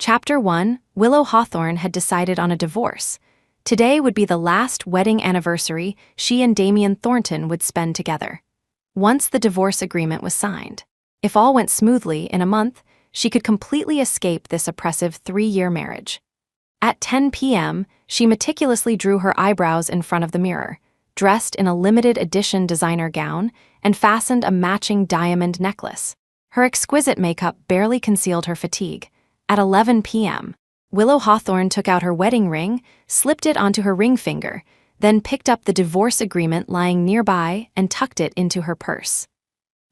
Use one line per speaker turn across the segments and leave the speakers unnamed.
Chapter 1. Willow Hawthorne had decided on a divorce. Today would be the last wedding anniversary she and Damien Thornton would spend together. Once the divorce agreement was signed, if all went smoothly, in a month, she could completely escape this oppressive 3-year marriage. At 10 p.m., she meticulously drew her eyebrows in front of the mirror, dressed in a limited edition designer gown, and fastened a matching diamond necklace. Her exquisite makeup barely concealed her fatigue. At 11 p.m., Willow Hawthorne took out her wedding ring, slipped it onto her ring finger, then picked up the divorce agreement lying nearby and tucked it into her purse.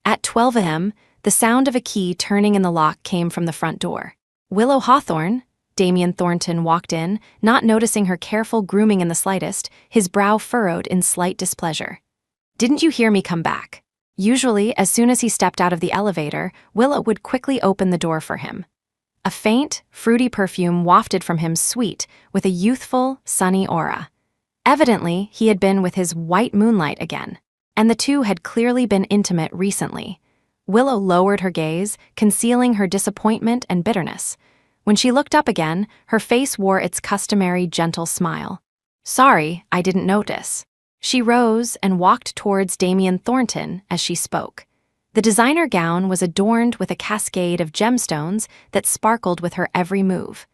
At 12 a.m., the sound of a key turning in the lock came from the front door. Willow Hawthorne, Damien Thornton walked in, not noticing her careful grooming in the slightest, his brow furrowed in slight displeasure. "Didn't you hear me come back?" Usually, as soon as he stepped out of the elevator, Willow would quickly open the door for him. A faint, fruity perfume wafted from him, sweet, with a youthful, sunny aura. Evidently, he had been with his white moonlight again, and the two had clearly been intimate recently. Willow lowered her gaze, concealing her disappointment and bitterness. When she looked up again, her face wore its customary gentle smile. "Sorry, I didn't notice." She rose and walked towards Damien Thornton as she spoke. The designer gown was adorned with a cascade of gemstones that sparkled with her every move.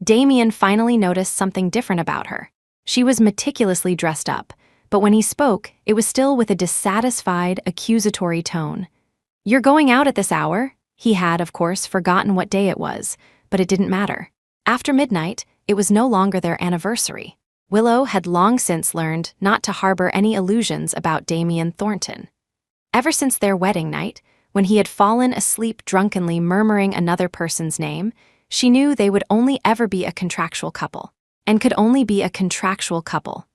Damien finally noticed something different about her. She was meticulously dressed up, but when he spoke, it was still with a dissatisfied, accusatory tone. "You're going out at this hour?" He had, of course, forgotten what day it was, but it didn't matter. After midnight, it was no longer their anniversary. Willow had long since learned not to harbor any illusions about Damien Thornton. Ever since their wedding night, when he had fallen asleep drunkenly murmuring another person's name, she knew they would only ever be a contractual couple, and could only be a contractual couple.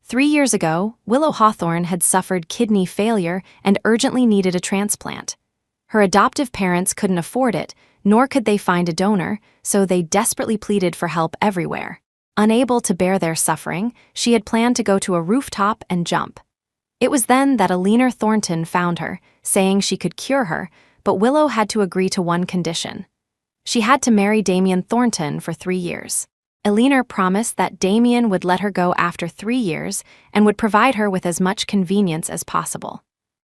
3 years ago, Willow Hawthorne had suffered kidney failure and urgently needed a transplant. Her adoptive parents couldn't afford it, nor could they find a donor, so they desperately pleaded for help everywhere. Unable to bear their suffering, she had planned to go to a rooftop and jump. It was then that Eleanor Thornton found her, saying she could cure her, but Willow had to agree to one condition. She had to marry Damien Thornton for 3 years. Eleanor promised that Damien would let her go after 3 years and would provide her with as much convenience as possible.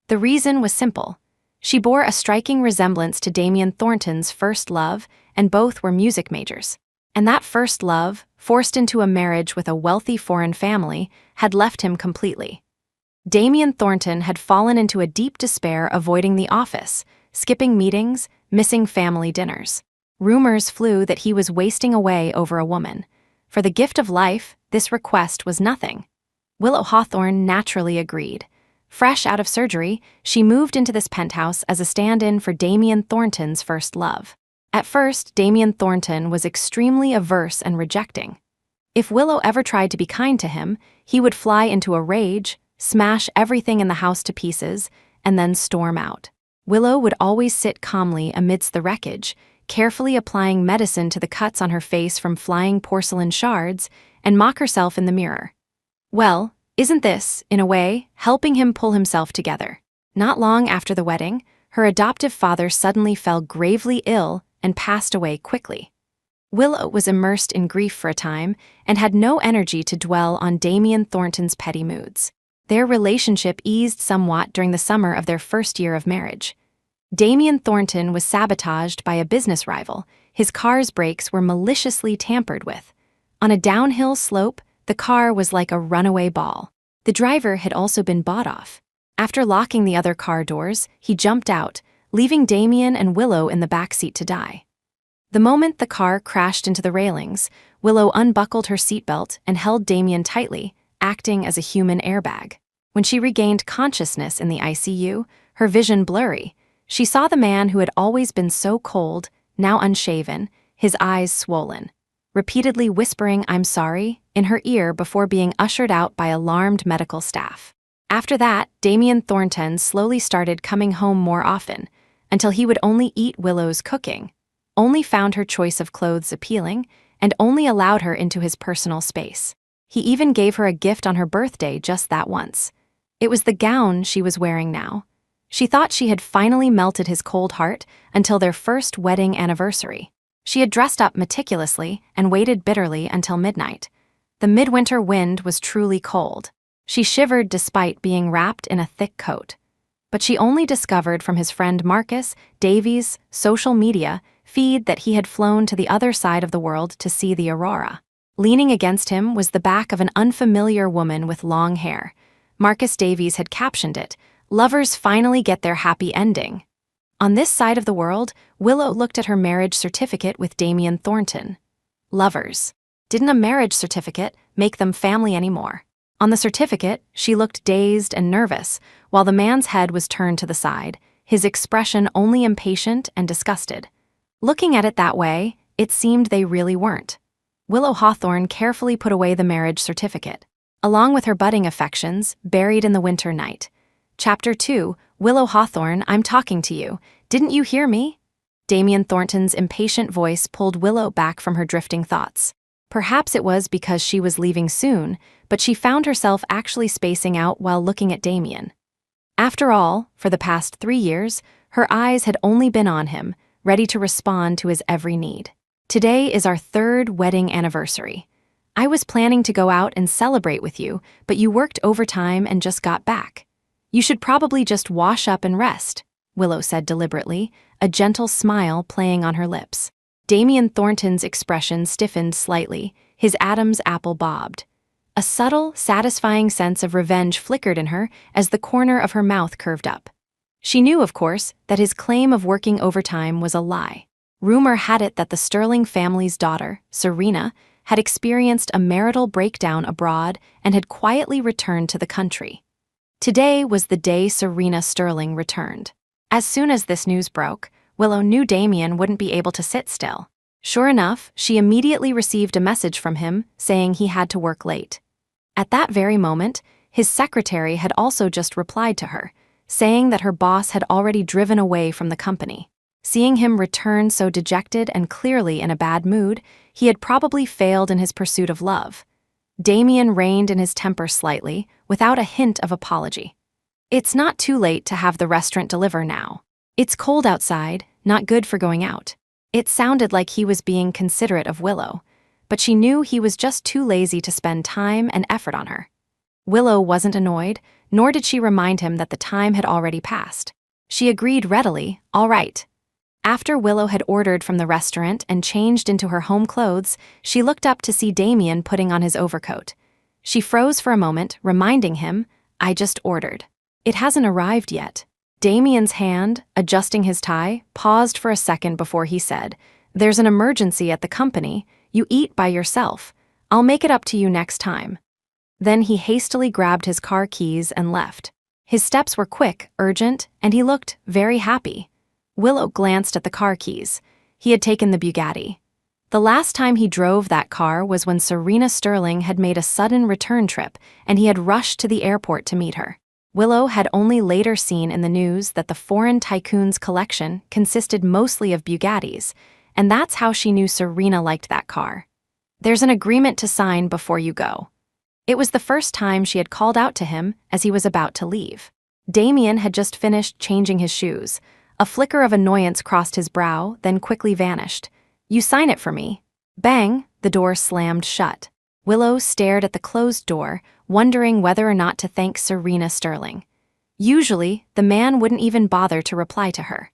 The reason was simple. She bore a striking resemblance to Damien Thornton's first love, and both were music majors. And that first love, forced into a marriage with a wealthy foreign family, had left him completely. Damien Thornton had fallen into a deep despair, avoiding the office, skipping meetings, missing family dinners. Rumors flew that he was wasting away over a woman. For the gift of life, this request was nothing. Willow Hawthorne naturally agreed. Fresh out of surgery, she moved into this penthouse as a stand-in for Damien Thornton's first love. At first, Damien Thornton was extremely averse and rejecting. If Willow ever tried to be kind to him, he would fly into a rage, smash everything in the house to pieces, and then storm out. Willow would always sit calmly amidst the wreckage, carefully applying medicine to the cuts on her face from flying porcelain shards, and mock herself in the mirror. Well, isn't this, in a way, helping him pull himself together? Not long after the wedding, her adoptive father suddenly fell gravely ill and passed away quickly. Willow was immersed in grief for a time and had no energy to dwell on Damien Thornton's petty moods. Their relationship eased somewhat during the summer of their first year of marriage. Damien Thornton was sabotaged by a business rival. His car's brakes were maliciously tampered with. On a downhill slope, the car was like a runaway ball. The driver had also been bought off. After locking the other car doors, he jumped out, leaving Damien and Willow in the backseat to die. The moment the car crashed into the railings, Willow unbuckled her seatbelt and held Damien tightly, acting as a human airbag. When she regained consciousness in the ICU, her vision blurry, she saw the man who had always been so cold, now unshaven, his eyes swollen, repeatedly whispering "I'm sorry" in her ear before being ushered out by alarmed medical staff. After that, Damien Thornton slowly started coming home more often, until he would only eat Willow's cooking, only found her choice of clothes appealing, and only allowed her into his personal space. He even gave her a gift on her birthday just that once. It was the gown she was wearing now. She thought she had finally melted his cold heart until their first wedding anniversary. She had dressed up meticulously and waited bitterly until midnight. The midwinter wind was truly cold. She shivered despite being wrapped in a thick coat. But she only discovered from his friend Marcus Davies' social media feed that he had flown to the other side of the world to see the aurora. Leaning against him was the back of an unfamiliar woman with long hair. Marcus Davies had captioned it, "Lovers finally get their happy ending." On this side of the world, Willow looked at her marriage certificate with Damien Thornton. Lovers. Didn't a marriage certificate make them family anymore? On the certificate, she looked dazed and nervous, while the man's head was turned to the side, his expression only impatient and disgusted. Looking at it that way, it seemed they really weren't. Willow Hawthorne carefully put away the marriage certificate, along with her budding affections, buried in the winter night. Chapter 2, Willow Hawthorne, I'm talking to you. Didn't you hear me? Damien Thornton's impatient voice pulled Willow back from her drifting thoughts. Perhaps it was because she was leaving soon, but she found herself actually spacing out while looking at Damien. After all, for the past 3 years, her eyes had only been on him, ready to respond to his every need. Today is our 3rd wedding anniversary. I was planning to go out and celebrate with you, but you worked overtime and just got back. You should probably just wash up and rest, Willow said deliberately, a gentle smile playing on her lips. Damien Thornton's expression stiffened slightly, his Adam's apple bobbed. A subtle, satisfying sense of revenge flickered in her as the corner of her mouth curved up. She knew, of course, that his claim of working overtime was a lie. Rumor had it that the Sterling family's daughter, Serena, had experienced a marital breakdown abroad and had quietly returned to the country. Today was the day Serena Sterling returned. As soon as this news broke, Willow knew Damien wouldn't be able to sit still. Sure enough, she immediately received a message from him saying he had to work late. At that very moment, his secretary had also just replied to her, saying that her boss had already driven away from the company. Seeing him return so dejected and clearly in a bad mood, he had probably failed in his pursuit of love. Damien reined in his temper slightly, without a hint of apology. It's not too late to have the restaurant deliver now. It's cold outside, not good for going out. It sounded like he was being considerate of Willow, but she knew he was just too lazy to spend time and effort on her. Willow wasn't annoyed, nor did she remind him that the time had already passed. She agreed readily, all right. After Willow had ordered from the restaurant and changed into her home clothes, she looked up to see Damien putting on his overcoat. She froze for a moment, reminding him, I just ordered. It hasn't arrived yet. Damien's hand, adjusting his tie, paused for a second before he said, There's an emergency at the company. You eat by yourself. I'll make it up to you next time. Then he hastily grabbed his car keys and left. His steps were quick, urgent, and he looked very happy. Willow glanced at the car keys. He had taken the Bugatti. The last time he drove that car was when Serena Sterling had made a sudden return trip, and he had rushed to the airport to meet her. Willow had only later seen in the news that the foreign tycoon's collection consisted mostly of Bugattis, and that's how she knew Serena liked that car. There's an agreement to sign before you go. It was the first time she had called out to him as he was about to leave. Damien had just finished changing his shoes. A flicker of annoyance crossed his brow, then quickly vanished. You sign it for me. Bang, the door slammed shut. Willow stared at the closed door, wondering whether or not to thank Serena Sterling. Usually, the man wouldn't even bother to reply to her.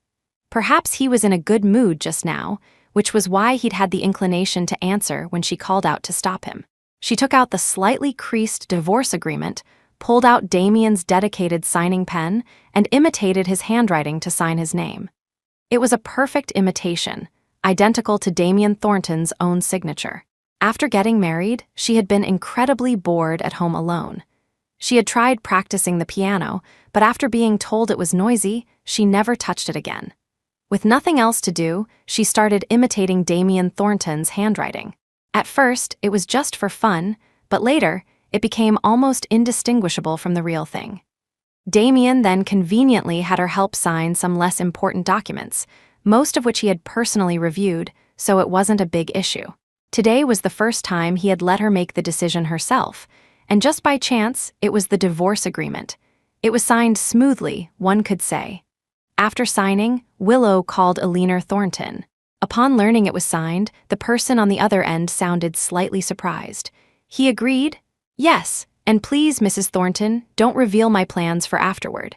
Perhaps he was in a good mood just now, which was why he'd had the inclination to answer when she called out to stop him. She took out the slightly creased divorce agreement, pulled out Damien's dedicated signing pen, and imitated his handwriting to sign his name. It was a perfect imitation, identical to Damien Thornton's own signature. After getting married, she had been incredibly bored at home alone. She had tried practicing the piano, but after being told it was noisy, she never touched it again. With nothing else to do, she started imitating Damien Thornton's handwriting. At first, it was just for fun, but later, it became almost indistinguishable from the real thing. Damien then conveniently had her help sign some less important documents, most of which he had personally reviewed, so it wasn't a big issue. Today was the first time he had let her make the decision herself, and just by chance, it was the divorce agreement. It was signed smoothly, one could say. After signing, Willow called Eleanor Thornton. Upon learning it was signed, the person on the other end sounded slightly surprised. He agreed, "Yes, and please, Mrs. Thornton, don't reveal my plans for afterward."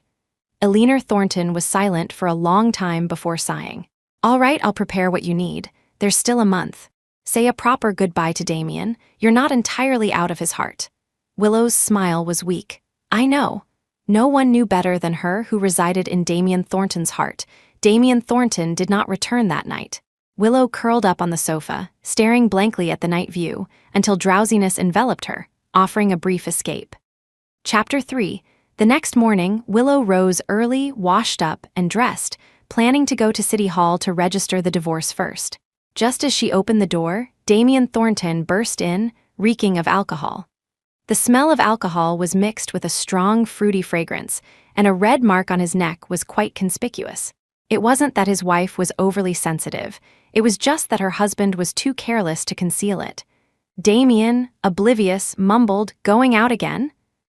Eleanor Thornton was silent for a long time before sighing. "All right, I'll prepare what you need. There's still a month. Say a proper goodbye to Damien. You're not entirely out of his heart." Willow's smile was weak. "I know." No one knew better than her who resided in Damien Thornton's heart. Damien Thornton did not return that night. Willow curled up on the sofa, staring blankly at the night view, until drowsiness enveloped her, offering a brief escape. Chapter 3. The next morning, Willow rose early, washed up, and dressed, planning to go to City Hall to register the divorce first. Just as she opened the door, Damien Thornton burst in, reeking of alcohol. The smell of alcohol was mixed with a strong, fruity fragrance, and a red mark on his neck was quite conspicuous. It wasn't that his wife was overly sensitive, it was just that her husband was too careless to conceal it. Damien, oblivious, mumbled, "Going out again?"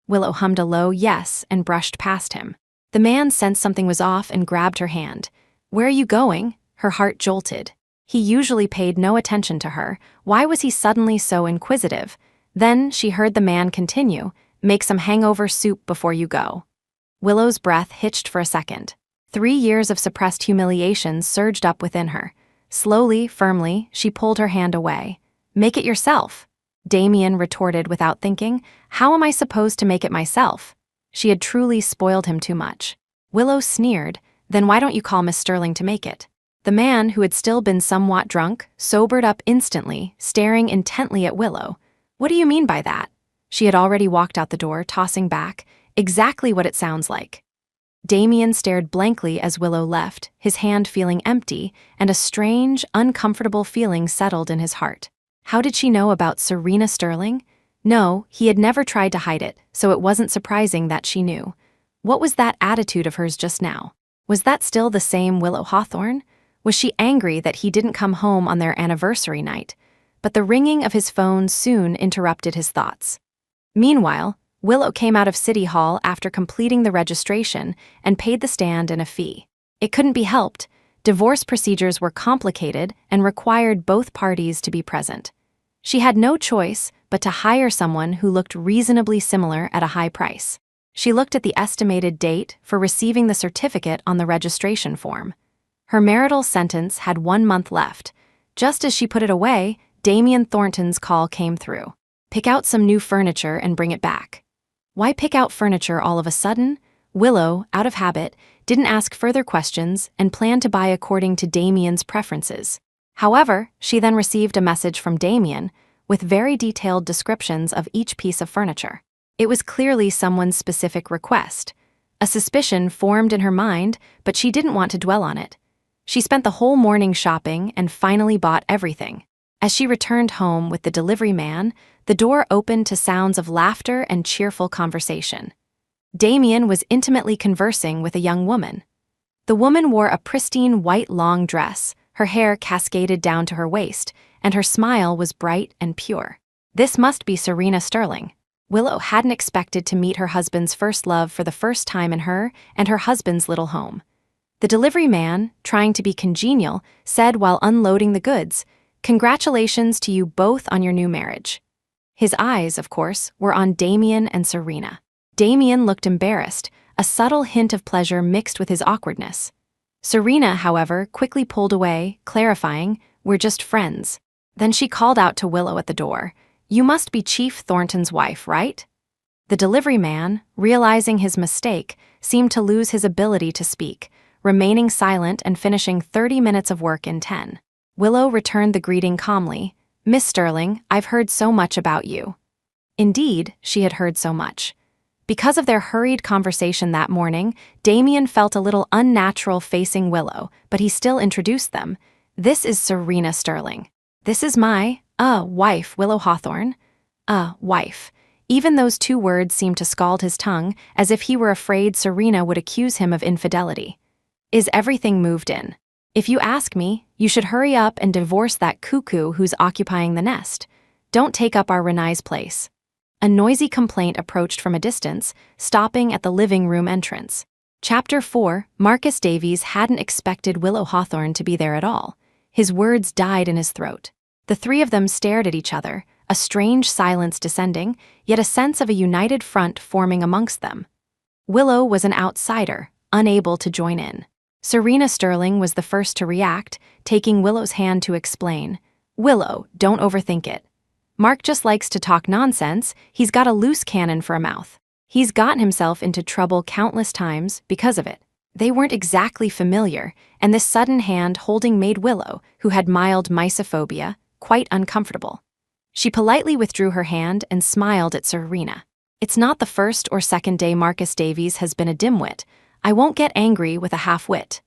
Willow hummed a low yes and brushed past him. The man sensed something was off and grabbed her hand. "Where are you going?" Her heart jolted. He usually paid no attention to her. Why was he suddenly so inquisitive? Then she heard the man continue, "Make some hangover soup before you go." Willow's breath hitched for a second. 3 years of suppressed humiliation surged up within her. Slowly, firmly, she pulled her hand away. "Make it yourself." Damien retorted without thinking. "How am I supposed to make it myself?" She had truly spoiled him too much. Willow sneered. "Then why don't you call Miss Sterling to make it?" The man, who had still been somewhat drunk, sobered up instantly, staring intently at Willow. "What do you mean by that?" She had already walked out the door, tossing back. "Exactly what it sounds like." Damien stared blankly as Willow left, his hand feeling empty, and a strange, uncomfortable feeling settled in his heart. How did she know about Serena Sterling? No, he had never tried to hide it, so it wasn't surprising that she knew. What was that attitude of hers just now? Was that still the same Willow Hawthorne? Was she angry that he didn't come home on their anniversary night? But the ringing of his phone soon interrupted his thoughts. Meanwhile, Willow came out of City Hall after completing the registration and paid the stand and a fee. It couldn't be helped. Divorce procedures were complicated and required both parties to be present. She had no choice but to hire someone who looked reasonably similar at a high price. She looked at the estimated date for receiving the certificate on the registration form. Her marital sentence had 1 month left. Just as she put it away, Damien Thornton's call came through. "Pick out some new furniture and bring it back." Why pick out furniture all of a sudden? Willow, out of habit, didn't ask further questions and planned to buy according to Damien's preferences. However, she then received a message from Damien with very detailed descriptions of each piece of furniture. It was clearly someone's specific request. A suspicion formed in her mind, but she didn't want to dwell on it. She spent the whole morning shopping and finally bought everything. As she returned home with the delivery man, the door opened to sounds of laughter and cheerful conversation. Damien was intimately conversing with a young woman. The woman wore a pristine white long dress, her hair cascaded down to her waist, and her smile was bright and pure. This must be Serena Sterling. Willow hadn't expected to meet her husband's first love for the first time in her and her husband's little home. The delivery man, trying to be congenial, said while unloading the goods, "Congratulations to you both on your new marriage." His eyes, of course, were on Damien and Serena. Damien looked embarrassed, a subtle hint of pleasure mixed with his awkwardness. Serena, however, quickly pulled away, clarifying, "We're just friends." Then she called out to Willow at the door, "You must be Chief Thornton's wife, right?" The delivery man, realizing his mistake, seemed to lose his ability to speak, remaining silent and finishing 30 minutes of work in 10. Willow returned the greeting calmly. "Miss Sterling, I've heard so much about you." Indeed, she had heard so much. Because of their hurried conversation that morning, Damien felt a little unnatural facing Willow, but he still introduced them. "This is Serena Sterling. This is my, wife, Willow Hawthorne." Wife. Even those 2 words seemed to scald his tongue, as if he were afraid Serena would accuse him of infidelity. "Is everything moved in? If you ask me, you should hurry up and divorce that cuckoo who's occupying the nest. Don't take up our Renee's place." A noisy complaint approached from a distance, stopping at the living room entrance. Chapter 4. Marcus Davies hadn't expected Willow Hawthorne to be there at all. His words died in his throat. The three of them stared at each other, a strange silence descending, yet a sense of a united front forming amongst them. Willow was an outsider, unable to join in. Serena Sterling was the first to react, taking Willow's hand to explain. "Willow, don't overthink it. Mark just likes to talk nonsense. He's got a loose cannon for a mouth. He's gotten himself into trouble countless times because of it." They weren't exactly familiar, and this sudden hand holding made Willow, who had mild mysophobia, quite uncomfortable. She politely withdrew her hand and smiled at Serena. "It's not the first or second day Marcus Davies has been a dimwit. I won't get angry with a half-wit."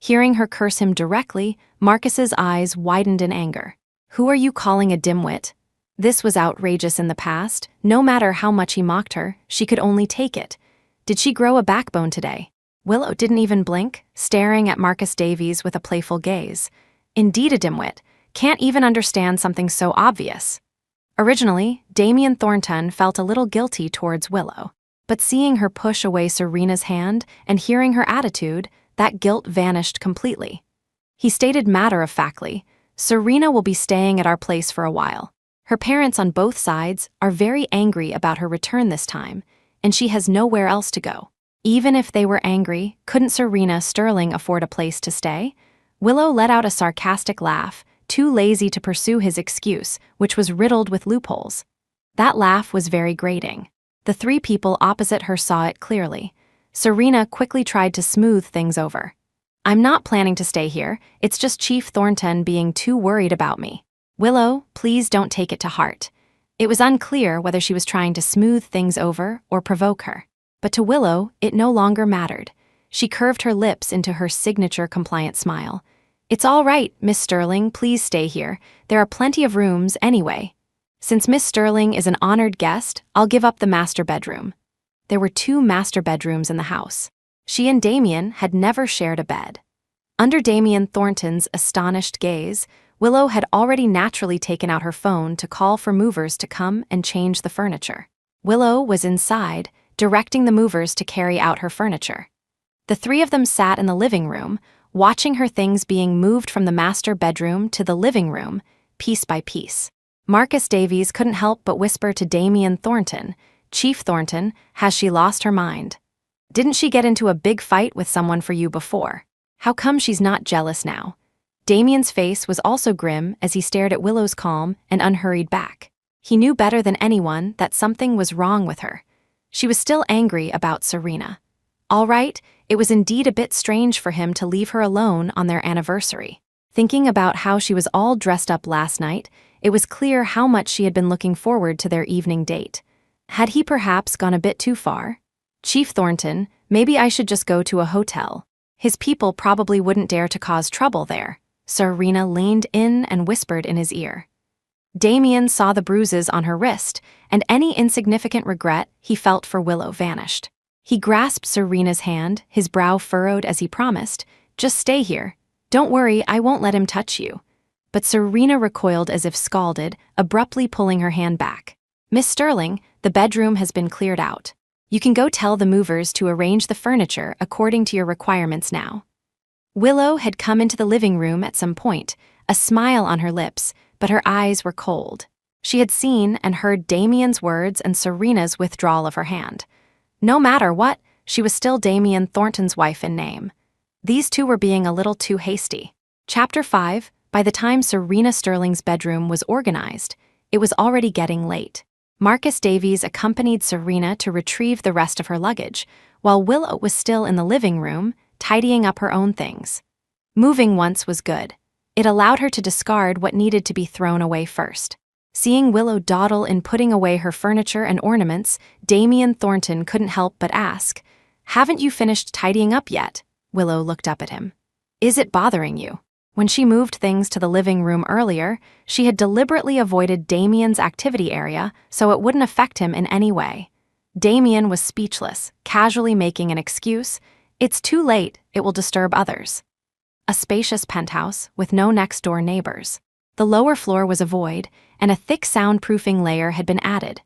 Hearing her curse him directly, Marcus's eyes widened in anger. "Who are you calling a dimwit?" This was outrageous in the past. No matter how much he mocked her, she could only take it. Did she grow a backbone today? Willow didn't even blink, staring at Marcus Davies with a playful gaze. Indeed a dimwit. Can't even understand something so obvious. Originally, Damien Thornton felt a little guilty towards Willow. But seeing her push away Serena's hand and hearing her attitude, that guilt vanished completely. He stated matter-of-factly, "Serena will be staying at our place for a while. Her parents on both sides are very angry about her return this time, and she has nowhere else to go." Even if they were angry, couldn't Serena Sterling afford a place to stay? Willow let out a sarcastic laugh, too lazy to pursue his excuse, which was riddled with loopholes. That laugh was very grating. The three people opposite her saw it clearly. Serena quickly tried to smooth things over. "I'm not planning to stay here, it's just Chief Thornton being too worried about me." "Willow, please don't take it to heart." It was unclear whether she was trying to smooth things over or provoke her. But to Willow, it no longer mattered. She curved her lips into her signature compliant smile. "It's all right, Miss Sterling, please stay here. There are plenty of rooms anyway. Since Miss Sterling is an honored guest, I'll give up the master bedroom." There were 2 master bedrooms in the house. She and Damien had never shared a bed. Under Damien Thornton's astonished gaze, Willow had already naturally taken out her phone to call for movers to come and change the furniture. Willow was inside, directing the movers to carry out her furniture. The three of them sat in the living room, watching her things being moved from the master bedroom to the living room, piece by piece. Marcus Davies couldn't help but whisper to Damien Thornton, "Chief Thornton, has she lost her mind? Didn't she get into a big fight with someone for you before? How come she's not jealous now?" Damien's face was also grim as he stared at Willow's calm and unhurried back. He knew better than anyone that something was wrong with her. She was still angry about Serena. All right, it was indeed a bit strange for him to leave her alone on their anniversary. Thinking about how she was all dressed up last night, it was clear how much she had been looking forward to their evening date. Had he perhaps gone a bit too far? "Chief Thornton, maybe I should just go to a hotel. His people probably wouldn't dare to cause trouble there." Serena leaned in and whispered in his ear. Damien saw the bruises on her wrist, and any insignificant regret he felt for Willow vanished. He grasped Serena's hand, his brow furrowed as he promised, "Just stay here. Don't worry, I won't let him touch you." But Serena recoiled as if scalded, abruptly pulling her hand back. "Miss Sterling, the bedroom has been cleared out. You can go tell the movers to arrange the furniture according to your requirements now." Willow had come into the living room at some point, a smile on her lips, but her eyes were cold. She had seen and heard Damien's words and Serena's withdrawal of her hand. No matter what, she was still Damien Thornton's wife in name. These two were being a little too hasty. Chapter 5, by the time Serena Sterling's bedroom was organized, it was already getting late. Marcus Davies accompanied Serena to retrieve the rest of her luggage, while Willow was still in the living room, tidying up her own things. Moving once was good. It allowed her to discard what needed to be thrown away first. Seeing Willow dawdle in putting away her furniture and ornaments, Damien Thornton couldn't help but ask, "Haven't you finished tidying up yet?" Willow looked up at him. "Is it bothering you?" When she moved things to the living room earlier, she had deliberately avoided Damien's activity area so it wouldn't affect him in any way. Damien was speechless, casually making an excuse, "It's too late, it will disturb others." A spacious penthouse with no next-door neighbors. The lower floor was a void, and a thick soundproofing layer had been added.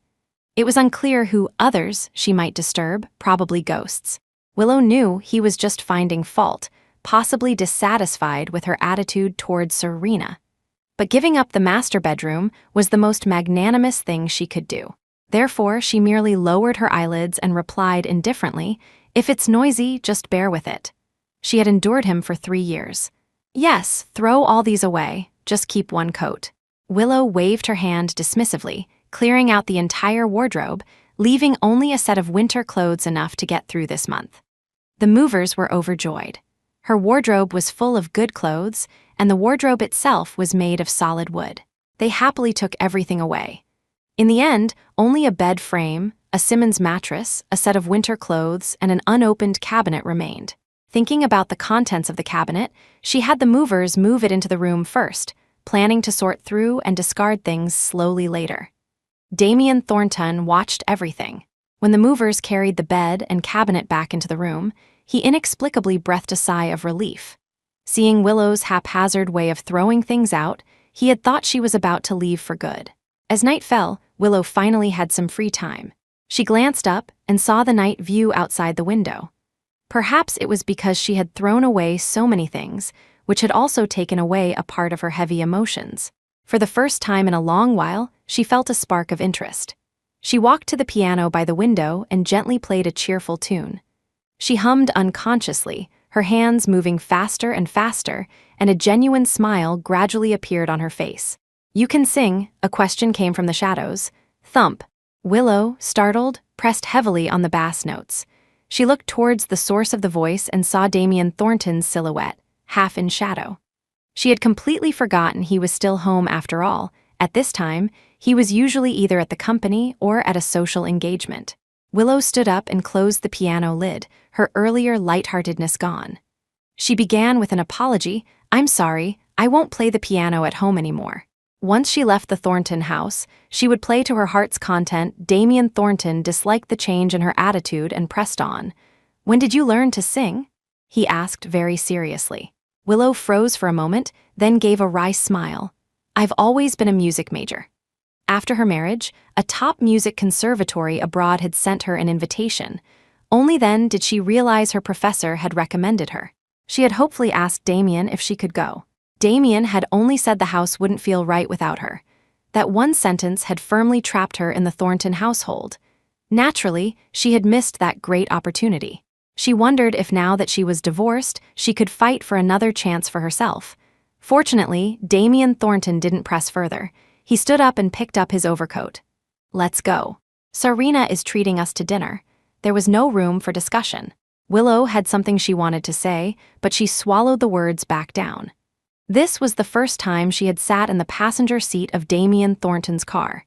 It was unclear who others she might disturb, probably ghosts. Willow knew he was just finding fault, possibly dissatisfied with her attitude towards Serena. But giving up the master bedroom was the most magnanimous thing she could do. Therefore, she merely lowered her eyelids and replied indifferently, "If it's noisy, just bear with it." She had endured him for 3 years. "Yes, throw all these away, just keep one coat." Willow waved her hand dismissively, clearing out the entire wardrobe, leaving only a set of winter clothes enough to get through this month. The movers were overjoyed. Her wardrobe was full of good clothes, and the wardrobe itself was made of solid wood. They happily took everything away. In the end, only a bed frame, a Simmons mattress, a set of winter clothes, and an unopened cabinet remained. Thinking about the contents of the cabinet, she had the movers move it into the room first, planning to sort through and discard things slowly later. Damien Thornton watched everything. When the movers carried the bed and cabinet back into the room, he inexplicably breathed a sigh of relief. Seeing Willow's haphazard way of throwing things out, he had thought she was about to leave for good. As night fell, Willow finally had some free time. She glanced up and saw the night view outside the window. Perhaps it was because she had thrown away so many things, which had also taken away a part of her heavy emotions. For the first time in a long while, she felt a spark of interest. She walked to the piano by the window and gently played a cheerful tune. She hummed unconsciously, her hands moving faster and faster, and a genuine smile gradually appeared on her face. "You can sing," a question came from the shadows. Thump. Willow, startled, pressed heavily on the bass notes. She looked towards the source of the voice and saw Damien Thornton's silhouette, half in shadow. She had completely forgotten he was still home after all. At this time, he was usually either at the company or at a social engagement. Willow stood up and closed the piano lid, her earlier lightheartedness gone. She began with an apology. "I'm sorry, I won't play the piano at home anymore." Once she left the Thornton house, she would play to her heart's content. Damien Thornton disliked the change in her attitude and pressed on. "When did you learn to sing?" he asked very seriously. Willow froze for a moment, then gave a wry smile. "I've always been a music major." After her marriage, a top music conservatory abroad had sent her an invitation. Only then did she realize her professor had recommended her. She had hopefully asked Damien if she could go. Damien had only said the house wouldn't feel right without her. That one sentence had firmly trapped her in the Thornton household. Naturally, she had missed that great opportunity. She wondered if now that she was divorced, she could fight for another chance for herself. Fortunately, Damien Thornton didn't press further. He stood up and picked up his overcoat. "Let's go. Serena is treating us to dinner." There was no room for discussion. Willow had something she wanted to say, but she swallowed the words back down. This was the first time she had sat in the passenger seat of Damien Thornton's car.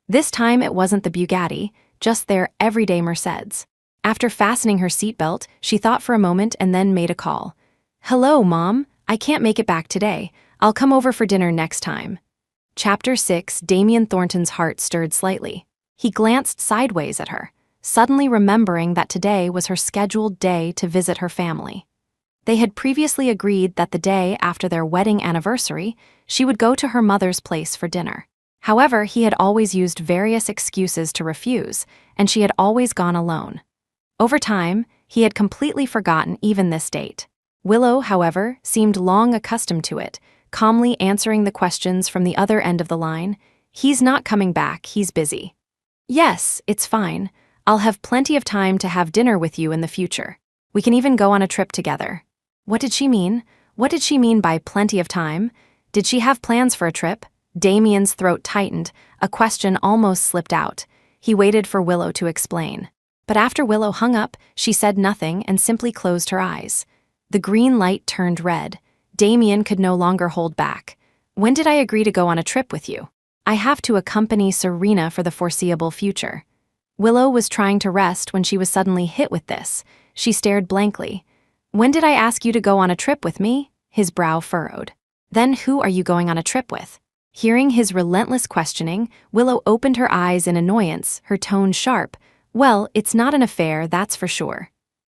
This time it wasn't the Bugatti, just their everyday Mercedes. After fastening her seatbelt, she thought for a moment and then made a call. "Hello, Mom. I can't make it back today. I'll come over for dinner next time." Chapter 6. Damien Thornton's heart stirred slightly. He glanced sideways at her, suddenly remembering that today was her scheduled day to visit her family. They had previously agreed that the day after their wedding anniversary, she would go to her mother's place for dinner. However, he had always used various excuses to refuse, and she had always gone alone. Over time, he had completely forgotten even this date. Willow, however, seemed long accustomed to it, calmly answering the questions from the other end of the line. "He's not coming back, he's busy." "Yes, it's fine. I'll have plenty of time to have dinner with you in the future. We can even go on a trip together." What did she mean? What did she mean by plenty of time? Did she have plans for a trip? Damien's throat tightened, a question almost slipped out. He waited for Willow to explain. But after Willow hung up, she said nothing and simply closed her eyes. The green light turned red. Damien could no longer hold back. "When did I agree to go on a trip with you? I have to accompany Serena for the foreseeable future." Willow was trying to rest when she was suddenly hit with this. She stared blankly. "When did I ask you to go on a trip with me?" His brow furrowed. "Then who are you going on a trip with?" Hearing his relentless questioning, Willow opened her eyes in annoyance, her tone sharp. "Well, it's not an affair, that's for sure."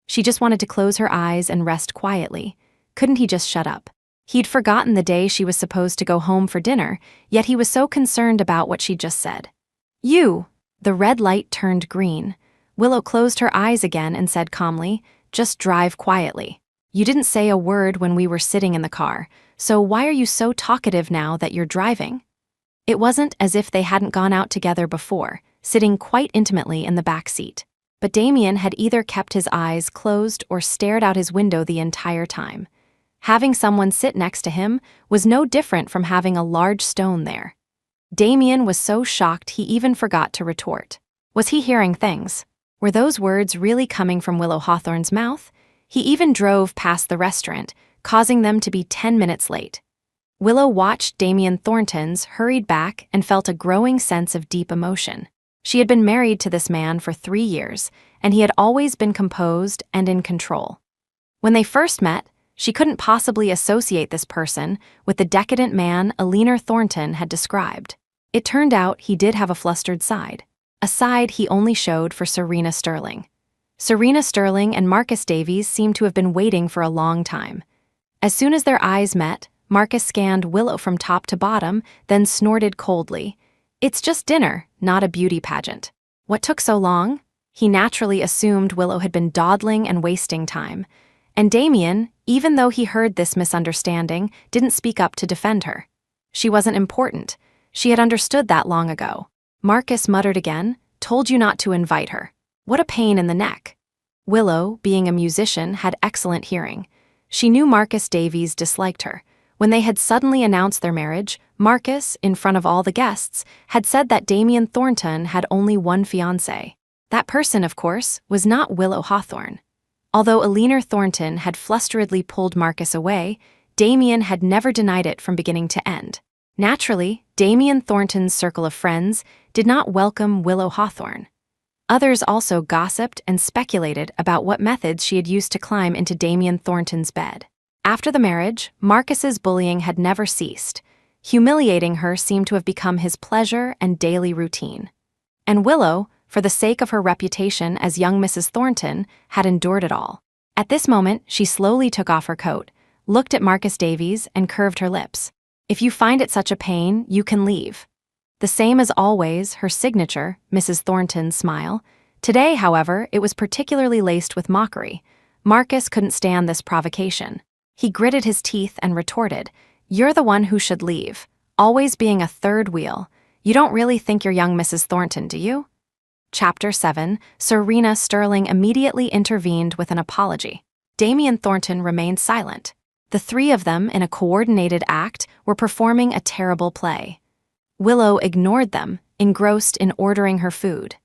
She just wanted to close her eyes and rest quietly. Couldn't he just shut up? He'd forgotten the day she was supposed to go home for dinner, yet he was so concerned about what she'd just said. "You!" The red light turned green. Willow closed her eyes again and said calmly, "Just drive quietly." You didn't say a word when we were sitting in the car, so why are you so talkative now that you're driving?" It wasn't as if they hadn't gone out together before, sitting quite intimately in the back seat. But Damien had either kept his eyes closed or stared out his window the entire time. Having someone sit next to him was no different from having a large stone there. Damien was so shocked he even forgot to retort. Was he hearing things? Were those words really coming from Willow Hawthorne's mouth? He even drove past the restaurant, causing them to be 10 minutes late. Willow watched Damien Thornton's hurried back and felt a growing sense of deep emotion. She had been married to this man for 3 years, and he had always been composed and in control. When they first met, she couldn't possibly associate this person with the decadent man Eleanor Thornton had described. It turned out he did have a flustered side, a side he only showed for Serena Sterling. Serena Sterling and Marcus Davies seemed to have been waiting for a long time. As soon as their eyes met, Marcus scanned Willow from top to bottom, then snorted coldly. "It's just dinner, not a beauty pageant." What took so long? He naturally assumed Willow had been dawdling and wasting time. And Damien, even though he heard this misunderstanding, didn't speak up to defend her. She wasn't important. She had understood that long ago. Marcus muttered again, "Told you not to invite her." What a pain in the neck. Willow, being a musician, had excellent hearing. She knew Marcus Davies disliked her. When they had suddenly announced their marriage, Marcus, in front of all the guests, had said that Damien Thornton had only one fiancé. That person, of course, was not Willow Hawthorne. Although Eleanor Thornton had flusteredly pulled Marcus away, Damien had never denied it from beginning to end. Naturally, Damien Thornton's circle of friends did not welcome Willow Hawthorne. Others also gossiped and speculated about what methods she had used to climb into Damien Thornton's bed. After the marriage, Marcus's bullying had never ceased. Humiliating her seemed to have become his pleasure and daily routine. And Willow, for the sake of her reputation as young Mrs. Thornton, had endured it all. At this moment, she slowly took off her coat, looked at Marcus Davies, and curved her lips. "If you find it such a pain, you can leave." The same as always, her signature, Mrs. Thornton's smile. Today, however, it was particularly laced with mockery. Marcus couldn't stand this provocation. He gritted his teeth and retorted, "You're the one who should leave. Always being a third wheel. You don't really think you're young Mrs. Thornton, do you?" Chapter 7, Serena Sterling immediately intervened with an apology. Damien Thornton remained silent. The three of them, in a coordinated act, were performing a terrible play. Willow ignored them, engrossed in ordering her food.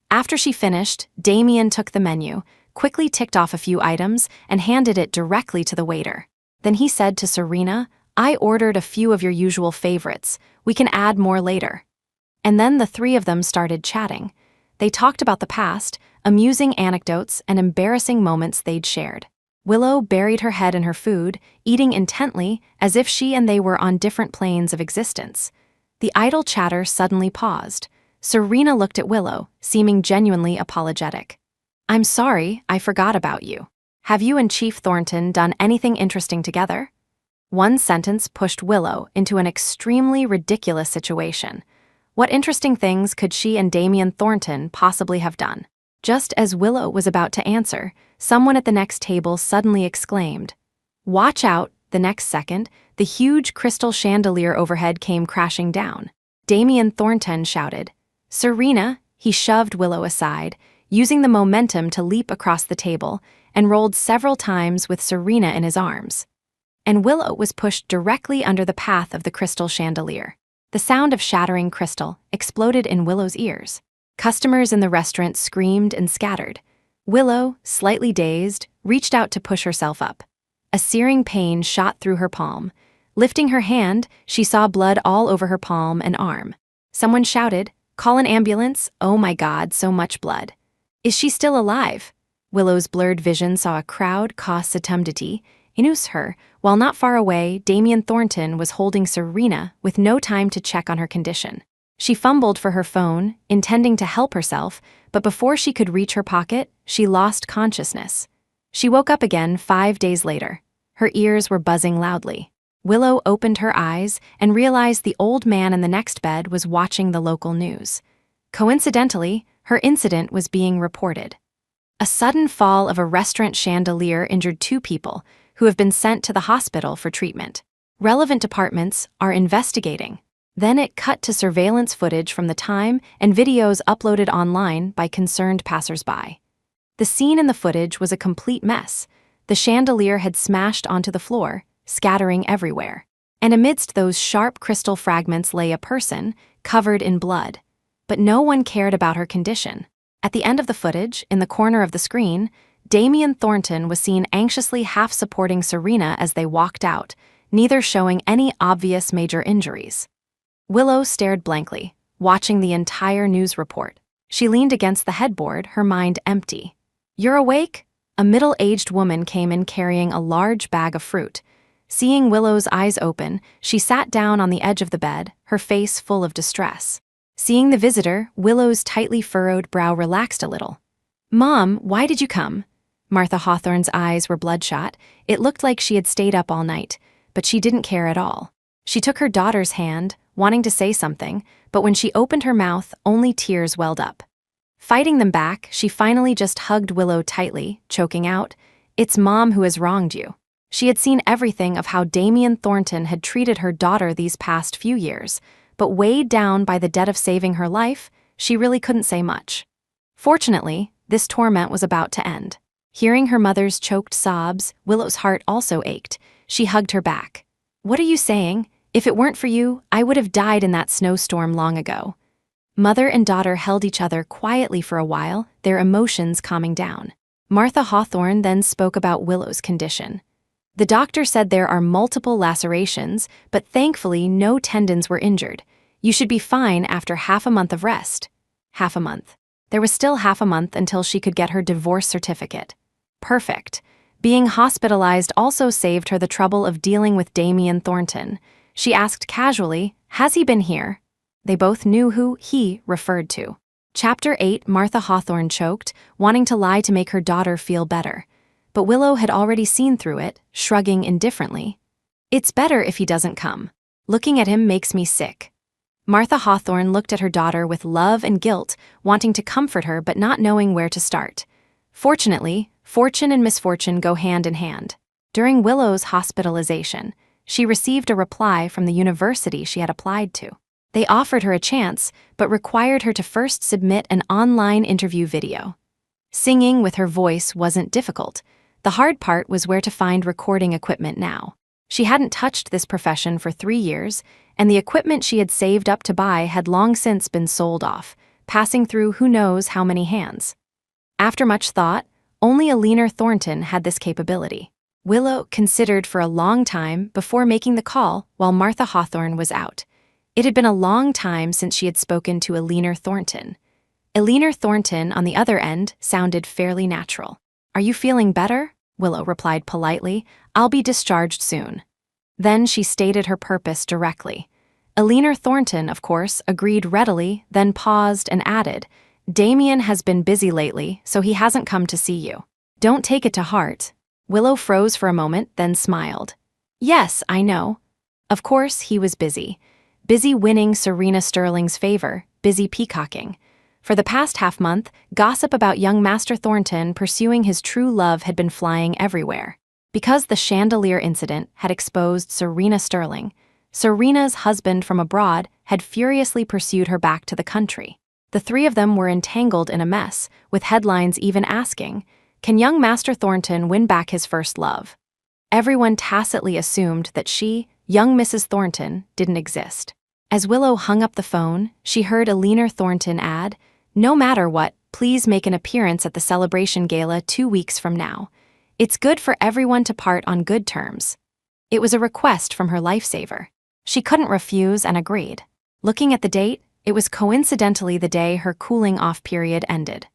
After she finished, Damien took the menu, quickly ticked off a few items, and handed it directly to the waiter. Then he said to Serena, "I ordered a few of your usual favorites. We can add more later." And then the three of them started chatting. They talked about the past, amusing anecdotes, and embarrassing moments they'd shared. Willow buried her head in her food, eating intently, as if she and they were on different planes of existence. The idle chatter suddenly paused. Serena looked at Willow, seeming genuinely apologetic. "I'm sorry, I forgot about you. Have you and Chief Thornton done anything interesting together?" One sentence pushed Willow into an extremely ridiculous situation. What interesting things could she and Damien Thornton possibly have done? Just as Willow was about to answer, someone at the next table suddenly exclaimed, "Watch out!" The next second, the huge crystal chandelier overhead came crashing down. Damien Thornton shouted, "Serena!" He shoved Willow aside, using the momentum to leap across the table, and rolled several times with Serena in his arms. And Willow was pushed directly under the path of the crystal chandelier. The sound of shattering crystal exploded in Willow's ears. Customers in the restaurant screamed and scattered. Willow, slightly dazed, reached out to push herself up. A searing pain shot through her palm. Lifting her hand, she saw blood all over her palm and arm. Someone shouted, "Call an ambulance! Oh my God, so much blood." "Is she still alive?" Willow's blurred vision saw a crowd caused setundity, inus her, while not far away, Damien Thornton was holding Serena with no time to check on her condition. She fumbled for her phone, intending to help herself, but before she could reach her pocket, she lost consciousness. She woke up again 5 days later. Her ears were buzzing loudly. Willow opened her eyes and realized the old man in the next bed was watching the local news. Coincidentally, her incident was being reported. A sudden fall of a restaurant chandelier injured 2 people, who have been sent to the hospital for treatment. Relevant departments are investigating. Then it cut to surveillance footage from the time and videos uploaded online by concerned passersby. The scene in the footage was a complete mess. The chandelier had smashed onto the floor, scattering everywhere. And amidst those sharp crystal fragments lay a person, covered in blood. But no one cared about her condition. At the end of the footage, in the corner of the screen, Damien Thornton was seen anxiously half-supporting Serena as they walked out, neither showing any obvious major injuries. Willow stared blankly, watching the entire news report. She leaned against the headboard, her mind empty. "You're awake?" A middle-aged woman came in carrying a large bag of fruit. Seeing Willow's eyes open, she sat down on the edge of the bed, her face full of distress. Seeing the visitor, Willow's tightly furrowed brow relaxed a little. "Mom, why did you come?" Martha Hawthorne's eyes were bloodshot. It looked like she had stayed up all night, but she didn't care at all. She took her daughter's hand, wanting to say something, but when she opened her mouth, only tears welled up. Fighting them back, she finally just hugged Willow tightly, choking out, "It's Mom who has wronged you." She had seen everything of how Damien Thornton had treated her daughter these past few years, but weighed down by the debt of saving her life, she really couldn't say much. Fortunately, this torment was about to end. Hearing her mother's choked sobs, Willow's heart also ached. She hugged her back. "What are you saying? If it weren't for you, I would have died in that snowstorm long ago." Mother and daughter held each other quietly for a while, their emotions calming down. Martha Hawthorne then spoke about Willow's condition. "The doctor said there are multiple lacerations, but thankfully no tendons were injured. You should be fine after half a month of rest." Half a month. There was still half a month until she could get her divorce certificate. Perfect. Being hospitalized also saved her the trouble of dealing with Damien Thornton. She asked casually, "Has he been here?" They both knew who he referred to. Chapter 8. Martha Hawthorne choked, wanting to lie to make her daughter feel better. But Willow had already seen through it, shrugging indifferently. "It's better if he doesn't come. Looking at him makes me sick." Martha Hawthorne looked at her daughter with love and guilt, wanting to comfort her but not knowing where to start. Fortunately, fortune and misfortune go hand in hand. During Willow's hospitalization, she received a reply from the university she had applied to. They offered her a chance, but required her to first submit an online interview video. Singing with her voice wasn't difficult. The hard part was where to find recording equipment now. She hadn't touched this profession for 3 years, and the equipment she had saved up to buy had long since been sold off, passing through who knows how many hands. After much thought, only a leaner Thornton had this capability. Willow considered for a long time before making the call while Martha Hawthorne was out. It had been a long time since she had spoken to a leaner Thornton. A leaner Thornton, on the other end, sounded fairly natural. "Are you feeling better?" Willow replied politely. "I'll be discharged soon." Then she stated her purpose directly. A leaner Thornton, of course, agreed readily, then paused and added, "Damien has been busy lately, so he hasn't come to see you. Don't take it to heart." Willow froze for a moment, then smiled. "Yes, I know." Of course, he was busy. Busy winning Serena Sterling's favor, busy peacocking. For the past half-month, gossip about young Master Thornton pursuing his true love had been flying everywhere. Because the chandelier incident had exposed Serena Sterling, Serena's husband from abroad had furiously pursued her back to the country. The three of them were entangled in a mess, with headlines even asking, "Can young Master Thornton win back his first love?" Everyone tacitly assumed that she, young Mrs. Thornton, didn't exist. As Willow hung up the phone, she heard a leaner Thornton add, "No matter what, please make an appearance at the celebration gala 2 weeks from now. It's good for everyone to part on good terms." It was a request from her lifesaver. She couldn't refuse and agreed. Looking at the date, it was coincidentally the day her cooling-off period ended.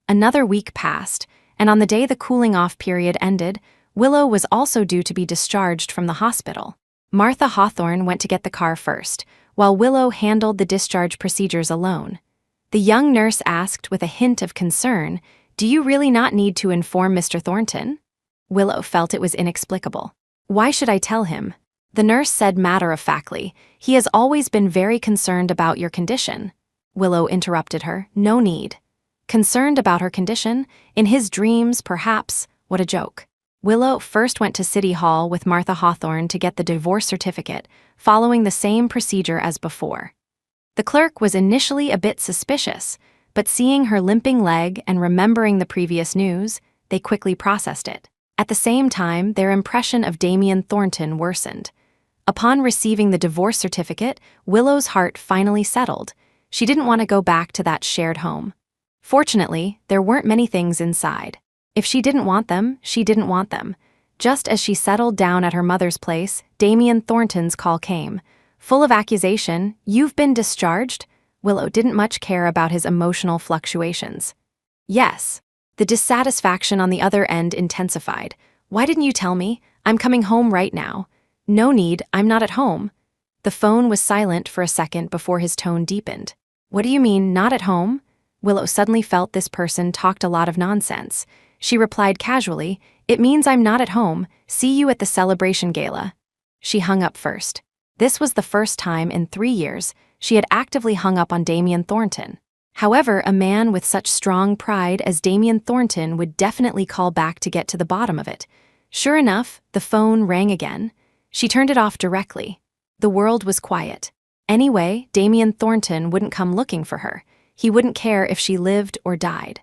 Another week passed, and on the day the cooling-off period ended, Willow was also due to be discharged from the hospital. Martha Hawthorne went to get the car first, while Willow handled the discharge procedures alone. The young nurse asked with a hint of concern, "Do you really not need to inform Mr. Thornton?" Willow felt it was inexplicable. "Why should I tell him?" The nurse said matter-of-factly, "He has always been very concerned about your condition." Willow interrupted her, "No need." Concerned about her condition? In his dreams, perhaps. What a joke. Willow first went to City Hall with Martha Hawthorne to get the divorce certificate, following the same procedure as before. The clerk was initially a bit suspicious, but seeing her limping leg and remembering the previous news, they quickly processed it. At the same time, their impression of Damien Thornton worsened. Upon receiving the divorce certificate, Willow's heart finally settled. She didn't want to go back to that shared home. Fortunately, there weren't many things inside. If she didn't want them, she didn't want them. Just as she settled down at her mother's place, Damien Thornton's call came. Full of accusation, "You've been discharged?" Willow didn't much care about his emotional fluctuations. "Yes." The dissatisfaction on the other end intensified. "Why didn't you tell me? I'm coming home right now." "No need, I'm not at home." The phone was silent for a second before his tone deepened. "What do you mean, not at home?" Willow suddenly felt this person talked a lot of nonsense. She replied casually, "It means I'm not at home. See you at the celebration gala." She hung up first. This was the first time in 3 years she had actively hung up on Damien Thornton. However, a man with such strong pride as Damien Thornton would definitely call back to get to the bottom of it. Sure enough, the phone rang again. She turned it off directly. The world was quiet. Anyway, Damien Thornton wouldn't come looking for her. He wouldn't care if she lived or died.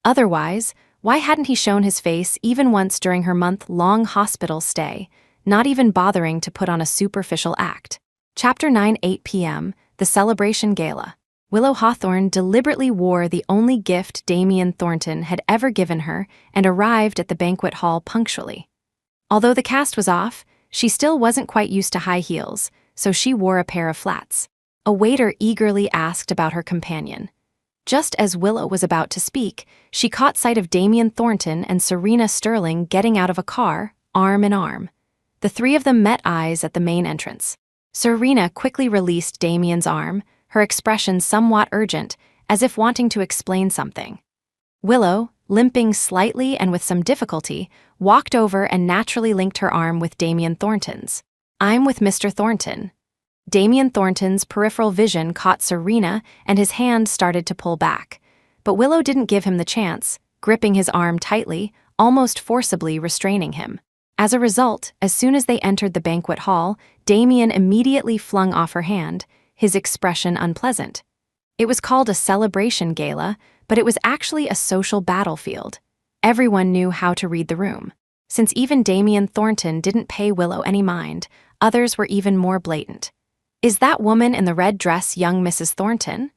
Otherwise, why hadn't he shown his face even once during her month-long hospital stay, not even bothering to put on a superficial act? Chapter 9, 8 p.m., The Celebration Gala. Willow Hawthorne deliberately wore the only gift Damien Thornton had ever given her and arrived at the banquet hall punctually. Although the cast was off, she still wasn't quite used to high heels, so she wore a pair of flats. A waiter eagerly asked about her companion. Just as Willow was about to speak, she caught sight of Damien Thornton and Serena Sterling getting out of a car, arm in arm. The three of them met eyes at the main entrance. Serena quickly released Damien's arm, her expression somewhat urgent, as if wanting to explain something. Willow, limping slightly and with some difficulty, walked over and naturally linked her arm with Damien Thornton's. "I'm with Mr. Thornton." Damien Thornton's peripheral vision caught Serena and his hand started to pull back. But Willow didn't give him the chance, gripping his arm tightly, almost forcibly restraining him. As a result, as soon as they entered the banquet hall, Damien immediately flung off her hand, his expression unpleasant. It was called a celebration gala, but it was actually a social battlefield. Everyone knew how to read the room. Since even Damien Thornton didn't pay Willow any mind, others were even more blatant. "Is that woman in the red dress young Mrs. Thornton?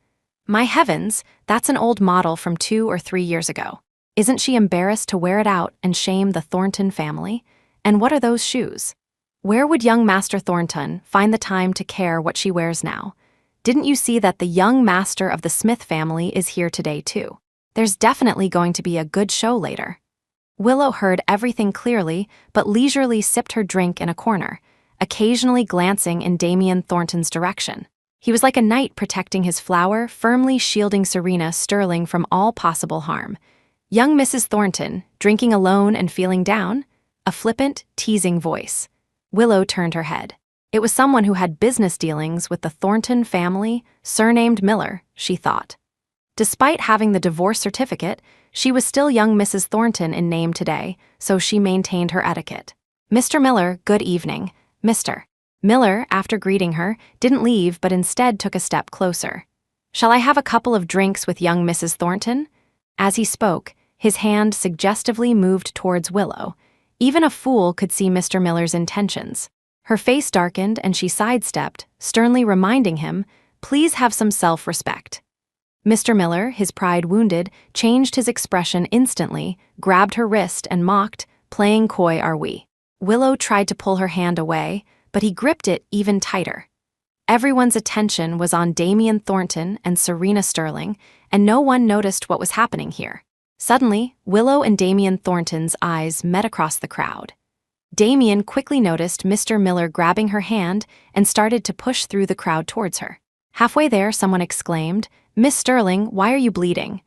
My heavens, that's an old model from 2 or 3 years ago. Isn't she embarrassed to wear it out and shame the Thornton family? And what are those shoes? Where would young Master Thornton find the time to care what she wears now? Didn't you see that the young master of the Smith family is here today too? There's definitely going to be a good show later." Willow heard everything clearly, but leisurely sipped her drink in a corner, occasionally glancing in Damien Thornton's direction. He was like a knight protecting his flower, firmly shielding Serena Sterling from all possible harm. "Young Mrs. Thornton, drinking alone and feeling down?" A flippant, teasing voice. Willow turned her head. It was someone who had business dealings with the Thornton family, surnamed Miller, she thought. Despite having the divorce certificate, she was still young Mrs. Thornton in name today, so she maintained her etiquette. "Mr. Miller, good evening. Mr. Miller, after greeting her, didn't leave but instead took a step closer. "Shall I have a couple of drinks with young Mrs. Thornton?" As he spoke, his hand suggestively moved towards Willow. Even a fool could see Mr. Miller's intentions. Her face darkened and she sidestepped, sternly reminding him, "Please have some self-respect." Mr. Miller, his pride wounded, changed his expression instantly, grabbed her wrist and mocked, "Playing coy are we?" Willow tried to pull her hand away, but he gripped it even tighter. Everyone's attention was on Damien Thornton and Serena Sterling, and no one noticed what was happening here. Suddenly, Willow and Damien Thornton's eyes met across the crowd. Damien quickly noticed Mr. Miller grabbing her hand and started to push through the crowd towards her. Halfway there, someone exclaimed, "Miss Sterling, why are you bleeding?"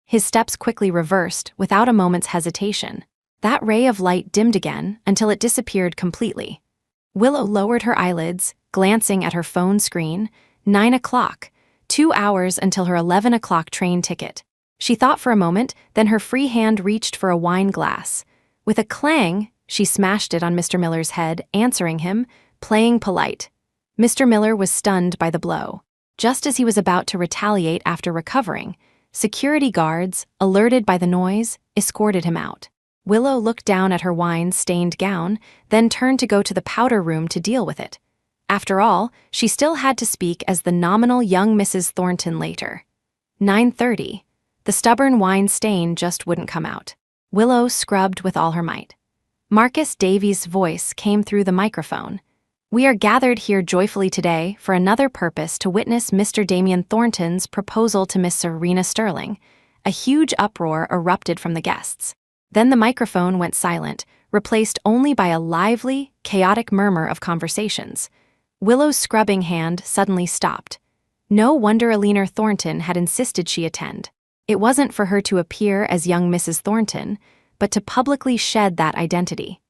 His steps quickly reversed without a moment's hesitation. That ray of light dimmed again until it disappeared completely. Willow lowered her eyelids, glancing at her phone screen. 9 o'clock, 2 hours until her 11 o'clock train ticket. She thought for a moment, then her free hand reached for a wine glass. With a clang, she smashed it on Mr. Miller's head, answering him, playing polite. Mr. Miller was stunned by the blow. Just as he was about to retaliate after recovering, security guards, alerted by the noise, escorted him out. Willow looked down at her wine-stained gown, then turned to go to the powder room to deal with it. After all, she still had to speak as the nominal young Mrs. Thornton later. 9:30. The stubborn wine stain just wouldn't come out. Willow scrubbed with all her might. Marcus Davies' voice came through the microphone. "We are gathered here joyfully today for another purpose to witness Mr. Damien Thornton's proposal to Miss Serena Sterling." A huge uproar erupted from the guests. Then the microphone went silent, replaced only by a lively, chaotic murmur of conversations. Willow's scrubbing hand suddenly stopped. No wonder Alina Thornton had insisted she attend. It wasn't for her to appear as young Mrs. Thornton, but to publicly shed that identity.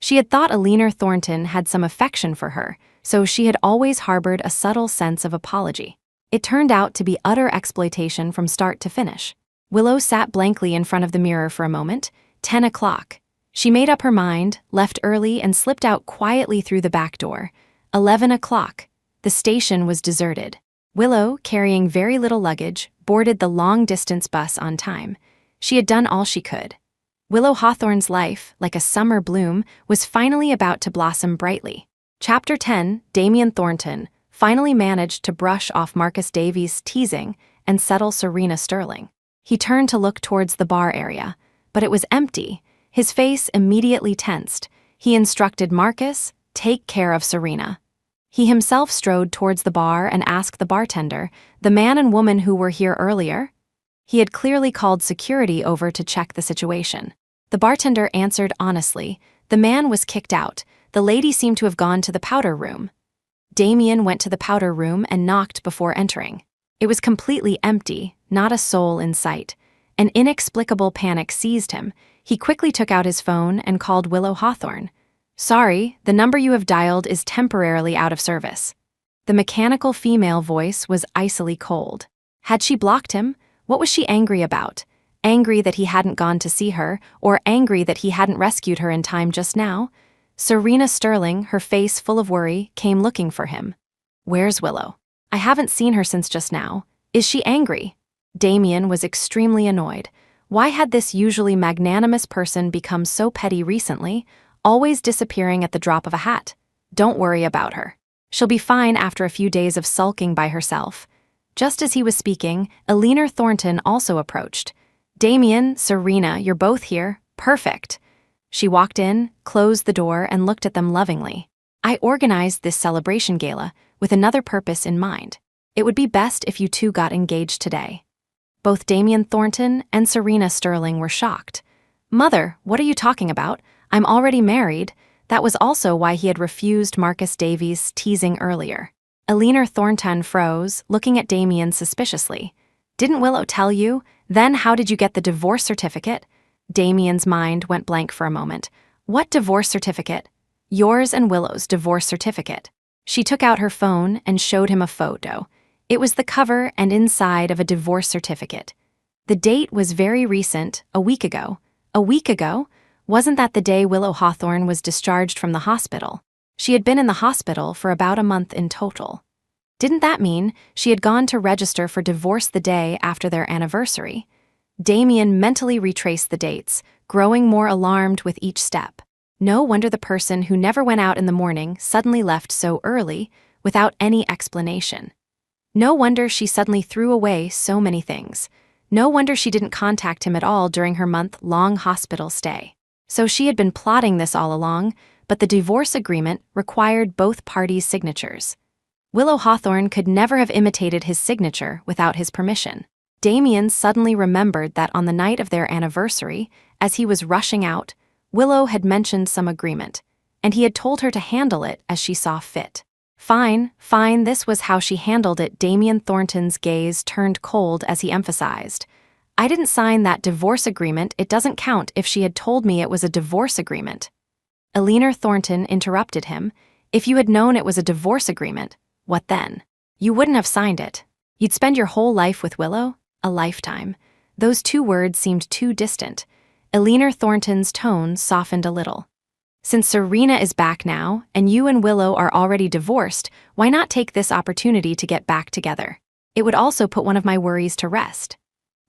She had thought Alina Thornton had some affection for her, so she had always harbored a subtle sense of apology. It turned out to be utter exploitation from start to finish. Willow sat blankly in front of the mirror for a moment. 10 o'clock. She made up her mind, left early, and slipped out quietly through the back door. 11 o'clock. The station was deserted. Willow, carrying very little luggage, boarded the long-distance bus on time. She had done all she could. Willow Hawthorne's life, like a summer bloom, was finally about to blossom brightly. Chapter 10, Damien Thornton, finally managed to brush off Marcus Davies' teasing and settle Serena Sterling. He turned to look towards the bar area, but it was empty. His face immediately tensed. He instructed Marcus, "Take care of Serena." He himself strode towards the bar and asked the bartender, "The man and woman who were here earlier?" He had clearly called security over to check the situation. The bartender answered honestly, "The man was kicked out. The lady seemed to have gone to the powder room." Damien went to the powder room and knocked before entering. It was completely empty, not a soul in sight. An inexplicable panic seized him. He quickly took out his phone and called Willow Hawthorne. "Sorry, the number you have dialed is temporarily out of service." The mechanical female voice was icily cold. Had she blocked him? What was she angry about? Angry that he hadn't gone to see her, or angry that he hadn't rescued her in time just now? Serena Sterling, her face full of worry, came looking for him. "Where's Willow? I haven't seen her since just now. Is she angry?" Damien was extremely annoyed. Why had this usually magnanimous person become so petty recently, always disappearing at the drop of a hat? "Don't worry about her. She'll be fine after a few days of sulking by herself." Just as he was speaking, Alina Thornton also approached. "Damien, Serena, you're both here. Perfect." She walked in, closed the door, and looked at them lovingly. "I organized this celebration gala with another purpose in mind. It would be best if you two got engaged today." Both Damien Thornton and Serena Sterling were shocked. "Mother, what are you talking about? I'm already married." That was also why he had refused Marcus Davies' teasing earlier. Alina Thornton froze, looking at Damien suspiciously. "Didn't Willow tell you? Then how did you get the divorce certificate?" Damien's mind went blank for a moment. "What divorce certificate?" "Yours and Willow's divorce certificate." She took out her phone and showed him a photo. It was the cover and inside of a divorce certificate. The date was very recent, a week ago. A week ago? Wasn't that the day Willow Hawthorne was discharged from the hospital? She had been in the hospital for about a month in total. Didn't that mean she had gone to register for divorce the day after their anniversary? Damien mentally retraced the dates, growing more alarmed with each step. No wonder the person who never went out in the morning suddenly left so early, without any explanation. No wonder she suddenly threw away so many things. No wonder she didn't contact him at all during her month-long hospital stay. So she had been plotting this all along, but the divorce agreement required both parties' signatures. Willow Hawthorne could never have imitated his signature without his permission. Damien suddenly remembered that on the night of their anniversary, as he was rushing out, Willow had mentioned some agreement, and he had told her to handle it as she saw fit. Fine, this was how she handled it. Damien Thornton's gaze turned cold as he emphasized. "I didn't sign that divorce agreement. It doesn't count if she had told me it was a divorce agreement." Alina Thornton interrupted him. "If you had known it was a divorce agreement, what then? You wouldn't have signed it. You'd spend your whole life with Willow? A lifetime." Those two words seemed too distant. Eleanor Thornton's tone softened a little. Since Serena is back now, and you and Willow are already divorced, why not take this opportunity to get back together? It would also put one of my worries to rest.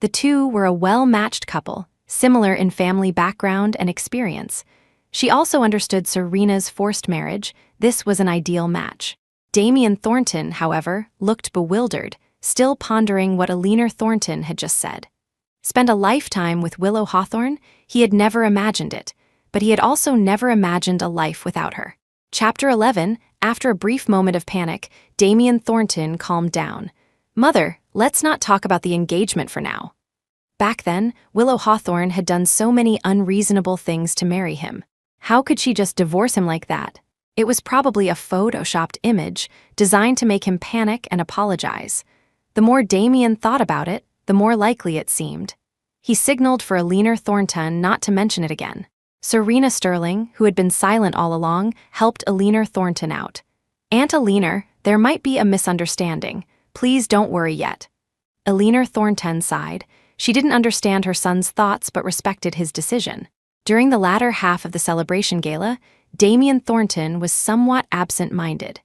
The two were a well-matched couple, similar in family background and experience. She also understood Serena's forced marriage. This was an ideal match. Damien Thornton, however, looked bewildered, still pondering what Eleanor Thornton had just said. Spend a lifetime with Willow Hawthorne? He had never imagined it, but he had also never imagined a life without her. Chapter 11, after a brief moment of panic, Damien Thornton calmed down. Mother, let's not talk about the engagement for now. Back then, Willow Hawthorne had done so many unreasonable things to marry him. How could she just divorce him like that? It was probably a photoshopped image, designed to make him panic and apologize. The more Damien thought about it, the more likely it seemed. He signaled for Eleanor Thornton not to mention it again. Serena Sterling, who had been silent all along, helped Eleanor Thornton out. Aunt Eleanor, there might be a misunderstanding. Please don't worry yet. Eleanor Thornton sighed. She didn't understand her son's thoughts but respected his decision. During the latter half of the celebration gala, Damien Thornton was somewhat absent-minded.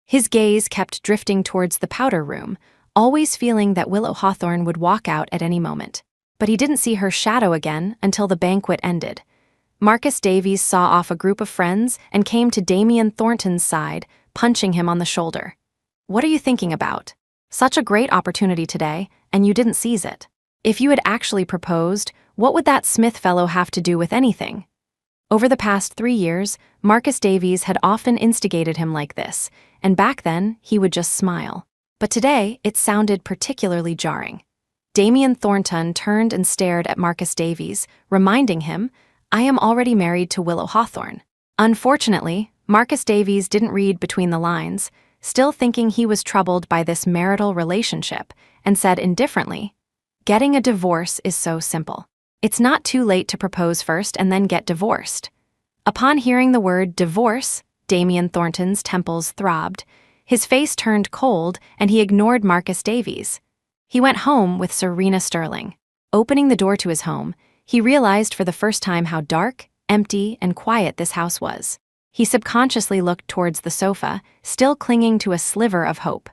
His gaze kept drifting towards the powder room, always feeling that Willow Hawthorne would walk out at any moment. But he didn't see her shadow again until the banquet ended. Marcus Davies saw off a group of friends and came to Damien Thornton's side, punching him on the shoulder. What are you thinking about? Such a great opportunity today, and you didn't seize it. If you had actually proposed, what would that Smith fellow have to do with anything? Over the past 3 years, Marcus Davies had often instigated him like this, and back then, he would just smile. But today, it sounded particularly jarring. Damien Thornton turned and stared at Marcus Davies, reminding him, I am already married to Willow Hawthorne. Unfortunately, Marcus Davies didn't read between the lines, still thinking he was troubled by this marital relationship, and said indifferently, getting a divorce is so simple. It's not too late to propose first and then get divorced. Upon hearing the word divorce, Damien Thornton's temples throbbed. His face turned cold, and he ignored Marcus Davies. He went home with Serena Sterling. Opening the door to his home, he realized for the first time how dark, empty, and quiet this house was. He subconsciously looked towards the sofa, still clinging to a sliver of hope.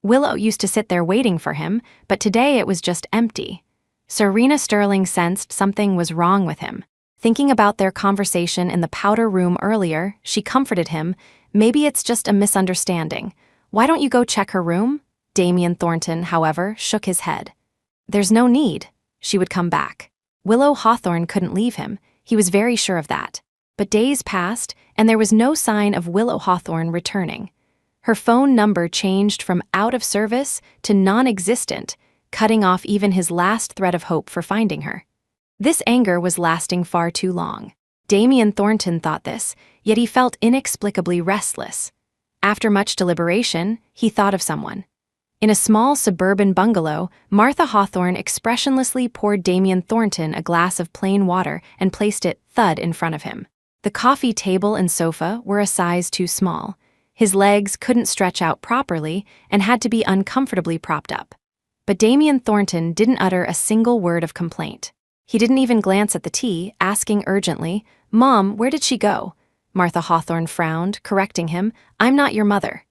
Willow used to sit there waiting for him, but today it was just empty. Serena Sterling sensed something was wrong with him. Thinking about their conversation in the powder room earlier, she comforted him. Maybe it's just a misunderstanding. Why don't you go check her room? Damien Thornton, however, shook his head. There's no need. She would come back. Willow Hawthorne couldn't leave him. He was very sure of that. But days passed, and there was no sign of Willow Hawthorne returning. Her phone number changed from out of service to non-existent, cutting off even his last thread of hope for finding her. This anger was lasting far too long. Damien Thornton thought this, yet he felt inexplicably restless. After much deliberation, he thought of someone. In a small suburban bungalow, Martha Hawthorne expressionlessly poured Damien Thornton a glass of plain water and placed it thud in front of him. The coffee table and sofa were a size too small. His legs couldn't stretch out properly and had to be uncomfortably propped up. But Damien Thornton didn't utter a single word of complaint. He didn't even glance at the tea, asking urgently, Mom, where did she go? Martha Hawthorne frowned, correcting him, I'm not your mother.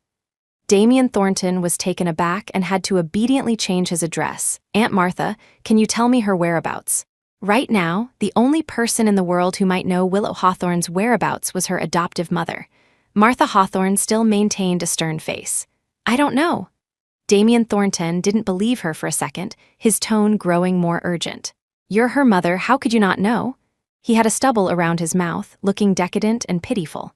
Damien Thornton was taken aback and had to obediently change his address. Aunt Martha, can you tell me her whereabouts? Right now, the only person in the world who might know Willow Hawthorne's whereabouts was her adoptive mother. Martha Hawthorne still maintained a stern face. I don't know. Damien Thornton didn't believe her for a second, his tone growing more urgent. You're her mother, how could you not know? He had a stubble around his mouth, looking decadent and pitiful.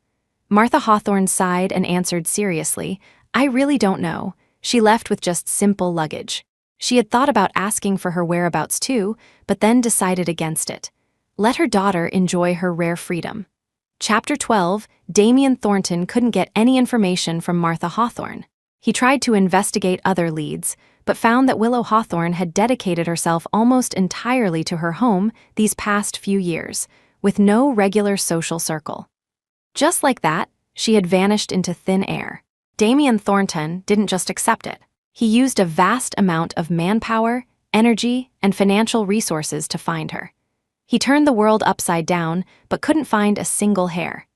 Martha Hawthorne sighed and answered seriously, I really don't know. She left with just simple luggage. She had thought about asking for her whereabouts too, but then decided against it. Let her daughter enjoy her rare freedom. Chapter 12, Damien Thornton couldn't get any information from Martha Hawthorne. He tried to investigate other leads, but found that Willow Hawthorne had dedicated herself almost entirely to her home these past few years, with no regular social circle. Just like that, she had vanished into thin air. Damien Thornton didn't just accept it. He used a vast amount of manpower, energy, and financial resources to find her. He turned the world upside down, but couldn't find a single hair.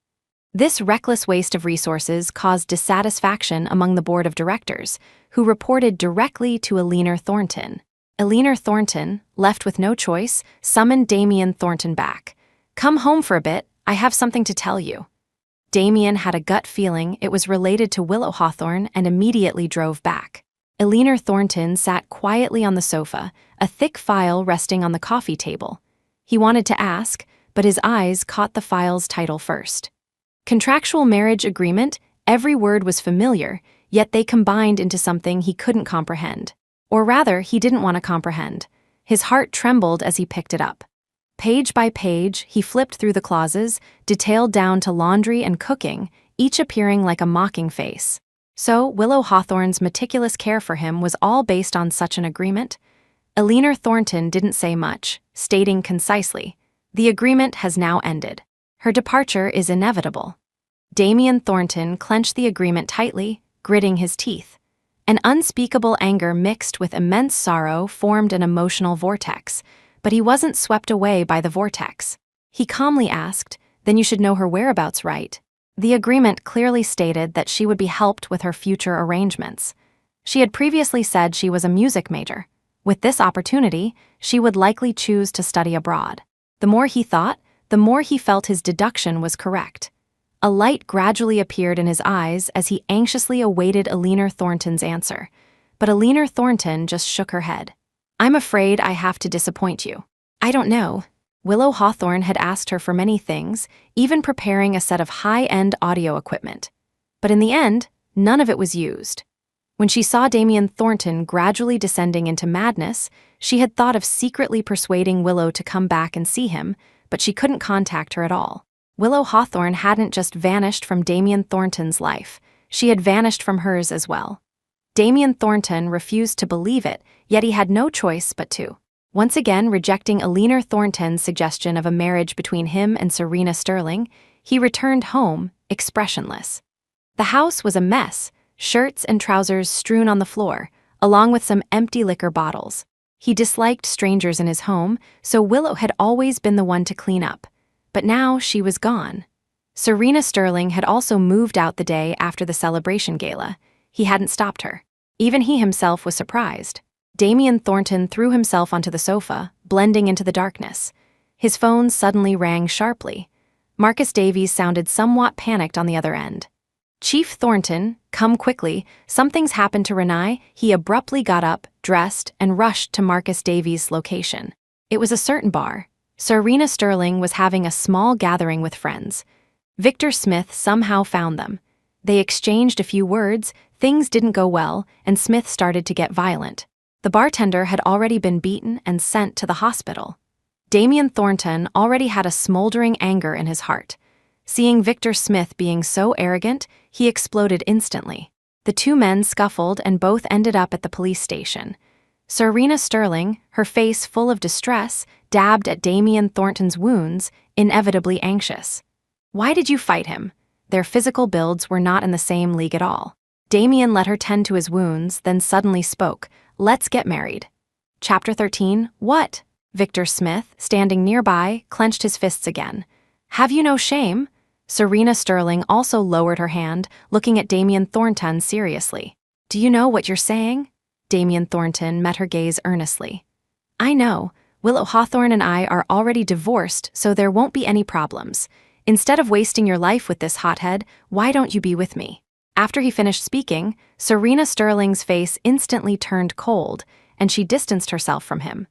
This reckless waste of resources caused dissatisfaction among the board of directors, who reported directly to Eleanor Thornton. Eleanor Thornton, left with no choice, summoned Damien Thornton back. "Come home for a bit, I have something to tell you." Damien had a gut feeling it was related to Willow Hawthorne and immediately drove back. Eleanor Thornton sat quietly on the sofa, a thick file resting on the coffee table. He wanted to ask, but his eyes caught the file's title first. Contractual marriage agreement. Every word was familiar, yet they combined into something he couldn't comprehend. Or rather, he didn't want to comprehend. His heart trembled as he picked it up. Page by page, he flipped through the clauses, detailed down to laundry and cooking, each appearing like a mocking face. So, Willow Hawthorne's meticulous care for him was all based on such an agreement? Eleanor Thornton didn't say much, stating concisely, "The agreement has now ended. Her departure is inevitable." Damien Thornton clenched the agreement tightly, gritting his teeth. An unspeakable anger mixed with immense sorrow formed an emotional vortex, but he wasn't swept away by the vortex. He calmly asked, "Then you should know her whereabouts, right?" The agreement clearly stated that she would be helped with her future arrangements. She had previously said she was a music major. With this opportunity, she would likely choose to study abroad. The more he thought, the more he felt his deduction was correct. A light gradually appeared in his eyes as he anxiously awaited Eleanor Thornton's answer. But Eleanor Thornton just shook her head. "I'm afraid I have to disappoint you. I don't know." Willow Hawthorne had asked her for many things, even preparing a set of high-end audio equipment. But in the end, none of it was used. When she saw Damien Thornton gradually descending into madness, she had thought of secretly persuading Willow to come back and see him, but she couldn't contact her at all. Willow Hawthorne hadn't just vanished from Damien Thornton's life, she had vanished from hers as well. Damien Thornton refused to believe it, yet he had no choice but to. Once again rejecting Eleanor Thornton's suggestion of a marriage between him and Serena Sterling, he returned home, expressionless. The house was a mess, shirts and trousers strewn on the floor, along with some empty liquor bottles. He disliked strangers in his home, so Willow had always been the one to clean up. But now she was gone. Serena Sterling had also moved out the day after the celebration gala. He hadn't stopped her. Even he himself was surprised. Damien Thornton threw himself onto the sofa, blending into the darkness. His phone suddenly rang sharply. Marcus Davies sounded somewhat panicked on the other end. "Chief Thornton, come quickly, something's happened to Renai." He abruptly got up, dressed, and rushed to Marcus Davies' location. It was a certain bar. Serena Sterling was having a small gathering with friends. Victor Smith somehow found them. They exchanged a few words, things didn't go well, and Smith started to get violent. The bartender had already been beaten and sent to the hospital. Damien Thornton already had a smoldering anger in his heart. Seeing Victor Smith being so arrogant, he exploded instantly. The two men scuffled and both ended up at the police station. Serena Sterling, her face full of distress, dabbed at Damien Thornton's wounds, inevitably anxious. Why did you fight him? Their physical builds were not in the same league at all. Damien let her tend to his wounds, then suddenly spoke, "Let's get married." Chapter 13, What? Victor Smith, standing nearby, clenched his fists again. Have you no shame? Serena Sterling also lowered her hand, looking at Damien Thornton seriously. Do you know what you're saying? Damien Thornton met her gaze earnestly. I know. Willow Hawthorne and I are already divorced, so there won't be any problems. Instead of wasting your life with this hothead, why don't you be with me? After he finished speaking, Serena Sterling's face instantly turned cold, and she distanced herself from him.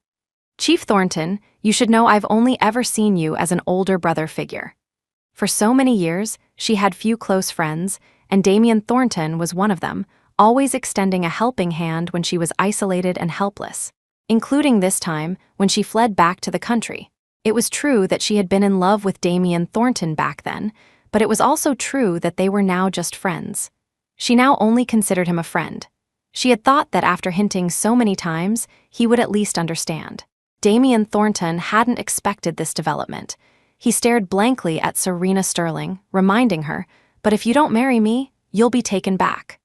Chief Thornton, you should know I've only ever seen you as an older brother figure. For so many years, she had few close friends, and Damien Thornton was one of them, always extending a helping hand when she was isolated and helpless, including this time when she fled back to the country. It was true that she had been in love with Damien Thornton back then, but it was also true that they were now just friends. She now only considered him a friend. She had thought that after hinting so many times, he would at least understand. Damien Thornton hadn't expected this development. He stared blankly at Serena Sterling, reminding her, but if you don't marry me, you'll be taken back.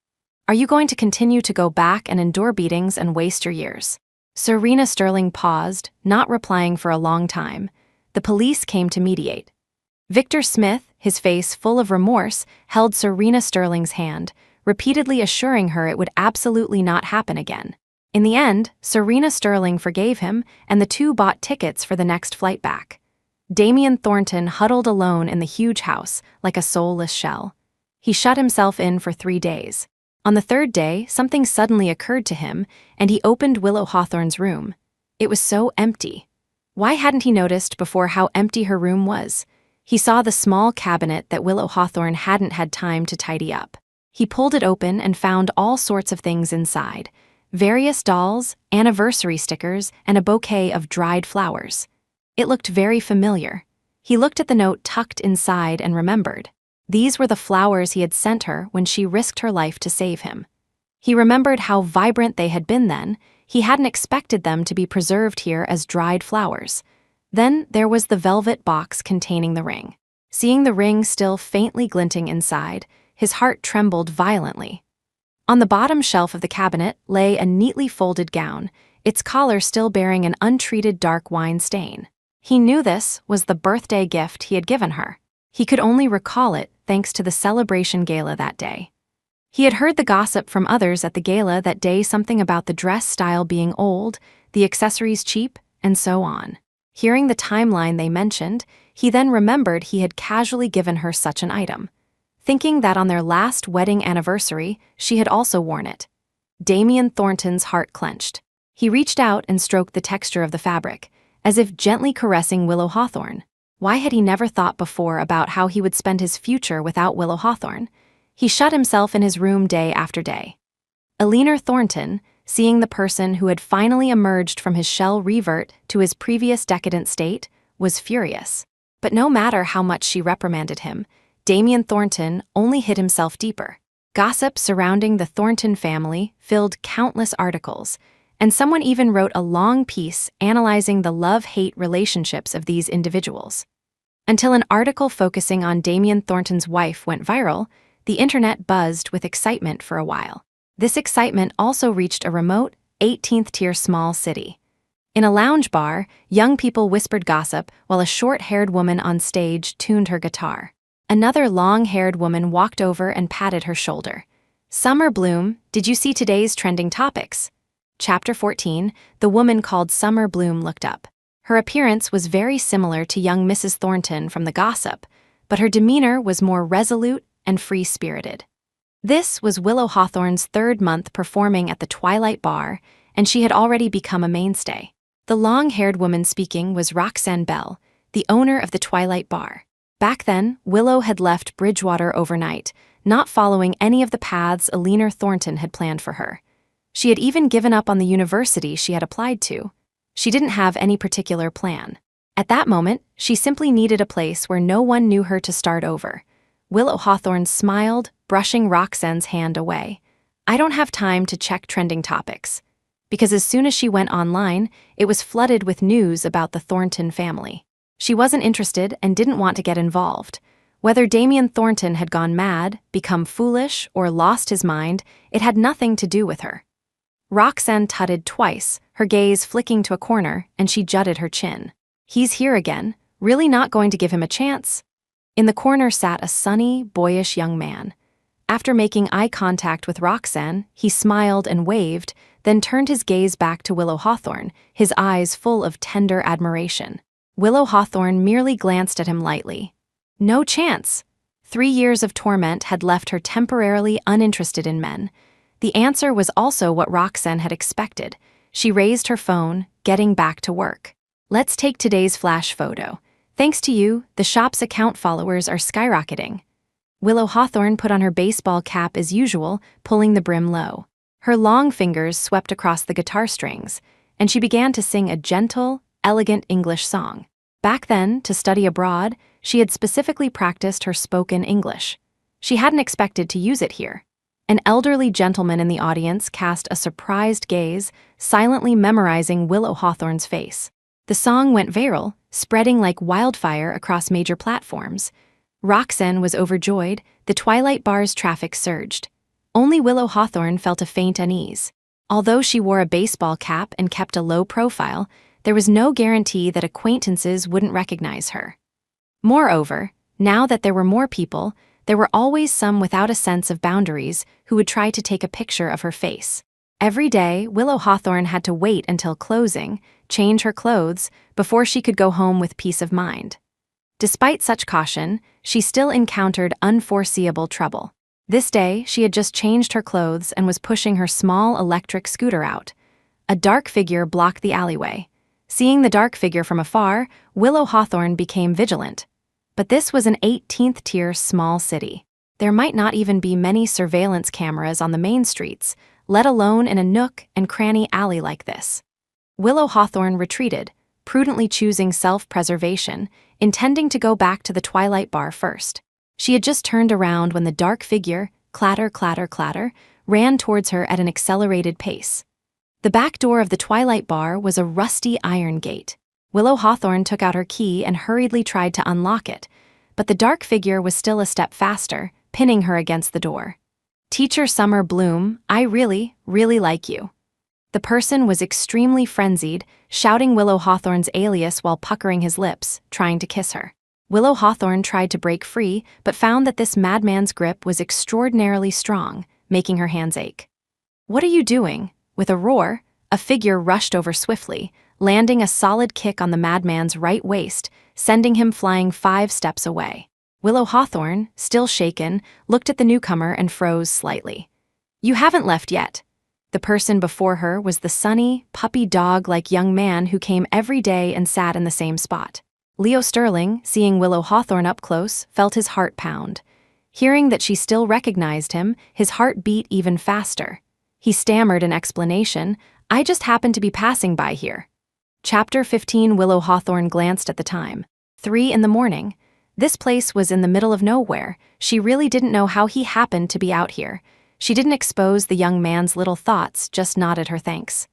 Are you going to continue to go back and endure beatings and waste your years? Serena Sterling paused, not replying for a long time. The police came to mediate. Victor Smith, his face full of remorse, held Serena Sterling's hand, repeatedly assuring her it would absolutely not happen again. In the end, Serena Sterling forgave him, and the two bought tickets for the next flight back. Damien Thornton huddled alone in the huge house, like a soulless shell. He shut himself in for 3 days. On the third day, something suddenly occurred to him, and he opened Willow Hawthorne's room. It was so empty. Why hadn't he noticed before how empty her room was? He saw the small cabinet that Willow Hawthorne hadn't had time to tidy up. He pulled it open and found all sorts of things inside: various dolls, anniversary stickers, and a bouquet of dried flowers. It looked very familiar. He looked at the note tucked inside and remembered. These were the flowers he had sent her when she risked her life to save him. He remembered how vibrant they had been then. He hadn't expected them to be preserved here as dried flowers. Then there was the velvet box containing the ring. Seeing the ring still faintly glinting inside, his heart trembled violently. On the bottom shelf of the cabinet lay a neatly folded gown, its collar still bearing an untreated dark wine stain. He knew this was the birthday gift he had given her. He could only recall it thanks to the celebration gala that day. He had heard the gossip from others at the gala that day, something about the dress style being old, the accessories cheap, and so on. Hearing the timeline they mentioned, he then remembered he had casually given her such an item, thinking that on their last wedding anniversary she had also worn it. Damien Thornton's heart clenched. He reached out and stroked the texture of the fabric, as if gently caressing Willow Hawthorne. Why had he never thought before about how he would spend his future without Willow Hawthorne? He shut himself in his room day after day. Eleanor Thornton, seeing the person who had finally emerged from his shell revert to his previous decadent state, was furious. But no matter how much she reprimanded him, Damien Thornton only hid himself deeper. Gossip surrounding the Thornton family filled countless articles, and someone even wrote a long piece analyzing the love-hate relationships of these individuals. Until an article focusing on Damien Thornton's wife went viral, the internet buzzed with excitement for a while. This excitement also reached a remote, 18th-tier small city. In a lounge bar, young people whispered gossip while a short-haired woman on stage tuned her guitar. Another long-haired woman walked over and patted her shoulder. "Summer Bloom, did you see today's trending topics?" Chapter 14, the woman called Summer Bloom looked up. Her appearance was very similar to young Mrs. Thornton from the gossip, but her demeanor was more resolute and free-spirited. This was Willow Hawthorne's 3rd month performing at the Twilight Bar, and she had already become a mainstay. The long-haired woman speaking was Roxanne Bell, the owner of the Twilight Bar. Back then, Willow had left Bridgewater overnight, not following any of the paths Eleanor Thornton had planned for her. She had even given up on the university she had applied to. She didn't have any particular plan. At that moment, she simply needed a place where no one knew her to start over. Willow Hawthorne smiled, brushing Roxanne's hand away. "I don't have time to check trending topics." Because as soon as she went online, it was flooded with news about the Thornton family. She wasn't interested and didn't want to get involved. Whether Damien Thornton had gone mad, become foolish, or lost his mind, it had nothing to do with her. Roxanne tutted twice, her gaze flicking to a corner, and she jutted her chin. "He's here again, really not going to give him a chance?" In the corner sat a sunny, boyish young man. After making eye contact with Roxanne, he smiled and waved, then turned his gaze back to Willow Hawthorne, his eyes full of tender admiration. Willow Hawthorne merely glanced at him lightly. No chance. 3 years of torment had left her temporarily uninterested in men. The answer was also what Roxanne had expected. She raised her phone, getting back to work. "Let's take today's flash photo. Thanks to you, the shop's account followers are skyrocketing." Willow Hawthorne put on her baseball cap as usual, pulling the brim low. Her long fingers swept across the guitar strings, and she began to sing a gentle, elegant English song. Back then, to study abroad, she had specifically practiced her spoken English. She hadn't expected to use it here. An elderly gentleman in the audience cast a surprised gaze, silently memorizing Willow Hawthorne's face. The song went viral, spreading like wildfire across major platforms. Roxanne was overjoyed, the Twilight Bar's traffic surged. Only Willow Hawthorne felt a faint unease. Although she wore a baseball cap and kept a low profile, there was no guarantee that acquaintances wouldn't recognize her. Moreover, now that there were more people, there were always some without a sense of boundaries who would try to take a picture of her face. Every day, Willow Hawthorne had to wait until closing, change her clothes, before she could go home with peace of mind. Despite such caution, she still encountered unforeseeable trouble. This day, she had just changed her clothes and was pushing her small electric scooter out. A dark figure blocked the alleyway. Seeing the dark figure from afar, Willow Hawthorne became vigilant. But this was an 18th-tier small city. There might not even be many surveillance cameras on the main streets, let alone in a nook and cranny alley like this. Willow Hawthorne retreated, prudently choosing self-preservation, intending to go back to the Twilight Bar first. She had just turned around when the dark figure, clatter, clatter, clatter, ran towards her at an accelerated pace. The back door of the Twilight Bar was a rusty iron gate. Willow Hawthorne took out her key and hurriedly tried to unlock it, but the dark figure was still a step faster, pinning her against the door. "Teacher Summer Bloom, I really, really like you." The person was extremely frenzied, shouting Willow Hawthorne's alias while puckering his lips, trying to kiss her. Willow Hawthorne tried to break free, but found that this madman's grip was extraordinarily strong, making her hands ache. "What are you doing?" With a roar, a figure rushed over swiftly, landing a solid kick on the madman's right waist, sending him flying 5 steps away. Willow Hawthorne, still shaken, looked at the newcomer and froze slightly. "You haven't left yet." The person before her was the sunny, puppy dog-like young man who came every day and sat in the same spot. Leo Sterling, seeing Willow Hawthorne up close, felt his heart pound. Hearing that she still recognized him, his heart beat even faster. He stammered an explanation, "I just happened to be passing by here." Chapter 15. Willow Hawthorne glanced at the time. 3 in the morning. This place was in the middle of nowhere. She really didn't know how he happened to be out here. She didn't expose the young man's little thoughts, just nodded her thanks.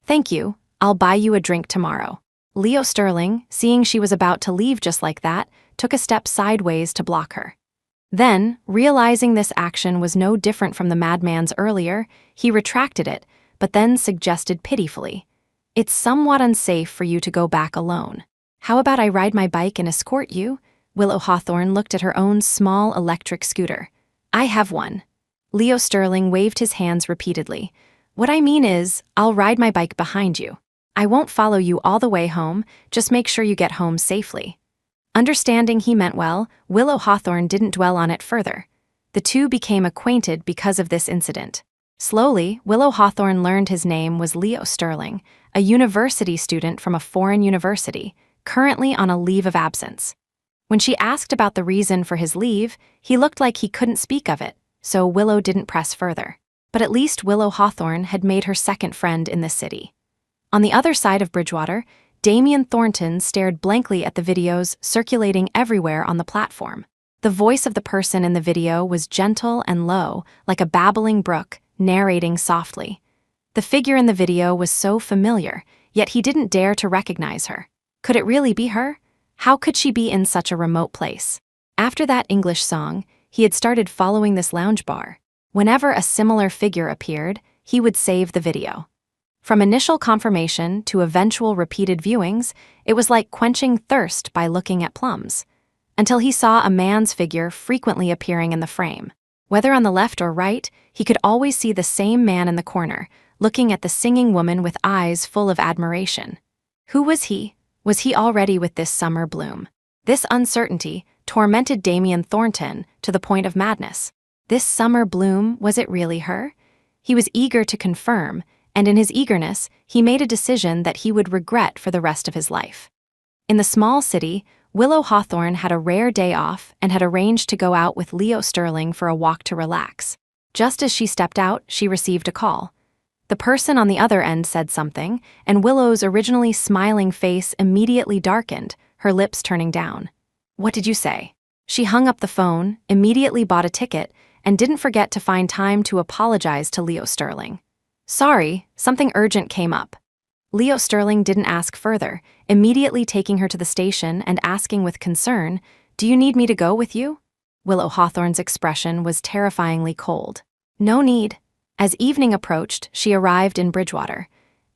"Thank you, I'll buy you a drink tomorrow." Leo Sterling, seeing she was about to leave just like that, took a step sideways to block her. Then, realizing this action was no different from the madman's earlier, he retracted it, but then suggested pitifully, "It's somewhat unsafe for you to go back alone. How about I ride my bike and escort you?" Willow Hawthorne looked at her own small electric scooter. "I have one." Leo Sterling waved his hands repeatedly. "What I mean is, I'll ride my bike behind you. I won't follow you all the way home, just make sure you get home safely." Understanding he meant well, Willow Hawthorne didn't dwell on it further. The two became acquainted because of this incident. Slowly, Willow Hawthorne learned his name was Leo Sterling, a university student from a foreign university, currently on a leave of absence. When she asked about the reason for his leave, he looked like he couldn't speak of it, so Willow didn't press further. But at least Willow Hawthorne had made her second friend in the city. On the other side of Bridgewater, Damien Thornton stared blankly at the videos circulating everywhere on the platform. The voice of the person in the video was gentle and low, like a babbling brook, narrating softly. The figure in the video was so familiar, yet he didn't dare to recognize her. Could it really be her? How could she be in such a remote place? After that English song, he had started following this lounge bar. Whenever a similar figure appeared, he would save the video. From initial confirmation to eventual repeated viewings, it was like quenching thirst by looking at plums. Until he saw a man's figure frequently appearing in the frame. Whether on the left or right, he could always see the same man in the corner, looking at the singing woman with eyes full of admiration. Who was he? Was he already with this Summer Bloom? This uncertainty tormented Damien Thornton to the point of madness. This Summer Bloom, was it really her? He was eager to confirm, and in his eagerness, he made a decision that he would regret for the rest of his life. In the small city, Willow Hawthorne had a rare day off and had arranged to go out with Leo Sterling for a walk to relax. Just as she stepped out, she received a call. The person on the other end said something, and Willow's originally smiling face immediately darkened, her lips turning down. "What did you say?" She hung up the phone, immediately bought a ticket, and didn't forget to find time to apologize to Leo Sterling. "Sorry, something urgent came up." Leo Sterling didn't ask further, immediately taking her to the station and asking with concern, "Do you need me to go with you?" Willow Hawthorne's expression was terrifyingly cold. "No need." As evening approached, she arrived in Bridgewater.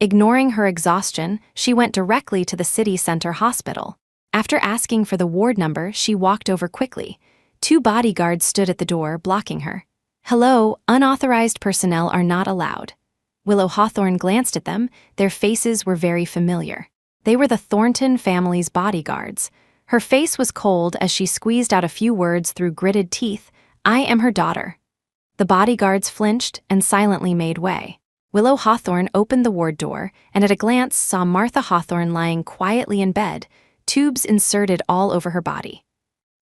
Ignoring her exhaustion, she went directly to the city center hospital. After asking for the ward number, she walked over quickly. 2 bodyguards stood at the door, blocking her. "Hello, unauthorized personnel are not allowed." Willow Hawthorne glanced at them. Their faces were very familiar. They were the Thornton family's bodyguards. Her face was cold as she squeezed out a few words through gritted teeth. "I am her daughter." The bodyguards flinched and silently made way. Willow Hawthorne opened the ward door and at a glance saw Martha Hawthorne lying quietly in bed, tubes inserted all over her body.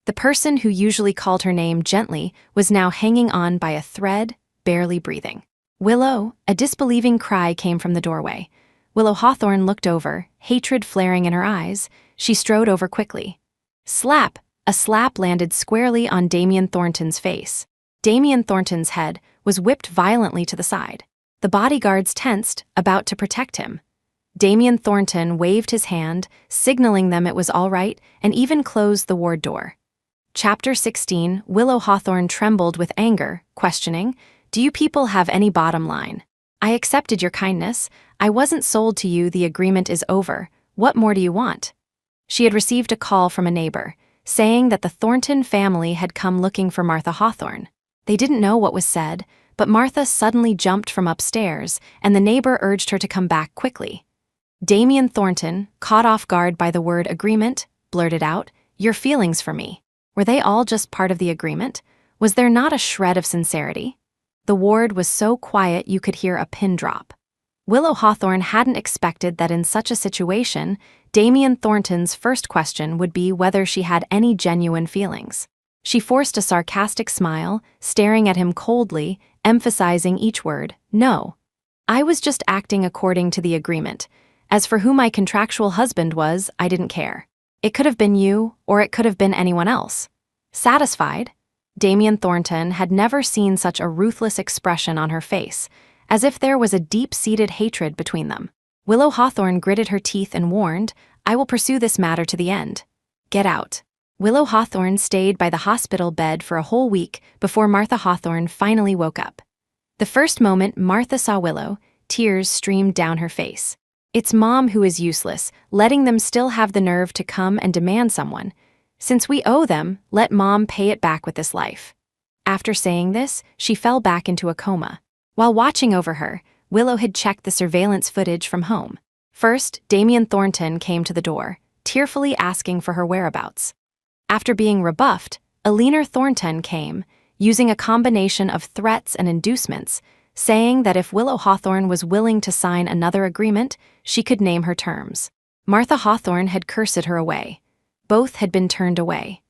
The person who usually called her name gently was now hanging on by a thread, barely breathing. "Willow," a disbelieving cry came from the doorway. Willow Hawthorne looked over, hatred flaring in her eyes. She strode over quickly. Slap! A slap landed squarely on Damien Thornton's face. Damien Thornton's head was whipped violently to the side. The bodyguards tensed, about to protect him. Damien Thornton waved his hand, signaling them it was all right, and even closed the ward door. Chapter 16. Willow Hawthorne trembled with anger, questioning, "Do you people have any bottom line? I accepted your kindness. I wasn't sold to you. The agreement is over. What more do you want?" She had received a call from a neighbor, saying that the Thornton family had come looking for Martha Hawthorne. They didn't know what was said, but Martha suddenly jumped from upstairs, and the neighbor urged her to come back quickly. Damien Thornton, caught off guard by the word agreement, blurted out, "Your feelings for me. Were they all just part of the agreement? Was there not a shred of sincerity?" The ward was so quiet you could hear a pin drop. Willow Hawthorne hadn't expected that in such a situation, Damien Thornton's first question would be whether she had any genuine feelings. She forced a sarcastic smile, staring at him coldly, emphasizing each word, "No. I was just acting according to the agreement. As for who my contractual husband was, I didn't care. It could have been you, or it could have been anyone else." Satisfied? Damien Thornton had never seen such a ruthless expression on her face, as if there was a deep-seated hatred between them. Willow Hawthorne gritted her teeth and warned, "I will pursue this matter to the end. Get out." Willow Hawthorne stayed by the hospital bed for a whole week before Martha Hawthorne finally woke up. The first moment Martha saw Willow, tears streamed down her face. It's Mom who is useless, letting them still have the nerve to come and demand someone. Since we owe them, let Mom pay it back with this life. After saying this, she fell back into a coma. While watching over her, Willow had checked the surveillance footage from home. First, Damien Thornton came to the door, tearfully asking for her whereabouts. After being rebuffed, Eleanor Thornton came, using a combination of threats and inducements, saying that if Willow Hawthorne was willing to sign another agreement, she could name her terms. Martha Hawthorne had cursed her away. Both had been turned away.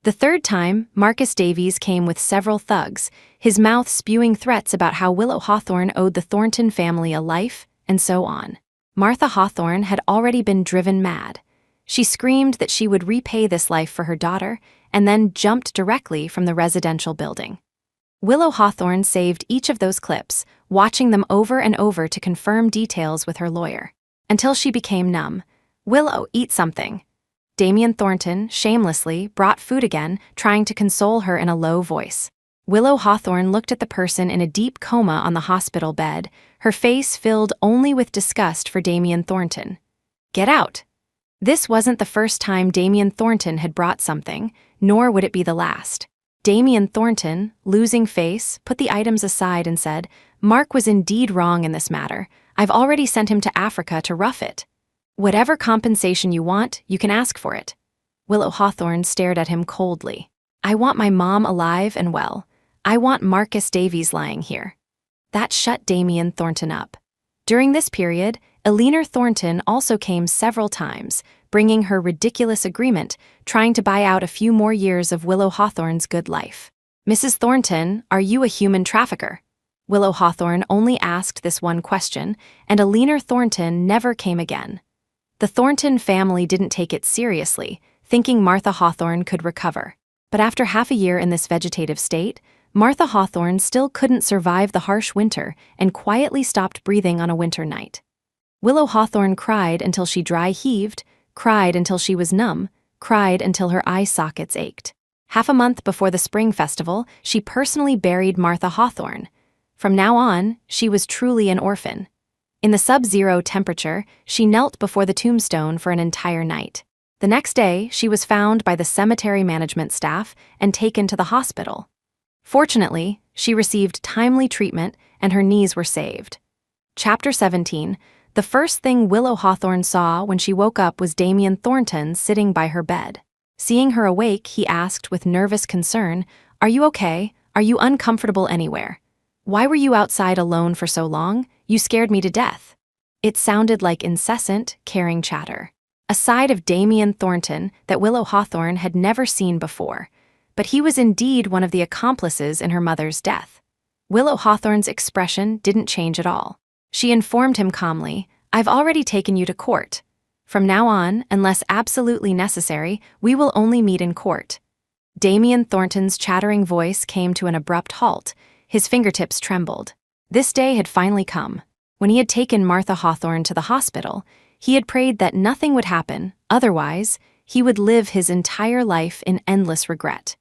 The third time, Marcus Davies came with several thugs, his mouth spewing threats about how Willow Hawthorne owed the Thornton family a life, and so on. Martha Hawthorne had already been driven mad. She screamed that she would repay this life for her daughter, and then jumped directly from the residential building. Willow Hawthorne saved each of those clips, watching them over and over to confirm details with her lawyer. Until she became numb. "Willow, eat something." Damien Thornton, shamelessly, brought food again, trying to console her in a low voice. Willow Hawthorne looked at the person in a deep coma on the hospital bed, her face filled only with disgust for Damien Thornton. "Get out." This wasn't the first time Damien Thornton had brought something, nor would it be the last. Damien Thornton, losing face, put the items aside and said, "Mark was indeed wrong in this matter. I've already sent him to Africa to rough it. Whatever compensation you want, you can ask for it." Willow Hawthorne stared at him coldly. "I want my mom alive and well. I want Marcus Davies lying here." That shut Damien Thornton up. During this period, Eleanor Thornton also came several times, bringing her ridiculous agreement, trying to buy out a few more years of Willow Hawthorne's good life. "Mrs. Thornton, are you a human trafficker?" Willow Hawthorne only asked this one question, and Eleanor Thornton never came again. The Thornton family didn't take it seriously, thinking Martha Hawthorne could recover. But after half a year in this vegetative state, Martha Hawthorne still couldn't survive the harsh winter and quietly stopped breathing on a winter night. Willow Hawthorne cried until she dry-heaved, cried until she was numb, cried until her eye sockets ached. Half a month before the spring festival, she personally buried Martha Hawthorne. From now on, she was truly an orphan. In the sub-zero temperature, she knelt before the tombstone for an entire night. The next day, she was found by the cemetery management staff and taken to the hospital. Fortunately, she received timely treatment and her knees were saved. Chapter 17. The first thing Willow Hawthorne saw when she woke up was Damien Thornton sitting by her bed. Seeing her awake, he asked with nervous concern, "Are you okay? Are you uncomfortable anywhere? Why were you outside alone for so long? You scared me to death." It sounded like incessant, caring chatter. A side of Damien Thornton that Willow Hawthorne had never seen before. But he was indeed one of the accomplices in her mother's death. Willow Hawthorne's expression didn't change at all. She informed him calmly, "I've already taken you to court. From now on, unless absolutely necessary, we will only meet in court." Damien Thornton's chattering voice came to an abrupt halt. His fingertips trembled. This day had finally come. When he had taken Martha Hawthorne to the hospital, he had prayed that nothing would happen, otherwise, he would live his entire life in endless regret.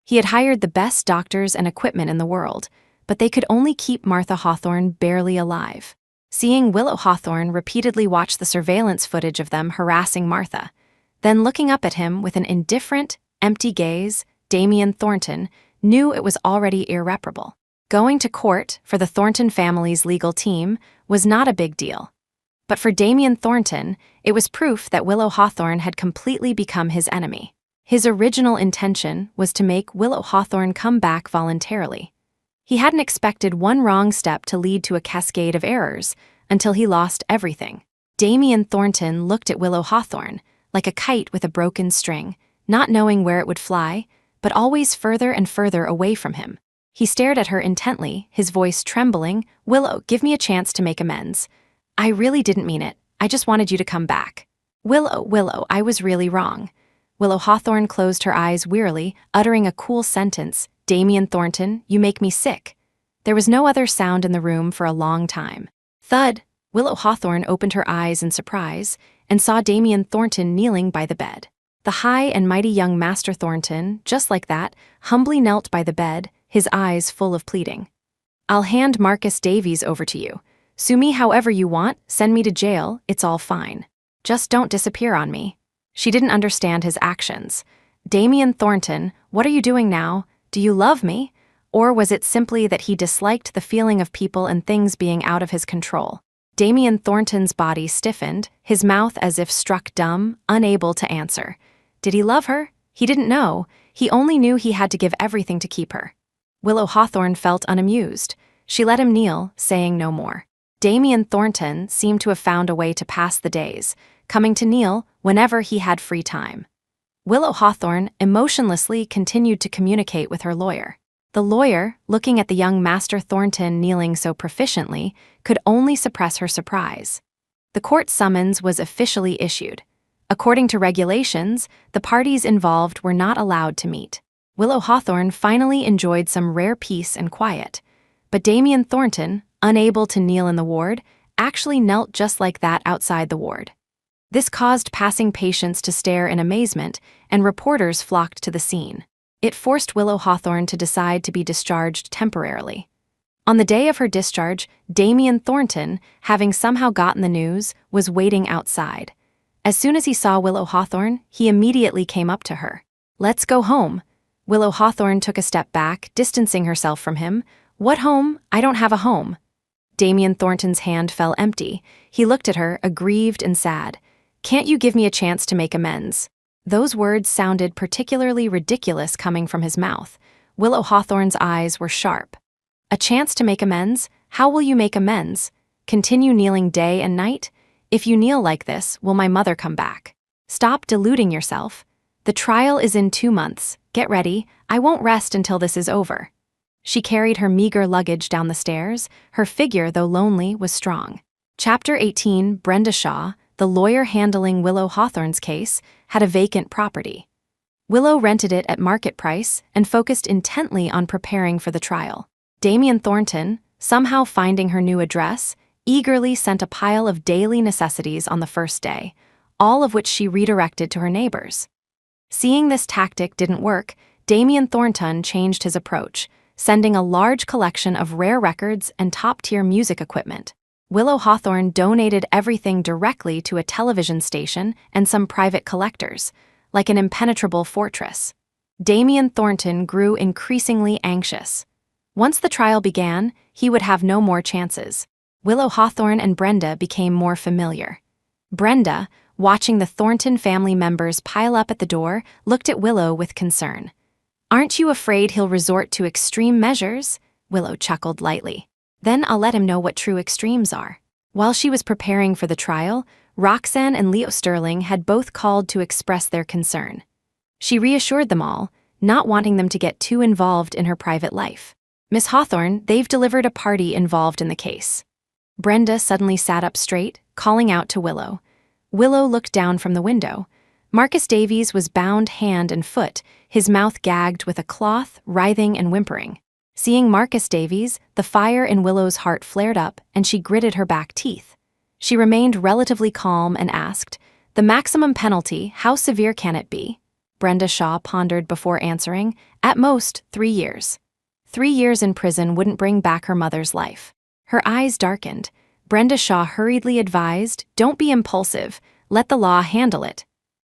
He had hired the best doctors and equipment in the world, but they could only keep Martha Hawthorne barely alive. Seeing Willow Hawthorne repeatedly watch the surveillance footage of them harassing Martha, then looking up at him with an indifferent, empty gaze, Damien Thornton knew it was already irreparable. Going to court for the Thornton family's legal team was not a big deal. But for Damien Thornton, it was proof that Willow Hawthorne had completely become his enemy. His original intention was to make Willow Hawthorne come back voluntarily. He hadn't expected one wrong step to lead to a cascade of errors until he lost everything. Damien Thornton looked at Willow Hawthorne like a kite with a broken string, not knowing where it would fly, but always further and further away from him. He stared at her intently, his voice trembling. "Willow, give me a chance to make amends. I really didn't mean it. I just wanted you to come back." Willow, I was really wrong." Willow Hawthorne closed her eyes wearily, uttering a cool sentence, "Damien Thornton, you make me sick." There was no other sound in the room for a long time. Thud! Willow Hawthorne opened her eyes in surprise and saw Damien Thornton kneeling by the bed. The high and mighty young Master Thornton, just like that, humbly knelt by the bed, his eyes full of pleading. "I'll hand Marcus Davies over to you. Sue me however you want, send me to jail, it's all fine. Just don't disappear on me." She didn't understand his actions. "Damien Thornton, what are you doing now? Do you love me?" Or was it simply that he disliked the feeling of people and things being out of his control? Damien Thornton's body stiffened, his mouth as if struck dumb, unable to answer. Did he love her? He didn't know. He only knew he had to give everything to keep her. Willow Hawthorne felt unamused. She let him kneel, saying no more. Damien Thornton seemed to have found a way to pass the days, coming to kneel whenever he had free time. Willow Hawthorne emotionlessly continued to communicate with her lawyer. The lawyer, looking at the young Master Thornton kneeling so proficiently, could only suppress her surprise. The court summons was officially issued. According to regulations, the parties involved were not allowed to meet. Willow Hawthorne finally enjoyed some rare peace and quiet, but Damien Thornton, unable to kneel in the ward, actually knelt just like that outside the ward. This caused passing patients to stare in amazement, and reporters flocked to the scene. It forced Willow Hawthorne to decide to be discharged temporarily. On the day of her discharge, Damien Thornton, having somehow gotten the news, was waiting outside. As soon as he saw Willow Hawthorne, he immediately came up to her. "Let's go home." Willow Hawthorne took a step back, distancing herself from him. "What home? I don't have a home." Damien Thornton's hand fell empty. He looked at her, aggrieved and sad. "Can't you give me a chance to make amends?" Those words sounded particularly ridiculous coming from his mouth. Willow Hawthorne's eyes were sharp. "A chance to make amends? How will you make amends? Continue kneeling day and night? If you kneel like this, will my mother come back? Stop deluding yourself. The trial is in 2 months. Get ready. I won't rest until this is over." She carried her meager luggage down the stairs. Her figure, though lonely, was strong. Chapter 18. Brenda Shaw, the lawyer handling Willow Hawthorne's case, had a vacant property. Willow rented it at market price and focused intently on preparing for the trial. Damien Thornton, somehow finding her new address, eagerly sent a pile of daily necessities on the first day, all of which she redirected to her neighbors. Seeing this tactic didn't work, Damien Thornton changed his approach, sending a large collection of rare records and top-tier music equipment. Willow Hawthorne donated everything directly to a television station and some private collectors, like an impenetrable fortress. Damien Thornton grew increasingly anxious. Once the trial began, he would have no more chances. Willow Hawthorne and Brenda became more familiar. Brenda, watching the Thornton family members pile up at the door, looked at Willow with concern. "Aren't you afraid he'll resort to extreme measures?" Willow chuckled lightly. "Then I'll let him know what true extremes are." While she was preparing for the trial, Roxanne and Leo Sterling had both called to express their concern. She reassured them all, not wanting them to get too involved in her private life. "Miss Hawthorne, they've delivered a party involved in the case." Brenda suddenly sat up straight, calling out to Willow. Willow looked down from the window. Marcus Davies was bound hand and foot, his mouth gagged with a cloth, writhing and whimpering. Seeing Marcus Davies, the fire in Willow's heart flared up, and she gritted her back teeth. She remained relatively calm and asked, "The maximum penalty, how severe can it be?" Brenda Shaw pondered before answering, "At most, 3 years." 3 years in prison wouldn't bring back her mother's life. Her eyes darkened. Brenda Shaw hurriedly advised, "Don't be impulsive. Let the law handle it."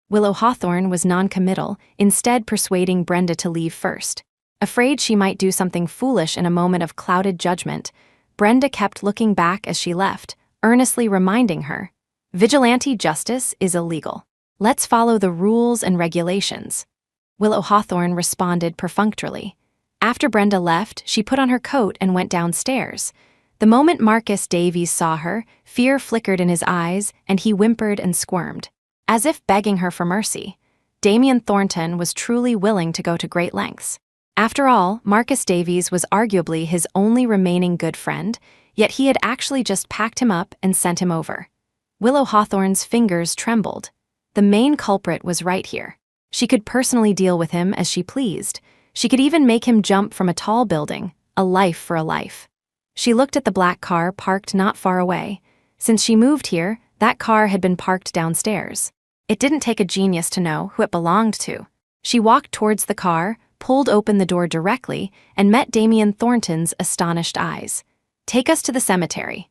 Willow Hawthorne was non-committal, instead persuading Brenda to leave first. Afraid she might do something foolish in a moment of clouded judgment, Brenda kept looking back as she left, earnestly reminding her, "Vigilante justice is illegal. Let's follow the rules and regulations." Willow Hawthorne responded perfunctorily. After Brenda left, she put on her coat and went downstairs. The moment Marcus Davies saw her, fear flickered in his eyes, and he whimpered and squirmed. As if begging her for mercy, Damien Thornton was truly willing to go to great lengths. After all, Marcus Davies was arguably his only remaining good friend, yet he had actually just packed him up and sent him over. Willow Hawthorne's fingers trembled. The main culprit was right here. She could personally deal with him as she pleased. She could even make him jump from a tall building, a life for a life. She looked at the black car parked not far away. Since she moved here, that car had been parked downstairs. It didn't take a genius to know who it belonged to. She walked towards the car, pulled open the door directly, and met Damien Thornton's astonished eyes. "Take us to the cemetery."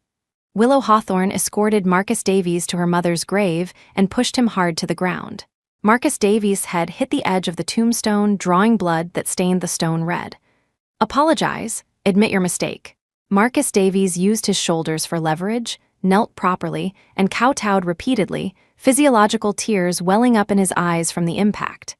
Willow Hawthorne escorted Marcus Davies to her mother's grave and pushed him hard to the ground. Marcus Davies' head hit the edge of the tombstone, drawing blood that stained the stone red. "Apologize. Admit your mistake." Marcus Davies used his shoulders for leverage, knelt properly, and kowtowed repeatedly, physiological tears welling up in his eyes from the impact.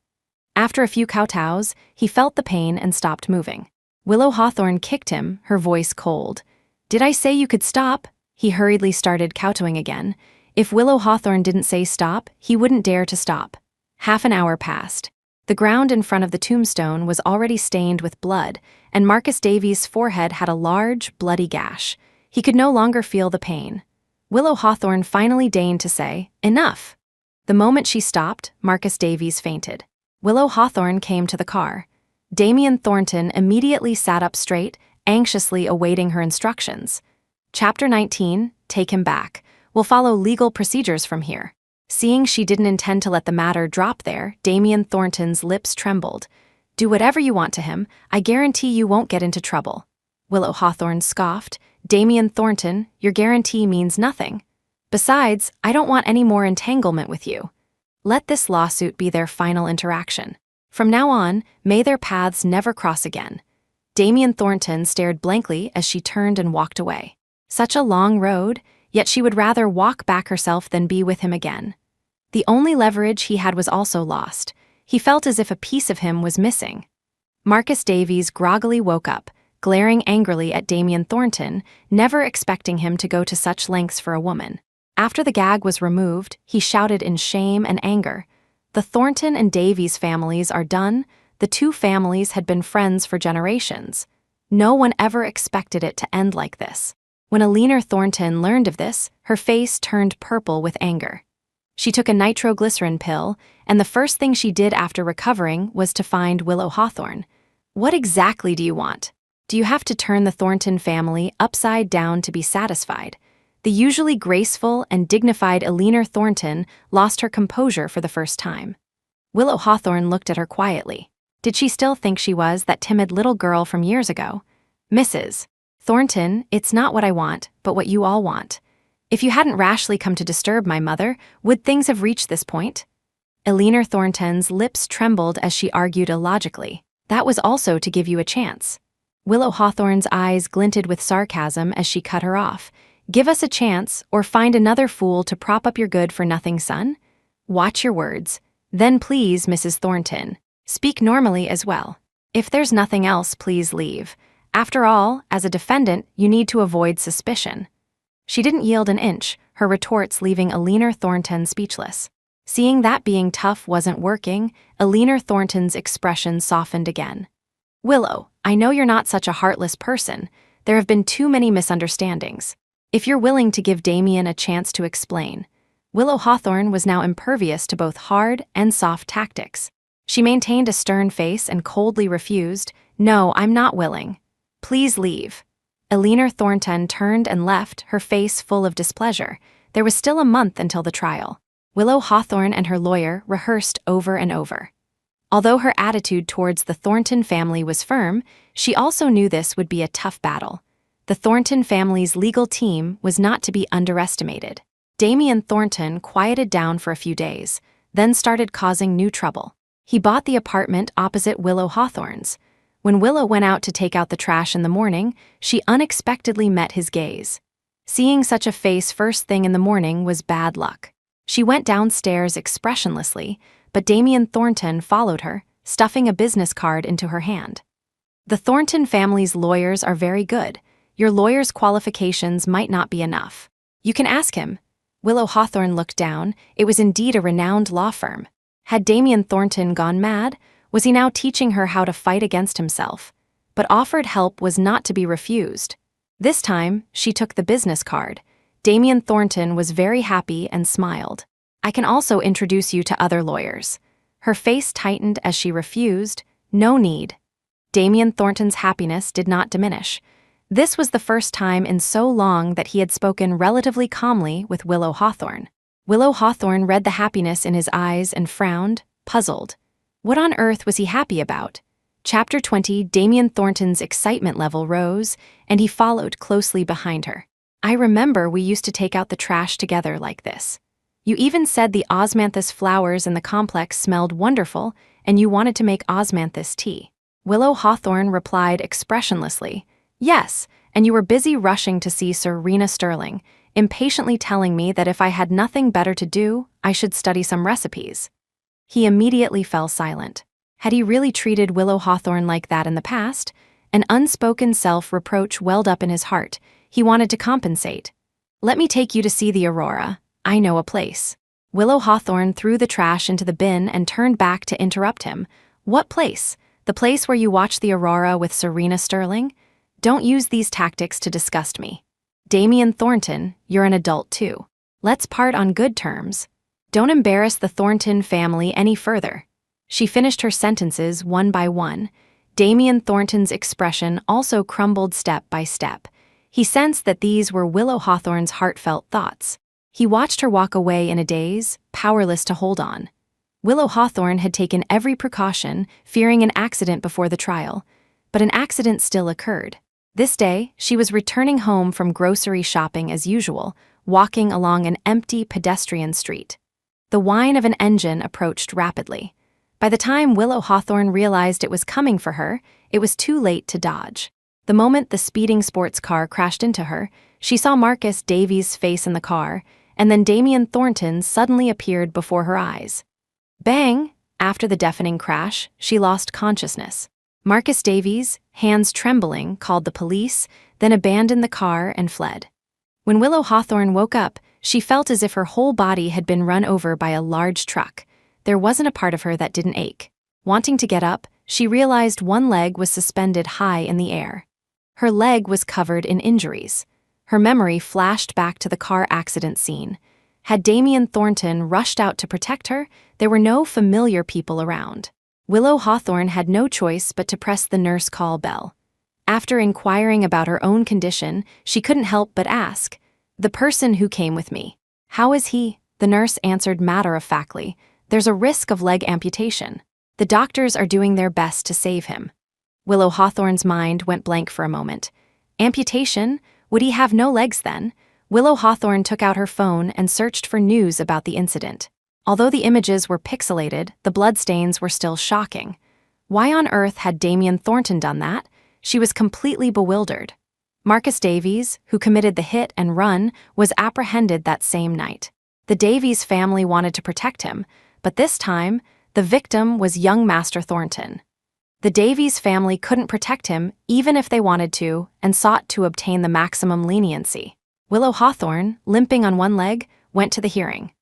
After a few kowtows, he felt the pain and stopped moving. Willow Hawthorne kicked him, her voice cold. "Did I say you could stop?" He hurriedly started kowtowing again. If Willow Hawthorne didn't say stop, he wouldn't dare to stop. Half an hour passed. The ground in front of the tombstone was already stained with blood, and Marcus Davies' forehead had a large, bloody gash. He could no longer feel the pain. Willow Hawthorne finally deigned to say, "Enough." The moment she stopped, Marcus Davies fainted. Willow Hawthorne came to the car. Damien Thornton immediately sat up straight, anxiously awaiting her instructions. Chapter 19, Take him back. We'll follow legal procedures from here. Seeing she didn't intend to let the matter drop there, Damien Thornton's lips trembled. "Do whatever you want to him. I guarantee you won't get into trouble." Willow Hawthorne scoffed. "Damien Thornton, your guarantee means nothing. Besides, I don't want any more entanglement with you. Let this lawsuit be their final interaction. From now on, may their paths never cross again." Damien Thornton stared blankly as she turned and walked away. Such a long road, yet she would rather walk back herself than be with him again. The only leverage he had was also lost. He felt as if a piece of him was missing. Marcus Davies groggily woke up, glaring angrily at Damien Thornton, never expecting him to go to such lengths for a woman. After the gag was removed, he shouted in shame and anger. The Thornton and Davies families are done. The two families had been friends for generations. No one ever expected it to end like this. When Alina Thornton learned of this, her face turned purple with anger. She took a nitroglycerin pill, and the first thing she did after recovering was to find Willow Hawthorne. "What exactly do you want? Do you have to turn the Thornton family upside down to be satisfied?" The usually graceful and dignified Alina Thornton lost her composure for the first time. Willow Hawthorne looked at her quietly. Did she still think she was that timid little girl from years ago? "Mrs. Thornton, it's not what I want, but what you all want. If you hadn't rashly come to disturb my mother, would things have reached this point? Eleanor Thornton's lips trembled as she argued illogically. That was also to give you a chance. Willow Hawthorne's eyes glinted with sarcasm as she cut her off. Give us a chance, or find another fool to prop up your good-for-nothing son? Watch your words. Then please, Mrs. Thornton, speak normally as well. If there's nothing else, please leave. After all, as a defendant, you need to avoid suspicion. She didn't yield an inch, her retorts leaving Eleanor Thornton speechless. Seeing that being tough wasn't working, Eleanor Thornton's expression softened again. Willow, I know you're not such a heartless person. There have been too many misunderstandings. If you're willing to give Damien a chance to explain. Willow Hawthorne was now impervious to both hard and soft tactics. She maintained a stern face and coldly refused, No, I'm not willing. Please leave. Eleanor Thornton turned and left, her face full of displeasure. There was still a month until the trial. Willow Hawthorne and her lawyer rehearsed over and over. Although her attitude towards the Thornton family was firm, she also knew this would be a tough battle. The Thornton family's legal team was not to be underestimated. Damien Thornton quieted down for a few days, then started causing new trouble. He bought the apartment opposite Willow Hawthorne's. When Willow went out to take out the trash in the morning, she unexpectedly met his gaze. Seeing such a face first thing in the morning was bad luck. She went downstairs expressionlessly, but Damien Thornton followed her, stuffing a business card into her hand. The Thornton family's lawyers are very good. Your lawyer's qualifications might not be enough. You can ask him. Willow Hawthorne looked down. It was indeed a renowned law firm. Had Damien Thornton gone mad? Was he now teaching her how to fight against himself? But offered help was not to be refused. This time, she took the business card. Damien Thornton was very happy and smiled. I can also introduce you to other lawyers. Her face tightened as she refused. No need. Damien Thornton's happiness did not diminish. This was the first time in so long that he had spoken relatively calmly with Willow Hawthorne. Willow Hawthorne read the happiness in his eyes and frowned, puzzled. What on earth was he happy about? Chapter 20, Damien Thornton's excitement level rose, and he followed closely behind her. I remember we used to take out the trash together like this. You even said the osmanthus flowers in the complex smelled wonderful, and you wanted to make osmanthus tea. Willow Hawthorne replied expressionlessly, Yes, and you were busy rushing to see Sir Rena Sterling, impatiently telling me that if I had nothing better to do, I should study some recipes. He immediately fell silent. Had he really treated Willow Hawthorne like that in the past? An unspoken self-reproach welled up in his heart. He wanted to compensate. Let me take you to see the aurora. I know a place. Willow Hawthorne threw the trash into the bin and turned back to interrupt him. What place? The place where you watch the aurora with Sir Rena Sterling? Don't use these tactics to disgust me. Damien Thornton, you're an adult too. Let's part on good terms. Don't embarrass the Thornton family any further. She finished her sentences one by one. Damien Thornton's expression also crumbled step by step. He sensed that these were Willow Hawthorne's heartfelt thoughts. He watched her walk away in a daze, powerless to hold on. Willow Hawthorne had taken every precaution, fearing an accident before the trial. But an accident still occurred. This day, she was returning home from grocery shopping as usual, walking along an empty pedestrian street. The whine of an engine approached rapidly. By the time Willow Hawthorne realized it was coming for her, it was too late to dodge. The moment the speeding sports car crashed into her, she saw Marcus Davies' face in the car, and then Damien Thornton suddenly appeared before her eyes. Bang! After the deafening crash, she lost consciousness. Marcus Davies, hands trembling, called the police, then abandoned the car and fled. When Willow Hawthorne woke up, she felt as if her whole body had been run over by a large truck. There wasn't a part of her that didn't ache. Wanting to get up, she realized one leg was suspended high in the air. Her leg was covered in injuries. Her memory flashed back to the car accident scene. Had Damien Thornton rushed out to protect her, there were no familiar people around. Willow Hawthorne had no choice but to press the nurse call bell. After inquiring about her own condition, she couldn't help but ask, "The person who came with me. How is he?" The nurse answered matter-of-factly, "There's a risk of leg amputation. The doctors are doing their best to save him." Willow Hawthorne's mind went blank for a moment. Amputation? Would he have no legs then? Willow Hawthorne took out her phone and searched for news about the incident. Although the images were pixelated, the bloodstains were still shocking. Why on earth had Damien Thornton done that? She was completely bewildered. Marcus Davies, who committed the hit and run, was apprehended that same night. The Davies family wanted to protect him, but this time, the victim was young Master Thornton. The Davies family couldn't protect him even if they wanted to and sought to obtain the maximum leniency. Willow Hawthorne, limping on one leg, went to the hearing.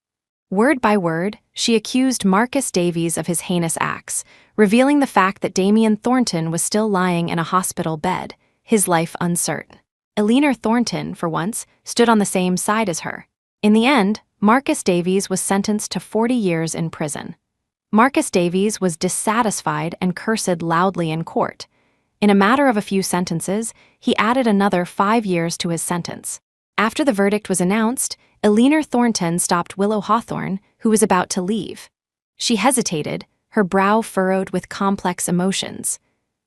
Word by word, she accused Marcus Davies of his heinous acts, revealing the fact that Damien Thornton was still lying in a hospital bed, his life uncertain. Eleanor Thornton, for once, stood on the same side as her. In the end, Marcus Davies was sentenced to 40 years in prison. Marcus Davies was dissatisfied and cursed loudly in court. In a matter of a few sentences, he added another 5 years to his sentence. After the verdict was announced, Eleanor Thornton stopped Willow Hawthorne, who was about to leave. She hesitated, her brow furrowed with complex emotions.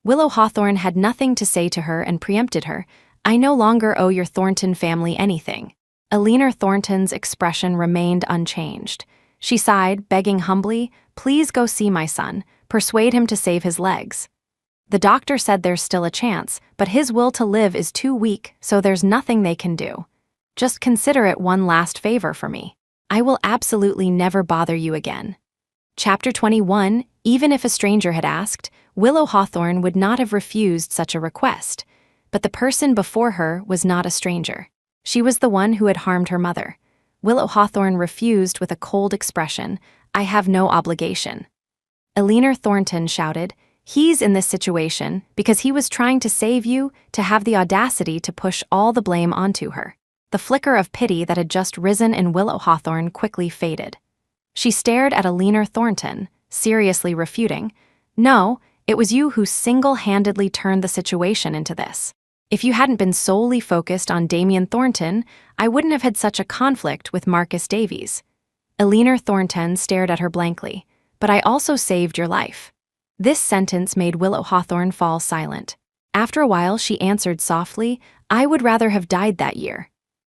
Willow Hawthorne had nothing to say to her and preempted her. "I no longer owe your Thornton family anything." Eleanor Thornton's expression remained unchanged. She sighed, begging humbly, "Please go see my son, persuade him to save his legs. The doctor said there's still a chance, but his will to live is too weak, so there's nothing they can do. Just consider it one last favor for me. I will absolutely never bother you again." Chapter 21. Even if a stranger had asked, Willow Hawthorne would not have refused such a request. But the person before her was not a stranger. She was the one who had harmed her mother. Willow Hawthorne refused with a cold expression. "I have no obligation." Eleanor Thornton shouted, "He's in this situation because he was trying to save you, to have the audacity to push all the blame onto her." The flicker of pity that had just risen in Willow Hawthorne quickly faded. She stared at Eleanor Thornton, seriously refuting, "No, it was you who single-handedly turned the situation into this. If you hadn't been solely focused on Damien Thornton, I wouldn't have had such a conflict with Marcus Davies." Eleanor Thornton stared at her blankly. "But I also saved your life." This sentence made Willow Hawthorne fall silent. After a while, she answered softly, "I would rather have died that year."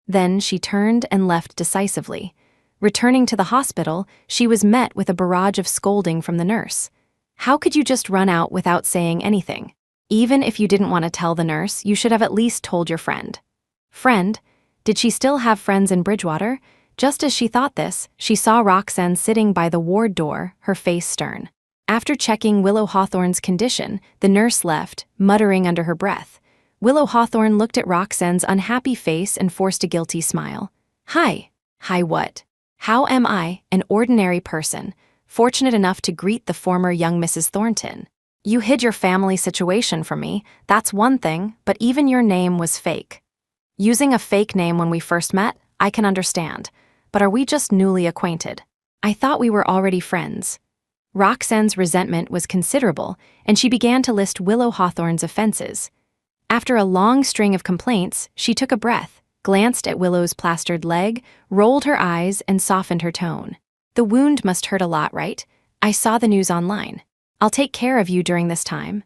Then she turned and left decisively. Returning to the hospital, she was met with a barrage of scolding from the nurse. "How could you just run out without saying anything? Even if you didn't want to tell the nurse, you should have at least told your friend." Friend? Did she still have friends in Bridgewater? Just as she thought this, she saw Roxanne sitting by the ward door, her face stern. After checking Willow Hawthorne's condition, the nurse left, muttering under her breath. Willow Hawthorne looked at Roxanne's unhappy face and forced a guilty smile. "Hi. Hi what? How am I, an ordinary person, fortunate enough to greet the former young Mrs. Thornton? You hid your family situation from me, that's one thing, but even your name was fake. Using a fake name when we first met, I can understand, but are we just newly acquainted? I thought we were already friends." Roxanne's resentment was considerable, and she began to list Willow Hawthorne's offenses. After a long string of complaints, she took a breath, glanced at Willow's plastered leg, rolled her eyes, and softened her tone. "The wound must hurt a lot, right? I saw the news online. I'll take care of you during this time."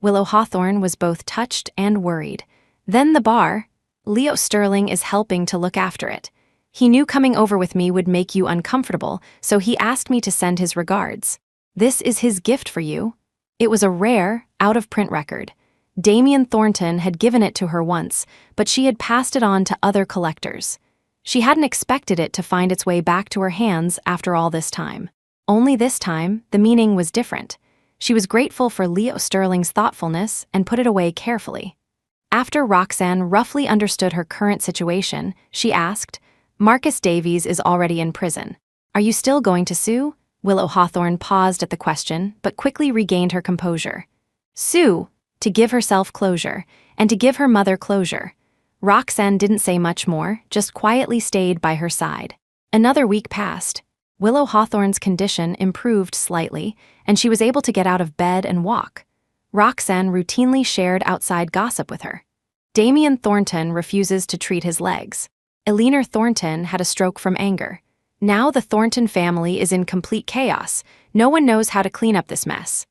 Willow Hawthorne was both touched and worried. "Then the bar. Leo Sterling is helping to look after it. He knew coming over with me would make you uncomfortable, so he asked me to send his regards. This is his gift for you." It was a rare, out-of-print record. Damien Thornton had given it to her once, but she had passed it on to other collectors. She hadn't expected it to find its way back to her hands after all this time. Only this time, the meaning was different. She was grateful for Leo Sterling's thoughtfulness and put it away carefully. After Roxanne roughly understood her current situation, she asked, "Marcus Davies is already in prison. Are you still going to sue?" Willow Hawthorne paused at the question, but quickly regained her composure. "Sue, to give herself closure, and to give her mother closure." Roxanne didn't say much more, just quietly stayed by her side. Another week passed. Willow Hawthorne's condition improved slightly, and she was able to get out of bed and walk. Roxanne routinely shared outside gossip with her. Damien Thornton refuses to treat his legs. Eleanor Thornton had a stroke from anger. Now the Thornton family is in complete chaos. No one knows how to clean up this mess.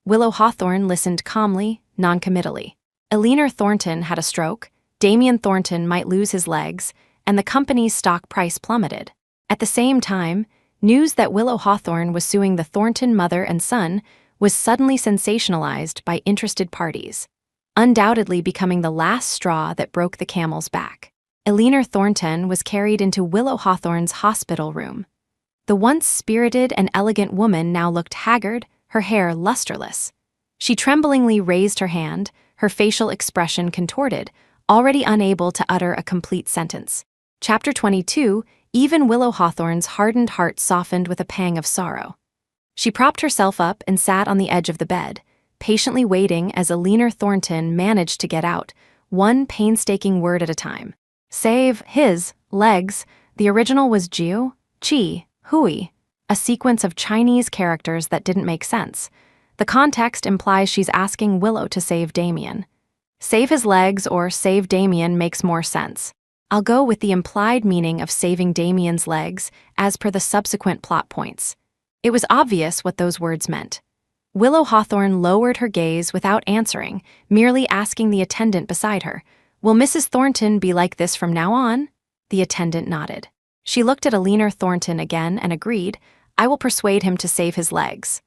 Willow Hawthorne listened calmly, noncommittally. Eleanor Thornton had a stroke. Damien Thornton might lose his legs, and the company's stock price plummeted. At the same time, news that Willow Hawthorne was suing the Thornton mother and son was suddenly sensationalized by interested parties, undoubtedly becoming the last straw that broke the camel's back. Eleanor Thornton was carried into Willow Hawthorne's hospital room. The once spirited and elegant woman now looked haggard, her hair lusterless. She tremblingly raised her hand, her facial expression contorted, already unable to utter a complete sentence. Chapter 22, even Willow Hawthorne's hardened heart softened with a pang of sorrow. She propped herself up and sat on the edge of the bed, patiently waiting as Eleanor Thornton managed to get out, one painstaking word at a time. Save his legs. The original was Jiu, Chi, Hui, a sequence of Chinese characters that didn't make sense. The context implies she's asking Willow to save Damien. Save his legs or save Damien makes more sense. I'll go with the implied meaning of saving Damien's legs as per the subsequent plot points. It was obvious what those words meant. Willow Hawthorne lowered her gaze without answering, merely asking the attendant beside her, "Will Mrs. Thornton be like this from now on?" The attendant nodded. She looked at Eleanor Thornton again and agreed, "I will persuade him to save his legs."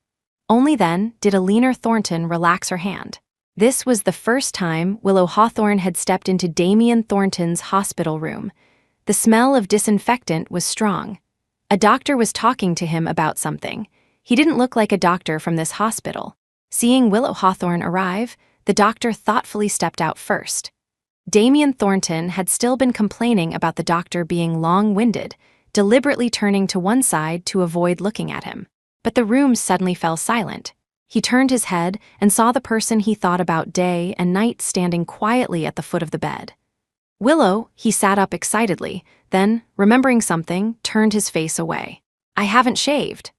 Only then did Eleanor Thornton relax her hand. This was the first time Willow Hawthorne had stepped into Damien Thornton's hospital room. The smell of disinfectant was strong. A doctor was talking to him about something. He didn't look like a doctor from this hospital. Seeing Willow Hawthorne arrive, the doctor thoughtfully stepped out first. Damien Thornton had still been complaining about the doctor being long-winded, deliberately turning to one side to avoid looking at him. But the room suddenly fell silent. He turned his head and saw the person he thought about day and night standing quietly at the foot of the bed. "Willow," he sat up excitedly, then, remembering something, turned his face away. "I haven't shaved."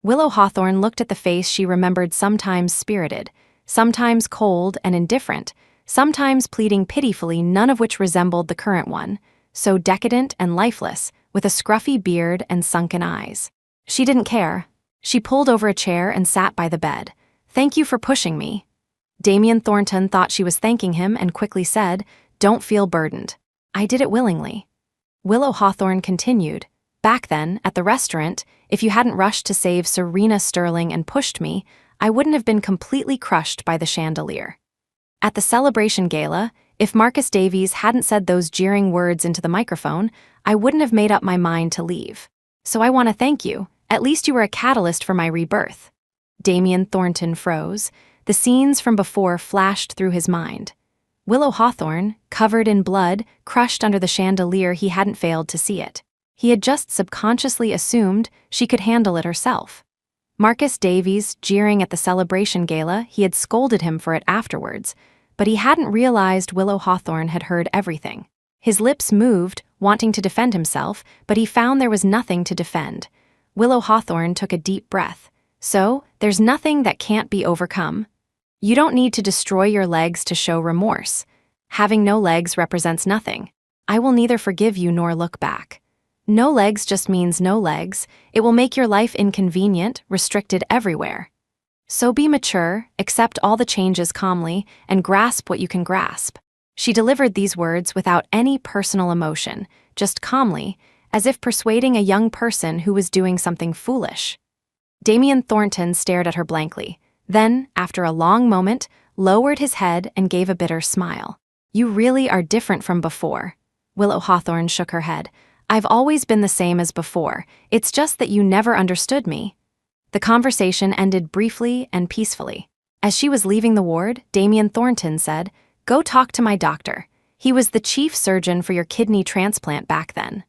Willow Hawthorne looked at the face she remembered, sometimes spirited, sometimes cold and indifferent, sometimes pleading pitifully, none of which resembled the current one, so decadent and lifeless, with a scruffy beard and sunken eyes. She didn't care. She pulled over a chair and sat by the bed. "Thank you for pushing me." Damien Thornton thought she was thanking him and quickly said, "Don't feel burdened. I did it willingly." Willow Hawthorne continued, "Back then, at the restaurant, if you hadn't rushed to save Serena Sterling and pushed me, I wouldn't have been completely crushed by the chandelier. At the celebration gala, if Marcus Davies hadn't said those jeering words into the microphone, I wouldn't have made up my mind to leave. So I want to thank you. At least you were a catalyst for my rebirth." Damien Thornton froze. The scenes from before flashed through his mind. Willow Hawthorne, covered in blood, crushed under the chandelier, he hadn't failed to see it. He had just subconsciously assumed she could handle it herself. Marcus Davies, jeering at the celebration gala, he had scolded him for it afterwards, but he hadn't realized Willow Hawthorne had heard everything. His lips moved, wanting to defend himself, but he found there was nothing to defend. Willow Hawthorne took a deep breath. "So, there's nothing that can't be overcome. You don't need to destroy your legs to show remorse. Having no legs represents nothing. I will neither forgive you nor look back. No legs just means no legs. It will make your life inconvenient, restricted everywhere. So be mature, accept all the changes calmly, and grasp what you can grasp." She delivered these words without any personal emotion, just calmly, as if persuading a young person who was doing something foolish. Damien Thornton stared at her blankly, then, after a long moment, lowered his head and gave a bitter smile. "You really are different from before." Willow Hawthorne shook her head. "I've always been the same as before. It's just that you never understood me." The conversation ended briefly and peacefully. As she was leaving the ward, Damien Thornton said, "Go talk to my doctor. He was the chief surgeon for your kidney transplant back then."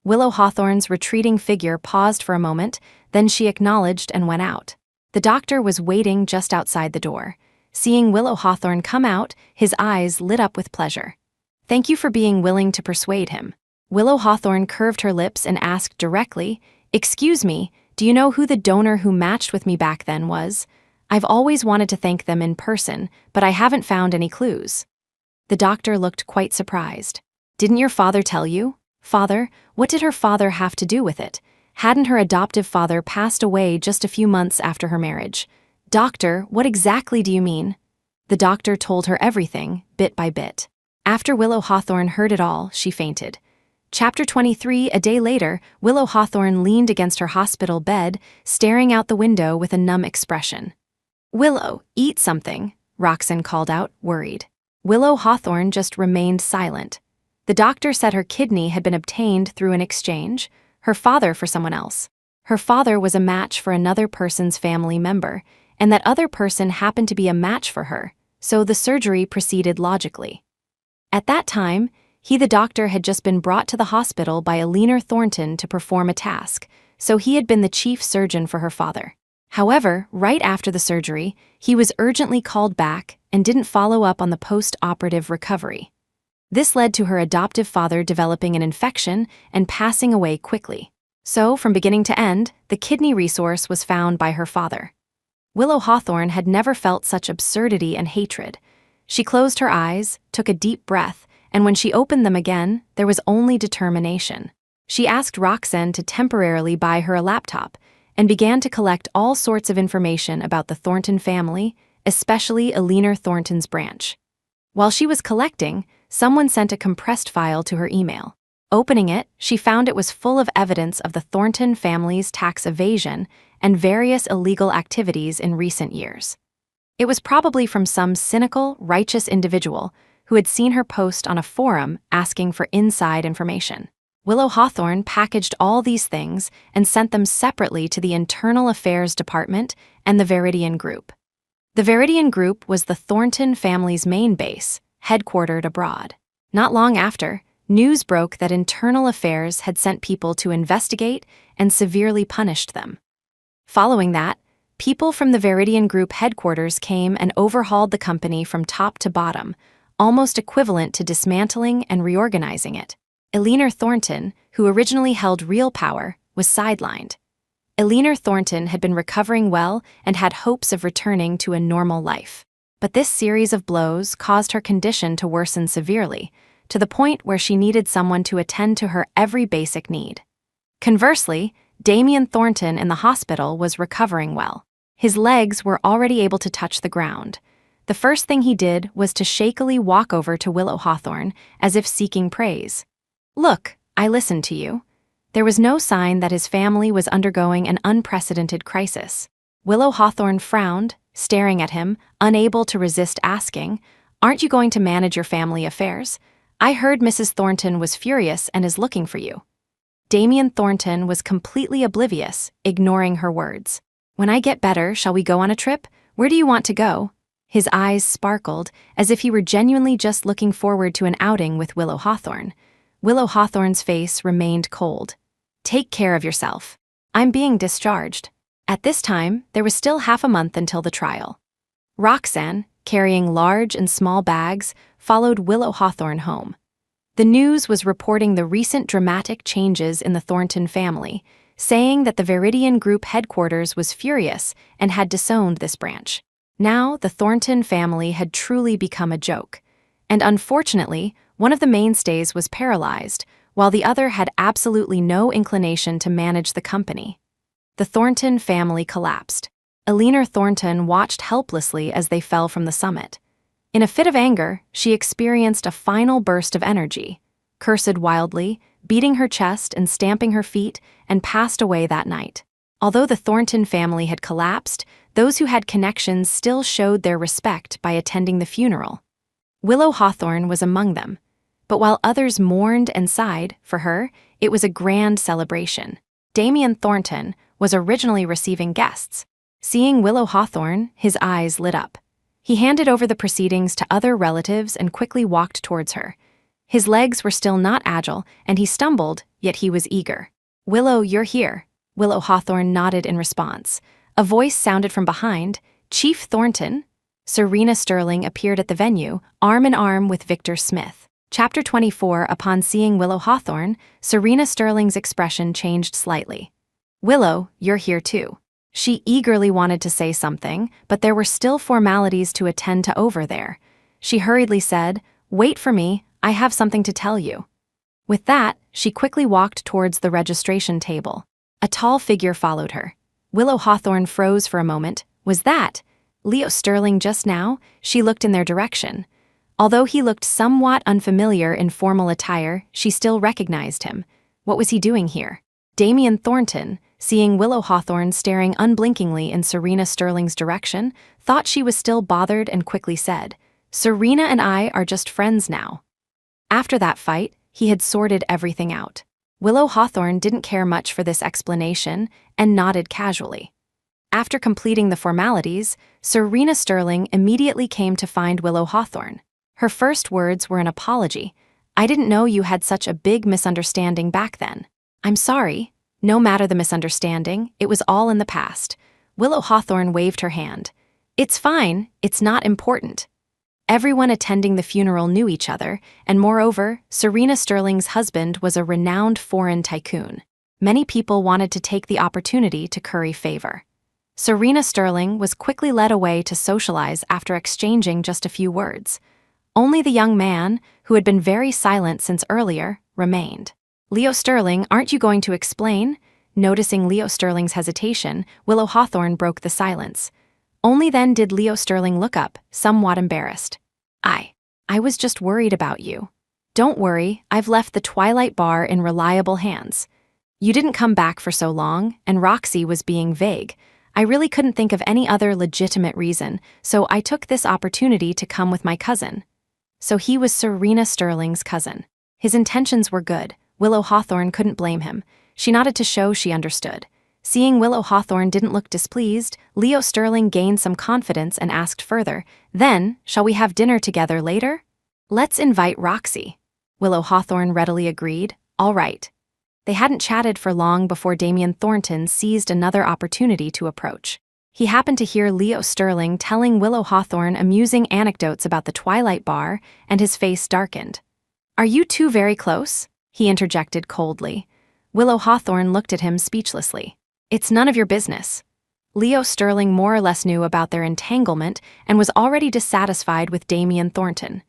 Willow Hawthorne's retreating figure paused for a moment, then she acknowledged and went out. The doctor was waiting just outside the door. Seeing Willow Hawthorne come out, his eyes lit up with pleasure. "Thank you for being willing to persuade him." Willow Hawthorne curved her lips and asked directly, "Excuse me, do you know who the donor who matched with me back then was? I've always wanted to thank them in person, but I haven't found any clues." The doctor looked quite surprised. "Didn't your father tell you?" "Father? What did her father have to do with it? Hadn't her adoptive father passed away just a few months after her marriage?" "Doctor, what exactly do you mean?" The doctor told her everything, bit by bit. After Willow Hawthorne heard it all, she fainted. Chapter 23. A day later, Willow Hawthorne leaned against her hospital bed, staring out the window with a numb expression. "Willow, eat something," Roxanne called out, worried. Willow Hawthorne just remained silent. The doctor said her kidney had been obtained through an exchange, her father for someone else. Her father was a match for another person's family member, and that other person happened to be a match for her, so the surgery proceeded logically. At that time, the doctor had just been brought to the hospital by Eleanor Thornton to perform a task, so he had been the chief surgeon for her father. However, right after the surgery, he was urgently called back and didn't follow up on the post-operative recovery. This led to her adoptive father developing an infection and passing away quickly. So, from beginning to end, the kidney resource was found by her father. Willow Hawthorne had never felt such absurdity and hatred. She closed her eyes, took a deep breath, and when she opened them again, there was only determination. She asked Roxanne to temporarily buy her a laptop and began to collect all sorts of information about the Thornton family, especially Eleanor Thornton's branch. While she was collecting, someone sent a compressed file to her email. Opening it, she found it was full of evidence of the Thornton family's tax evasion and various illegal activities in recent years. It was probably from some cynical, righteous individual who had seen her post on a forum asking for inside information. Willow Hawthorne packaged all these things and sent them separately to the Internal Affairs Department and the Veridian Group. The Veridian Group was the Thornton family's main base, headquartered abroad. Not long after, news broke that Internal Affairs had sent people to investigate and severely punished them. Following that, people from the Veridian Group headquarters came and overhauled the company from top to bottom, almost equivalent to dismantling and reorganizing it. Eleanor Thornton, who originally held real power, was sidelined. Eleanor Thornton had been recovering well and had hopes of returning to a normal life. But this series of blows caused her condition to worsen severely, to the point where she needed someone to attend to her every basic need. Conversely, Damien Thornton in the hospital was recovering well. His legs were already able to touch the ground. The first thing he did was to shakily walk over to Willow Hawthorne, as if seeking praise. "Look, I listened to you." There was no sign that his family was undergoing an unprecedented crisis. Willow Hawthorne frowned, staring at him, unable to resist asking, "Aren't you going to manage your family affairs? I heard Mrs. Thornton was furious and is looking for you." Damien Thornton was completely oblivious, ignoring her words. "When I get better, shall we go on a trip? Where do you want to go?" His eyes sparkled, as if he were genuinely just looking forward to an outing with Willow Hawthorne. Willow Hawthorne's face remained cold. "Take care of yourself. I'm being discharged." At this time, there was still half a month until the trial. Roxanne, carrying large and small bags, followed Willow Hawthorne home. The news was reporting the recent dramatic changes in the Thornton family, saying that the Veridian Group headquarters was furious and had disowned this branch. Now, the Thornton family had truly become a joke. And unfortunately, one of the mainstays was paralyzed, while the other had absolutely no inclination to manage the company. The Thornton family collapsed. Eleanor Thornton watched helplessly as they fell from the summit. In a fit of anger, she experienced a final burst of energy, cursed wildly, beating her chest and stamping her feet, and passed away that night. Although the Thornton family had collapsed, those who had connections still showed their respect by attending the funeral. Willow Hawthorne was among them, but while others mourned and sighed, for her, it was a grand celebration. Damien Thornton was originally receiving guests. Seeing Willow Hawthorne, his eyes lit up. He handed over the proceedings to other relatives and quickly walked towards her. His legs were still not agile, and he stumbled, yet he was eager. "Willow, you're here." Willow Hawthorne nodded in response. A voice sounded from behind. "Chief Thornton?" Serena Sterling appeared at the venue, arm in arm with Victor Smith. Chapter 24. Upon seeing Willow Hawthorne, Serena Sterling's expression changed slightly. "Willow, you're here too." She eagerly wanted to say something, but there were still formalities to attend to over there. She hurriedly said, "Wait for me, I have something to tell you." With that, she quickly walked towards the registration table. A tall figure followed her. Willow Hawthorne froze for a moment. Was that Leo Sterling just now? She looked in their direction. Although he looked somewhat unfamiliar in formal attire, she still recognized him. What was he doing here? Damien Thornton, seeing Willow Hawthorne staring unblinkingly in Serena Sterling's direction, thought she was still bothered and quickly said, "Serena and I are just friends now." After that fight, he had sorted everything out. Willow Hawthorne didn't care much for this explanation and nodded casually. After completing the formalities, Serena Sterling immediately came to find Willow Hawthorne. Her first words were an apology. "I didn't know you had such a big misunderstanding back then." "I'm sorry." No matter the misunderstanding, it was all in the past. Willow Hawthorne waved her hand. "It's fine, it's not important." Everyone attending the funeral knew each other, and moreover, Serena Sterling's husband was a renowned foreign tycoon. Many people wanted to take the opportunity to curry favor. Serena Sterling was quickly led away to socialize after exchanging just a few words. Only the young man, who had been very silent since earlier, remained. "Leo Sterling, aren't you going to explain?" Noticing Leo Sterling's hesitation, Willow Hawthorne broke the silence. Only then did Leo Sterling look up, somewhat embarrassed. I was just worried about you." "Don't worry, I've left the Twilight Bar in reliable hands." "You didn't come back for so long, and Roxy was being vague. I really couldn't think of any other legitimate reason, so I took this opportunity to come with my cousin." So he was Serena Sterling's cousin. His intentions were good. Willow Hawthorne couldn't blame him. She nodded to show she understood. Seeing Willow Hawthorne didn't look displeased, Leo Sterling gained some confidence and asked further, "Then, shall we have dinner together later?" "Let's invite Roxy." Willow Hawthorne readily agreed. "All right." They hadn't chatted for long before Damien Thornton seized another opportunity to approach. He happened to hear Leo Sterling telling Willow Hawthorne amusing anecdotes about the Twilight Bar, and his face darkened. "Are you two very close?" he interjected coldly. Willow Hawthorne looked at him speechlessly. "It's none of your business." Leo Sterling more or less knew about their entanglement and was already dissatisfied with Damien Thornton.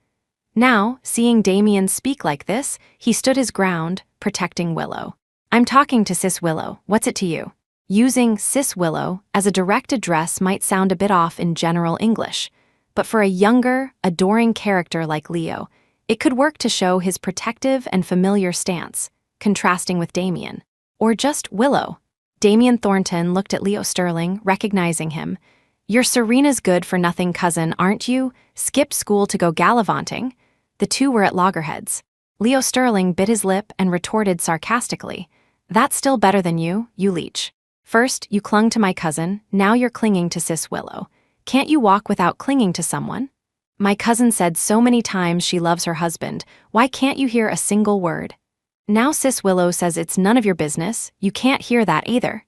Now, seeing Damien speak like this, he stood his ground, protecting Willow. "I'm talking to Sis Willow, what's it to you?" Using Sis Willow as a direct address might sound a bit off in general English, but for a younger, adoring character like Leo, it could work to show his protective and familiar stance, contrasting with Damien. Or just Willow. Damien Thornton looked at Leo Sterling, recognizing him. "You're Serena's good-for-nothing cousin, aren't you? Skipped school to go gallivanting?" The two were at loggerheads. Leo Sterling bit his lip and retorted sarcastically, "That's still better than you leech. First, you clung to my cousin, now you're clinging to Sis Willow. Can't you walk without clinging to someone? My cousin said so many times she loves her husband, why can't you hear a single word? Now Sis Willow says it's none of your business, you can't hear that either."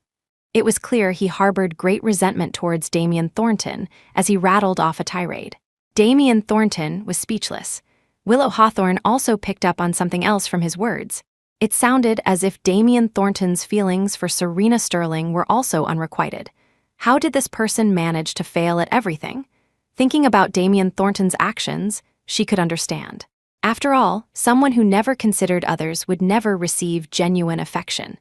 It was clear he harbored great resentment towards Damien Thornton as he rattled off a tirade. Damien Thornton was speechless. Willow Hawthorne also picked up on something else from his words. It sounded as if Damien Thornton's feelings for Serena Sterling were also unrequited. How did this person manage to fail at everything? Thinking about Damien Thornton's actions, she could understand. After all, someone who never considered others would never receive genuine affection.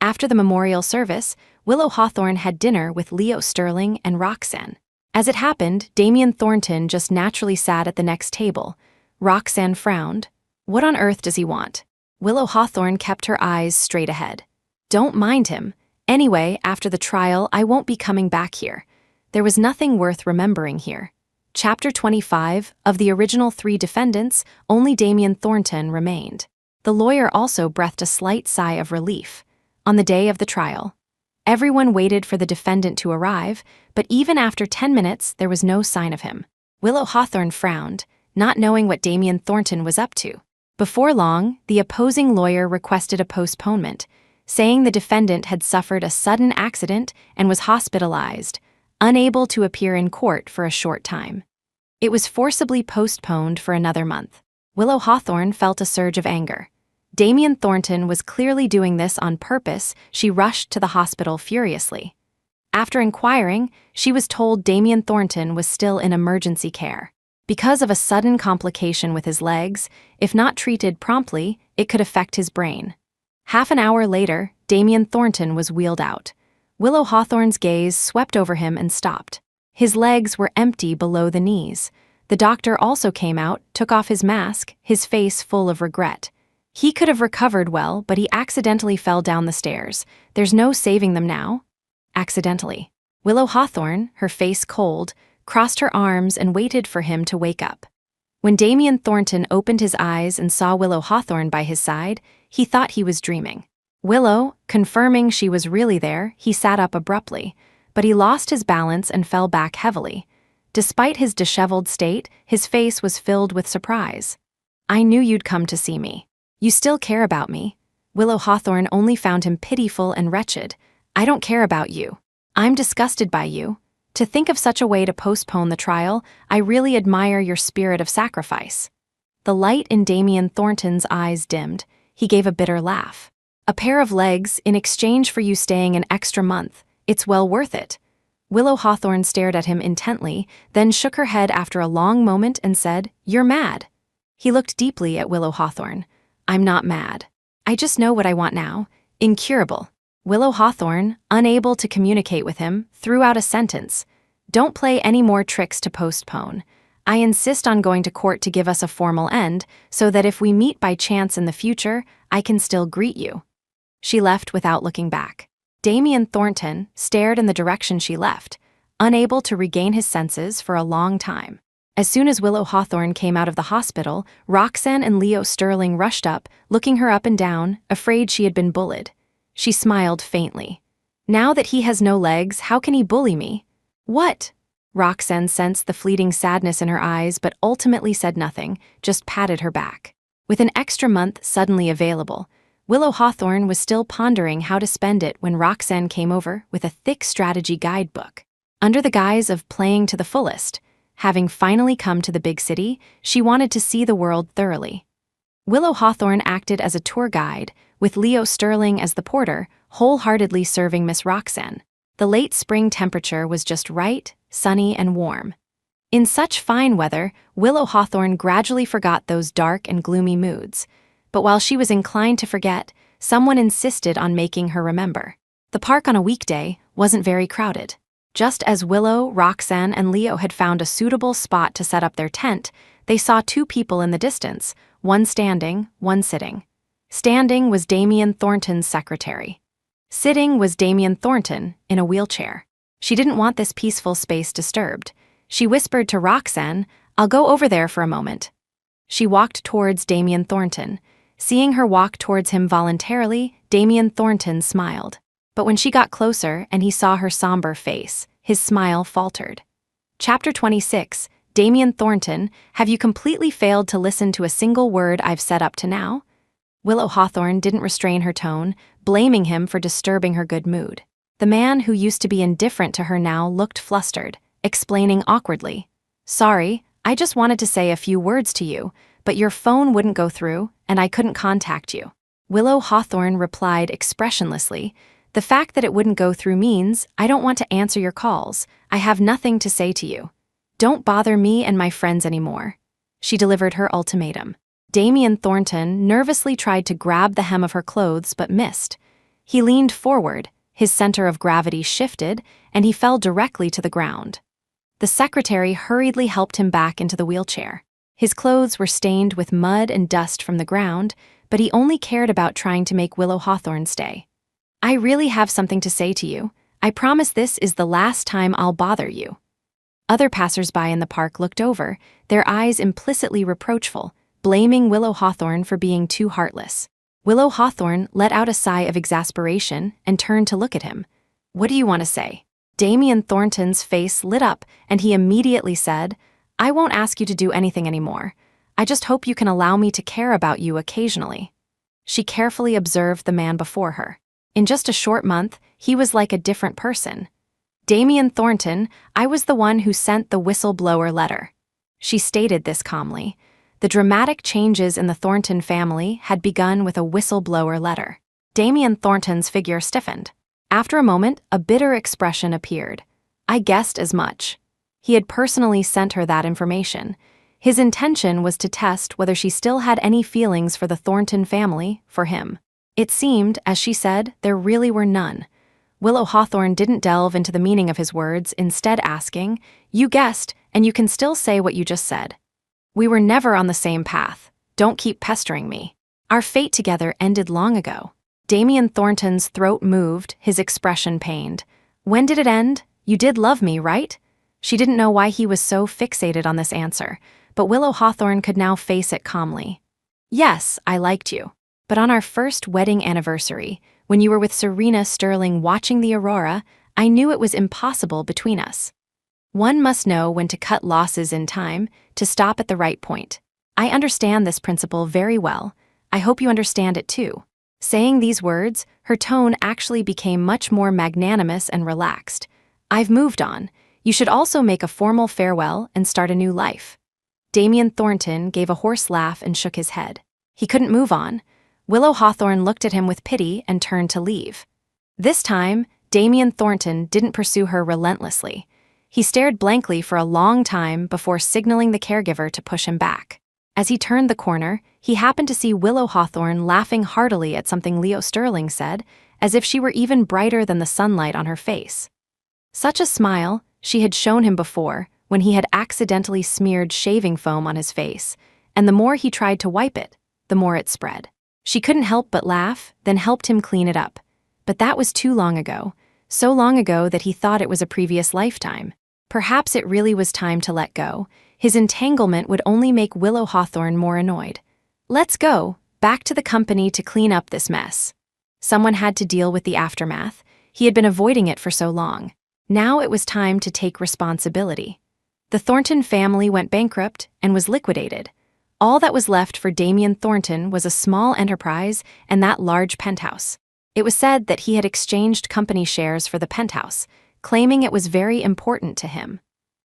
After the memorial service, Willow Hawthorne had dinner with Leo Sterling and Roxanne. As it happened, Damien Thornton just naturally sat at the next table. Roxanne frowned. What on earth does he want? Willow Hawthorne kept her eyes straight ahead. Don't mind him. Anyway, after the trial, I won't be coming back here. There was nothing worth remembering here. Chapter 25, of the original 3 defendants, only Damien Thornton remained. The lawyer also breathed a slight sigh of relief. On the day of the trial, everyone waited for the defendant to arrive, but even after 10 minutes, there was no sign of him. Willow Hawthorne frowned, not knowing what Damien Thornton was up to. Before long, the opposing lawyer requested a postponement, saying the defendant had suffered a sudden accident and was hospitalized, unable to appear in court for a short time. It was forcibly postponed for another month. Willow Hawthorne felt a surge of anger. Damien Thornton was clearly doing this on purpose. She rushed to the hospital furiously. After inquiring, she was told Damien Thornton was still in emergency care. Because of a sudden complication with his legs, if not treated promptly, it could affect his brain. Half an hour later, Damien Thornton was wheeled out. Willow Hawthorne's gaze swept over him and stopped. His legs were empty below the knees. The doctor also came out, took off his mask, his face full of regret. He could have recovered well, but he accidentally fell down the stairs. There's no saving them now. Accidentally. Willow Hawthorne, her face cold, crossed her arms and waited for him to wake up. When Damien Thornton opened his eyes and saw Willow Hawthorne by his side, he thought he was dreaming. Willow, confirming she was really there, he sat up abruptly, but he lost his balance and fell back heavily. Despite his disheveled state, his face was filled with surprise. "I knew you'd come to see me. You still care about me." Willow Hawthorne only found him pitiful and wretched. "I don't care about you. I'm disgusted by you. To think of such a way to postpone the trial, I really admire your spirit of sacrifice." The light in Damien Thornton's eyes dimmed. He gave a bitter laugh. "A pair of legs in exchange for you staying an extra month. It's well worth it." Willow Hawthorne stared at him intently, then shook her head after a long moment and said, "You're mad." He looked deeply at Willow Hawthorne. "I'm not mad. I just know what I want now. Incurable." Willow Hawthorne, unable to communicate with him, threw out a sentence. "Don't play any more tricks to postpone. I insist on going to court to give us a formal end, so that if we meet by chance in the future, I can still greet you." She left without looking back. Damien Thornton stared in the direction she left, unable to regain his senses for a long time. As soon as Willow Hawthorne came out of the hospital, Roxanne and Leo Sterling rushed up, looking her up and down, afraid she had been bullied. She smiled faintly. "Now that he has no legs, how can he bully me?" "What?" Roxanne sensed the fleeting sadness in her eyes but ultimately said nothing, just patted her back. With an extra month suddenly available, Willow Hawthorne was still pondering how to spend it when Roxanne came over with a thick strategy guidebook. Under the guise of playing to the fullest, having finally come to the big city, she wanted to see the world thoroughly. Willow Hawthorne acted as a tour guide, with Leo Sterling as the porter, wholeheartedly serving Miss Roxanne. The late spring temperature was just right, sunny and warm. In such fine weather, Willow Hawthorne gradually forgot those dark and gloomy moods. But while she was inclined to forget, someone insisted on making her remember. The park on a weekday wasn't very crowded. Just as Willow, Roxanne, and Leo had found a suitable spot to set up their tent, they saw two people in the distance, one standing, one sitting. Standing was Damien Thornton's secretary. Sitting was Damien Thornton, in a wheelchair. She didn't want this peaceful space disturbed. She whispered to Roxanne, "I'll go over there for a moment." She walked towards Damien Thornton. Seeing her walk towards him voluntarily, Damien Thornton smiled. But when she got closer and he saw her somber face, his smile faltered. Chapter 26, Damien Thornton, have you completely failed to listen to a single word I've said up to now? Willow Hawthorne didn't restrain her tone, blaming him for disturbing her good mood. The man who used to be indifferent to her now looked flustered, explaining awkwardly, "Sorry, I just wanted to say a few words to you, but your phone wouldn't go through, and I couldn't contact you." Willow Hawthorne replied expressionlessly, "The fact that it wouldn't go through means I don't want to answer your calls. I have nothing to say to you. Don't bother me and my friends anymore." She delivered her ultimatum. Damien Thornton nervously tried to grab the hem of her clothes but missed. He leaned forward, his center of gravity shifted, and he fell directly to the ground. The secretary hurriedly helped him back into the wheelchair. His clothes were stained with mud and dust from the ground, but he only cared about trying to make Willow Hawthorne stay. "I really have something to say to you. I promise this is the last time I'll bother you." Other passersby in the park looked over, their eyes implicitly reproachful, blaming Willow Hawthorne for being too heartless. Willow Hawthorne let out a sigh of exasperation and turned to look at him. "What do you want to say?" Damien Thornton's face lit up, and he immediately said, "I won't ask you to do anything anymore. I just hope you can allow me to care about you occasionally." She carefully observed the man before her. In just a short month, he was like a different person. "Damien Thornton, I was the one who sent the whistleblower letter." She stated this calmly. The dramatic changes in the Thornton family had begun with a whistleblower letter. Damien Thornton's figure stiffened. After a moment, a bitter expression appeared. "I guessed as much." He had personally sent her that information. His intention was to test whether she still had any feelings for the Thornton family, for him. It seemed, as she said, there really were none. Willow Hawthorne didn't delve into the meaning of his words, instead asking, "You guessed, and you can still say what you just said. We were never on the same path. Don't keep pestering me. Our fate together ended long ago." Damien Thornton's throat moved, his expression pained. "When did it end? You did love me, right?" She didn't know why he was so fixated on this answer, but Willow Hawthorne could now face it calmly. "Yes, I liked you. But on our first wedding anniversary, when you were with Serena Sterling watching the aurora, I knew it was impossible between us. One must know when to cut losses in time, to stop at the right point. I understand this principle very well. I hope you understand it too." Saying these words, her tone actually became much more magnanimous and relaxed. "I've moved on. You should also make a formal farewell and start a new life." Damien Thornton gave a hoarse laugh and shook his head. He couldn't move on. Willow Hawthorne looked at him with pity and turned to leave. This time, Damien Thornton didn't pursue her relentlessly. He stared blankly for a long time before signaling the caregiver to push him back. As he turned the corner, he happened to see Willow Hawthorne laughing heartily at something Leo Sterling said, as if she were even brighter than the sunlight on her face. Such a smile she had shown him before, when he had accidentally smeared shaving foam on his face, and the more he tried to wipe it, the more it spread. She couldn't help but laugh, then helped him clean it up. But that was too long ago, so long ago that he thought it was a previous lifetime. Perhaps it really was time to let go. His entanglement would only make Willow Hawthorne more annoyed. "Let's go, back to the company to clean up this mess." Someone had to deal with the aftermath. He had been avoiding it for so long. Now it was time to take responsibility. The Thornton family went bankrupt and was liquidated. All that was left for Damien Thornton was a small enterprise and that large penthouse. It was said that he had exchanged company shares for the penthouse, claiming it was very important to him.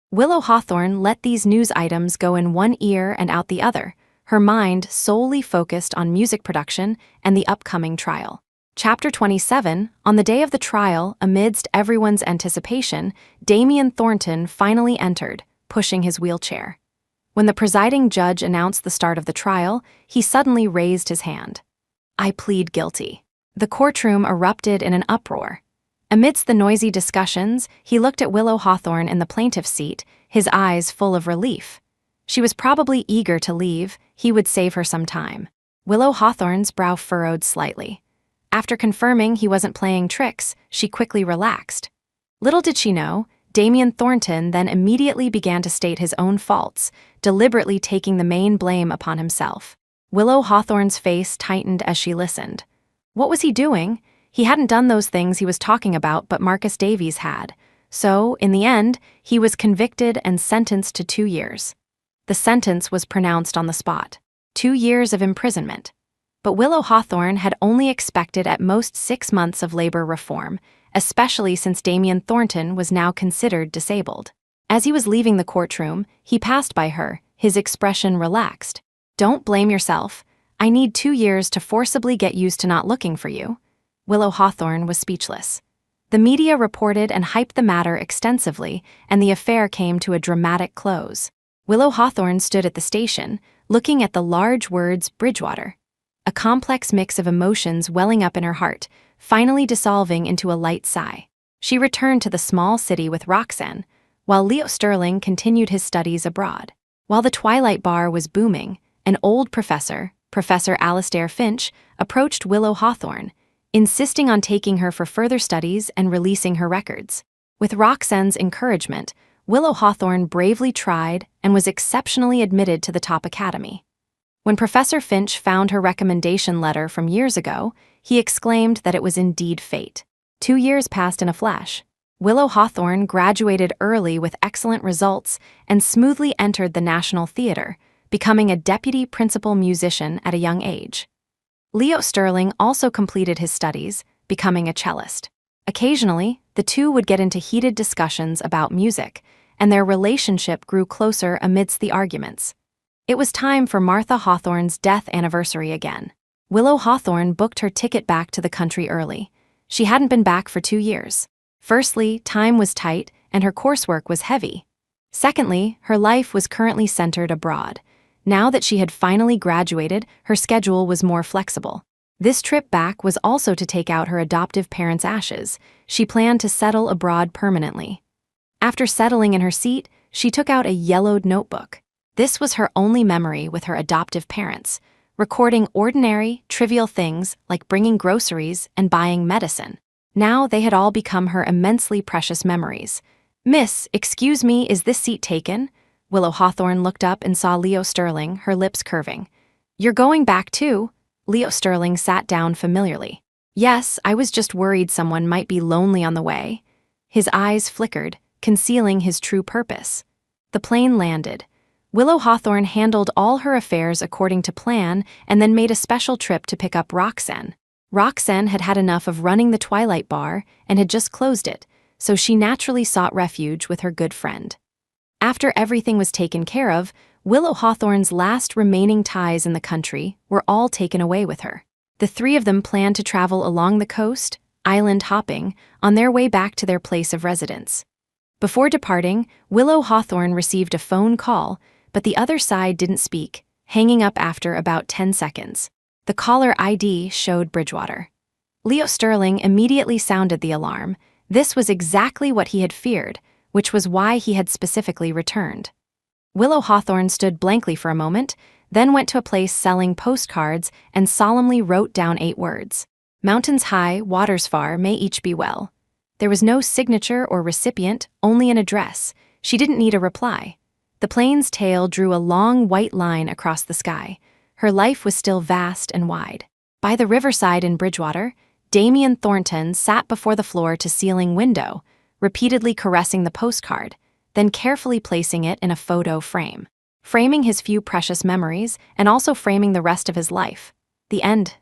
Willow Hawthorne let these news items go in one ear and out the other, her mind solely focused on music production and the upcoming trial. Chapter 27, on the day of the trial, amidst everyone's anticipation, Damien Thornton finally entered, pushing his wheelchair. When the presiding judge announced the start of the trial, he suddenly raised his hand. "I plead guilty." The courtroom erupted in an uproar. Amidst the noisy discussions, he looked at Willow Hawthorne in the plaintiff's seat, his eyes full of relief. She was probably eager to leave. He would save her some time. Willow Hawthorne's brow furrowed slightly. After confirming he wasn't playing tricks, she quickly relaxed. Little did she know, Damien Thornton then immediately began to state his own faults, deliberately taking the main blame upon himself. Willow Hawthorne's face tightened as she listened. What was he doing? He hadn't done those things he was talking about, but Marcus Davies had. So, in the end, he was convicted and sentenced to 2 years. The sentence was pronounced on the spot. 2 years of imprisonment. But Willow Hawthorne had only expected at most 6 months of labor reform, especially since Damien Thornton was now considered disabled. As he was leaving the courtroom, he passed by her, his expression relaxed. "Don't blame yourself. I need 2 years to forcibly get used to not looking for you." Willow Hawthorne was speechless. The media reported and hyped the matter extensively, and the affair came to a dramatic close. Willow Hawthorne stood at the station, looking at the large words Bridgewater. A complex mix of emotions welling up in her heart, finally dissolving into a light sigh. She returned to the small city with Roxanne, while Leo Sterling continued his studies abroad. While the Twilight Bar was booming, an old professor, Professor Alastair Finch, approached Willow Hawthorne, insisting on taking her for further studies and releasing her records. With Roxanne's encouragement, Willow Hawthorne bravely tried and was exceptionally admitted to the top academy. When Professor Finch found her recommendation letter from years ago, he exclaimed that it was indeed fate. 2 years passed in a flash. Willow Hawthorne graduated early with excellent results and smoothly entered the National Theatre, becoming a deputy principal musician at a young age. Leo Sterling also completed his studies, becoming a cellist. Occasionally, the two would get into heated discussions about music, and their relationship grew closer amidst the arguments. It was time for Martha Hawthorne's death anniversary again. Willow Hawthorne booked her ticket back to the country early. She hadn't been back for 2 years. Firstly, time was tight and her coursework was heavy. Secondly, her life was currently centered abroad. Now that she had finally graduated, her schedule was more flexible. This trip back was also to take out her adoptive parents' ashes. She planned to settle abroad permanently. After settling in her seat, she took out a yellowed notebook. This was her only memory with her adoptive parents, recording ordinary, trivial things like bringing groceries and buying medicine. Now they had all become her immensely precious memories. "Miss, excuse me, is this seat taken?" Willow Hawthorne looked up and saw Leo Sterling, her lips curving. "You're going back too?" Leo Sterling sat down familiarly. "Yes, I was just worried someone might be lonely on the way." His eyes flickered, concealing his true purpose. The plane landed. Willow Hawthorne handled all her affairs according to plan and then made a special trip to pick up Roxanne. Roxanne had had enough of running the Twilight Bar and had just closed it, so she naturally sought refuge with her good friend. After everything was taken care of, Willow Hawthorne's last remaining ties in the country were all taken away with her. The three of them planned to travel along the coast, island hopping, on their way back to their place of residence. Before departing, Willow Hawthorne received a phone call, but the other side didn't speak, hanging up after about 10 seconds. The caller ID showed Bridgewater. Leo Sterling immediately sounded the alarm. This was exactly what he had feared, which was why he had specifically returned. Willow Hawthorne stood blankly for a moment, then went to a place selling postcards and solemnly wrote down 8 words. "Mountains high, waters far, may each be well." There was no signature or recipient, only an address. She didn't need a reply. The plane's tail drew a long white line across the sky. Her life was still vast and wide. By the riverside in Bridgewater, Damien Thornton sat before the floor-to-ceiling window, repeatedly caressing the postcard, then carefully placing it in a photo frame, framing his few precious memories and also framing the rest of his life. The end